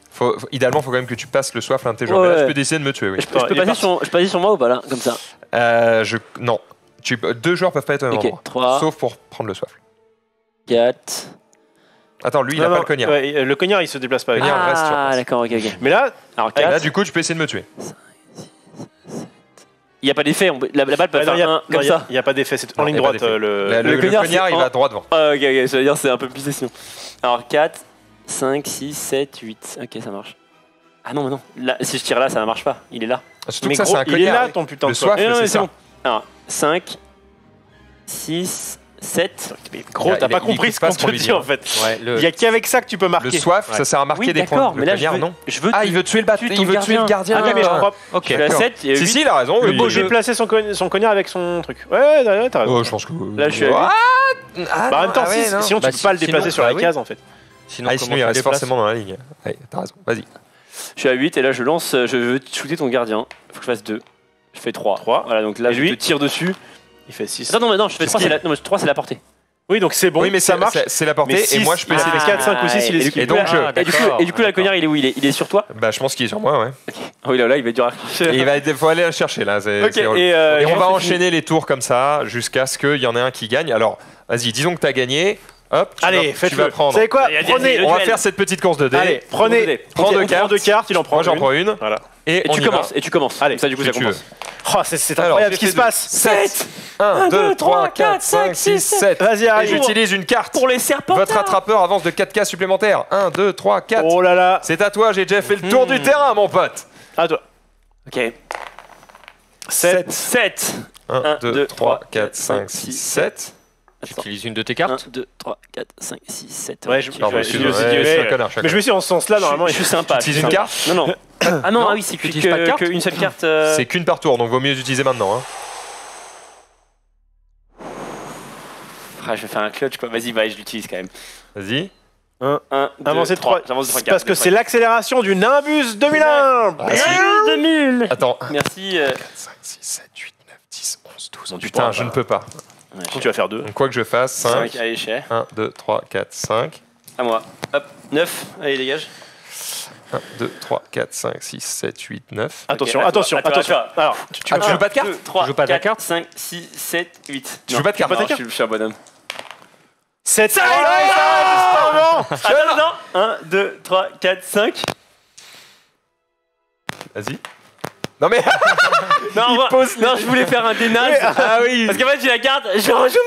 Idéalement, il faut quand même que tu passes le soif à un de tes joueurs. Ouais, Mais là, ouais. tu peux décider de me tuer, oui. Je peux il est passer parti. sur moi ou pas là, comme ça? Non. 2 joueurs peuvent pas être au même Ok, endroit. 3, Sauf pour prendre le soif. 4. Attends, lui, il Non, a pas non, le cognard. ouais, le cognard, il se déplace pas avec. Cognard reste sur Ah, place. d'accord, ok, ok. Mais là, Alors, Et là, 4. du coup, tu peux essayer de me tuer. Il n'y a pas d'effet, la balle peut faire un comme ça. il n'y a pas d'effet, c'est en Non, ligne y a pas droite. d'effet. Le... Le cognard, cognard, c'est il en- va droit devant. Ah, ok, ok, ça veut dire c'est un peu plus sinon. Alors 4, 5, 6, 7, 8. Ok, ça marche. Ah non, mais non. Là, si je tire là, ça ne marche pas. Il est là. Surtout Mais que ça, gros, c'est un il est cognard. là, ton putain Le de soif. soif, non, c'est mais ça. bon. Alors 5, 6, 7. Mais gros, t'as Il- pas il compris écoute ce pas qu'on ce qu'on te lui dit dit. en fait. Ouais, Il n'y a qu'avec ça que tu peux Le marquer. soif, ça sert à marquer Oui, des points. d'accord, Le mais là cognard, je veux, non. je veux Ah, il veut tuer le bat. tuer Il ton veut tuer le gardien. Ah oui, mais je crois. Ok. Je suis à D'accord. 7 et Si, 8. si, il a raison. Le oui. beau, j'ai placé son cognard avec son truc. Ouais, t'as raison. Je pense que. Là, je suis à Ah, Bah, en même temps, ah ouais, si- non. sinon tu Bah, peux pas le sinon, déplacer sur bah la oui. case en fait. Sinon, Ah, comment sinon, il tu reste déplaces forcément dans la ligne. Ouais, t'as raison. Vas-y. Je suis à 8 et là je lance, je veux shooter ton gardien. Faut que je fasse 2. Je fais 3. 3. Voilà, donc là Et je lui te tire dessus. Il fait 6. Attends, non, je fais 3, ce c'est la... 3, c'est la portée. Oui, donc c'est bon, Oui, mais ça marche. C'est la portée. Mais Et six, moi, je peux il essayer fait d'esquiver. 4, 5 ou 6, il et esquive. Et donc, Et du coup, la cognard, il est où? Il est sur toi? Bah, je pense qu'il est sur moi, ouais. Oh là, il va être dur à Et il faut aller le chercher, là. Ok, c'est relou. et Et on va ensuite, enchaîner les tours comme ça jusqu'à ce qu'il y en ait un qui gagne. Alors, vas-y, disons que tu as gagné. Hop, tu Allez, vas faites-le. Vous prendre. savez quoi? Allez, Prenez. le On va duel. faire cette petite course de dés. Allez, prenez. Prends Ok, deux on prend cartes. 2 cartes, il en prend Moi, j'en une. prends une. Voilà. Et Et on tu y va. commences, et tu commences. Allez, ça du coup ça Si tu veux. commence. Oh, c'est Alors, incroyable j'ai ce qui fait se passe. 7. 1, 2, 3, 4, 5, 6, 7. Vas-y, Et arrive. j'utilise une carte. Pour les serpents. Votre attrapeur avance de 4 cases supplémentaires. 1, 2, 3, 4. Oh là là. C'est à toi, j'ai déjà fait le tour du terrain, mon pote. À toi. Ok. 7. 7. 1, 2, 2, 3, 4, 5, 6, 7. J'utilise une de tes 1, cartes. 2, 3, 4, 5, 6, 7. Ouais, je Pardon, me excuse-moi, suis dit, ouais, je suis mais- un connard, je suis un mais je me suis dit, en ce sens-là, normalement, Je suis sympa. Tu utilises une carte. Non, non. Ah non, Non, ah oui, c'est tu utilises pas de carte qu'une seule carte. C'est qu'une par tour, donc vaut mieux l'utiliser maintenant. Hein. Ah, je vais faire un clutch quoi. Vas-y, je l'utilise quand même. Vas-y. 1, 2, Avancez de 3. J'avance de 3 Parce que c'est l'accélération du Nimbus 2001. Ah, si. 2000. Attends. Merci. 4, 5, 6, 7, 8, 9, 10, 11, 12. Non, tu Putain, pourras je pas. ne peux pas. Donc tu vas faire 2. Donc quoi que je fasse, 5. 5, allez, cher. 1, 2, 3, 4, 5. À moi. Hop, 9. Allez, dégage. 1, 2, 3, 4, 5, 6, 7, 8, 9. Attention, à toi, attention, à toi, attention. à toi. Alors, Ah, tu veux pas de carte 2, 3, Tu joues pas de la 4, carte 5, 6, 7, 8. Tu joues pas de carte pas ta Non, carte je suis un bonhomme. 7. Ça Attends, 1, 2, 3, 4, 5. Vas-y. Non mais. Non, non, je voulais faire un dé naze. Ah oui. Parce qu'en fait, j'ai la carte, je rejoue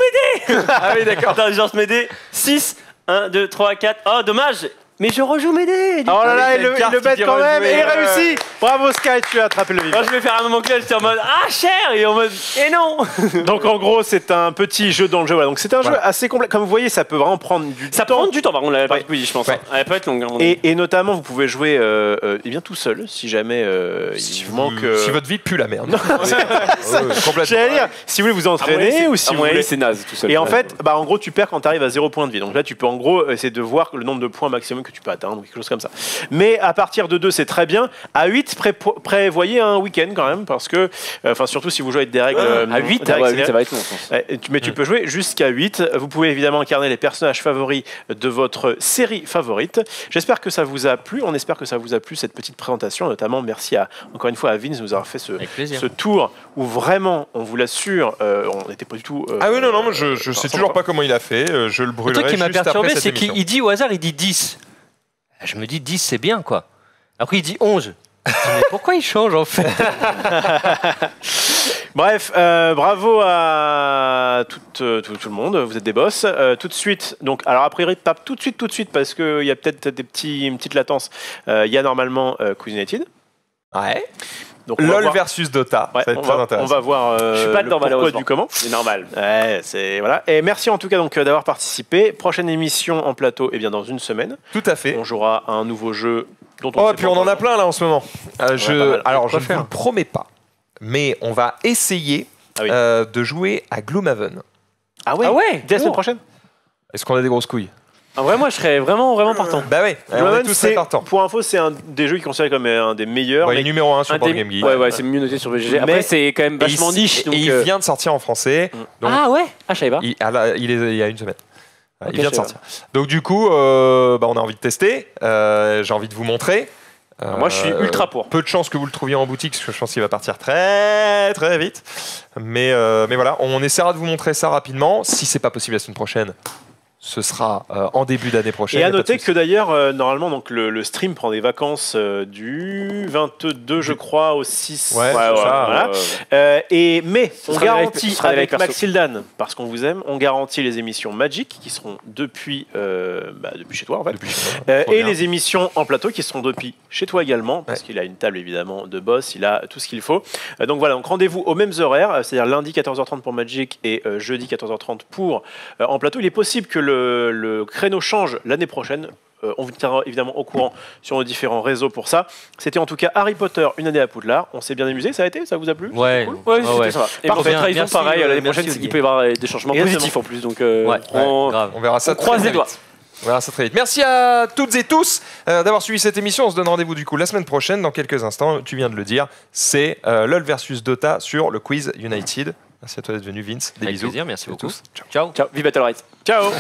mes dés. Ah oui, d'accord. Attends, je lance mes dés. 6, 1, 2, 3, 4. Oh, dommage. Mais je rejoue mes dés. Oh là là, Ah oui, il t'as une le carte bête qui quand même. rejouait, Et il ouais. réussit. Bravo Sky, tu as attrapé le vif. Moi, je vais faire un moment clutch, c'est en mode ah, cher. Et en mode et non. Donc en gros, c'est un petit jeu dans le jeu. Voilà. Donc c'est un jeu Voilà. assez complet. Comme vous voyez, ça peut vraiment prendre du Ça temps. prend du temps, par contre, la partie Ouais. quiz, je pense. Ouais. Elle peut être longue. hein. Et notamment, vous pouvez jouer eh bien tout seul, si jamais il vous manque. Si votre vie pue la merde. Complètement. J'allais dire, si vous voulez vous entraîner ou si vous voulez. c'est naze tout seul. Et en fait, bah en gros, tu perds quand tu arrives à 0 point de vie. Donc là, tu peux en gros essayer de voir le nombre de points maximum que tu peux atteindre ou quelque chose comme ça. Mais à partir de 2, c'est très bien. À 8, prévoyez un week-end quand même, parce que, enfin, surtout si vous jouez avec des règles. à 8, des règles ça accélérées. va être long, je pense. Mais tu peux jouer jusqu'à 8. Vous pouvez évidemment incarner les personnages favoris de votre série favorite. J'espère que ça vous a plu. On espère que ça vous a plu cette petite présentation. Notamment, merci encore une fois à Vince de nous avoir fait Avec plaisir. ce tour où vraiment, on vous l'assure, on n'était pas du tout. Ah oui, non, moi je sais toujours pas comment il a fait. Je le Le brûlerai truc qui m'a juste après perturbé, cette c'est émission. qu'il dit au hasard, il dit 10. Je me dis 10, c'est bien, quoi. Après, il dit 11. Je dis, mais pourquoi il change, en fait? Bref, bravo à tout le monde, vous êtes des boss. Tout de suite, donc, alors a priori, pas tout de suite, parce qu'il y a peut-être une petite latence. Il y a normalement Quiz United. Ouais. Donc, on va LOL voir- versus Dota. Ouais, Ça va être on, très va, on intéressant. va voir Je suis pas le dedans, pourquoi malheureusement. du comment. C'est normal. Ouais, c'est voilà. Et merci en tout cas donc d'avoir participé. Prochaine émission en plateau, et bien dans une semaine. Tout à fait. On jouera à un nouveau jeu dont Oh, sait puis pas on en a encore. plein là en ce moment. pas mal. Alors, je Quoi ne vous faire le promets pas, mais on va essayer Ah oui. de jouer à Gloomhaven. Ah ouais, Ah ouais, dès la semaine lourd. prochaine. Est-ce qu'on a des grosses couilles? En vrai, moi, je serais vraiment partant. Bah oui, on est Gloomhaven, tous très partants. pour info, c'est un des jeux qui est considéré comme un des meilleurs. Ouais, mais numéro 1 sur Un Board des- Game Geek. Ouais, c'est mieux noté sur BGG. Après, Mais- c'est quand même Et vachement niche. Donc, Et il vient de sortir en français. Donc, Ah ouais. Ah, je savais pas. il y a une semaine. Ok, Il vient de je sais sortir. Donc du coup, on a envie de tester. J'ai envie de vous montrer. Moi, je suis ultra pour. Peu de chance que vous le trouviez en boutique, parce que je pense qu'il va partir très très vite. Mais voilà, on essaiera de vous montrer ça rapidement. Si c'est pas possible la semaine prochaine, ce sera en début d'année prochaine. Et à y a pas de noter souci. que d'ailleurs, normalement, donc le stream prend des vacances du 22, je crois, au 6. Ouais, c'est ça. voilà. Mais on sera garantit des lives avec perso. Maxildan, parce qu'on vous aime, on garantit les émissions Magic qui seront depuis chez toi en fait. Depuis chez moi. Trop Et bien. les émissions en plateau qui seront depuis chez toi également, parce qu'il a une table évidemment de boss, il a tout ce qu'il faut. Donc voilà, donc rendez-vous aux mêmes horaires, c'est-à-dire lundi 14h30 pour Magic et jeudi 14h30 pour en plateau. Il est possible que le créneau change l'année prochaine. On vous tiendra évidemment au courant sur nos différents réseaux pour ça. C'était en tout cas Harry Potter, une année à Poudlard. On s'est bien amusé, ça a été? Ça vous a plu? Ouais. C'était cool Ouais, c'était ça. Et pour Parfait. cette trahison, Merci, pareil, l'année merci, prochaine, Olivier. il peut y avoir des changements Exactement. positifs en plus. Donc, Ouais, on grave. On verra ça on très, croise très les doigts. vite. On verra ça très vite. Merci à toutes et tous d'avoir suivi cette émission. On se donne rendez-vous du coup la semaine prochaine, dans quelques instants. Tu viens de le dire, c'est LoL versus Dota sur le quiz United. Merci à toi d'être venu, Vince. Des Avec bisous. plaisir, merci à beaucoup. tous. Ciao. Ciao. Ciao, vive Battle Rights. Ciao.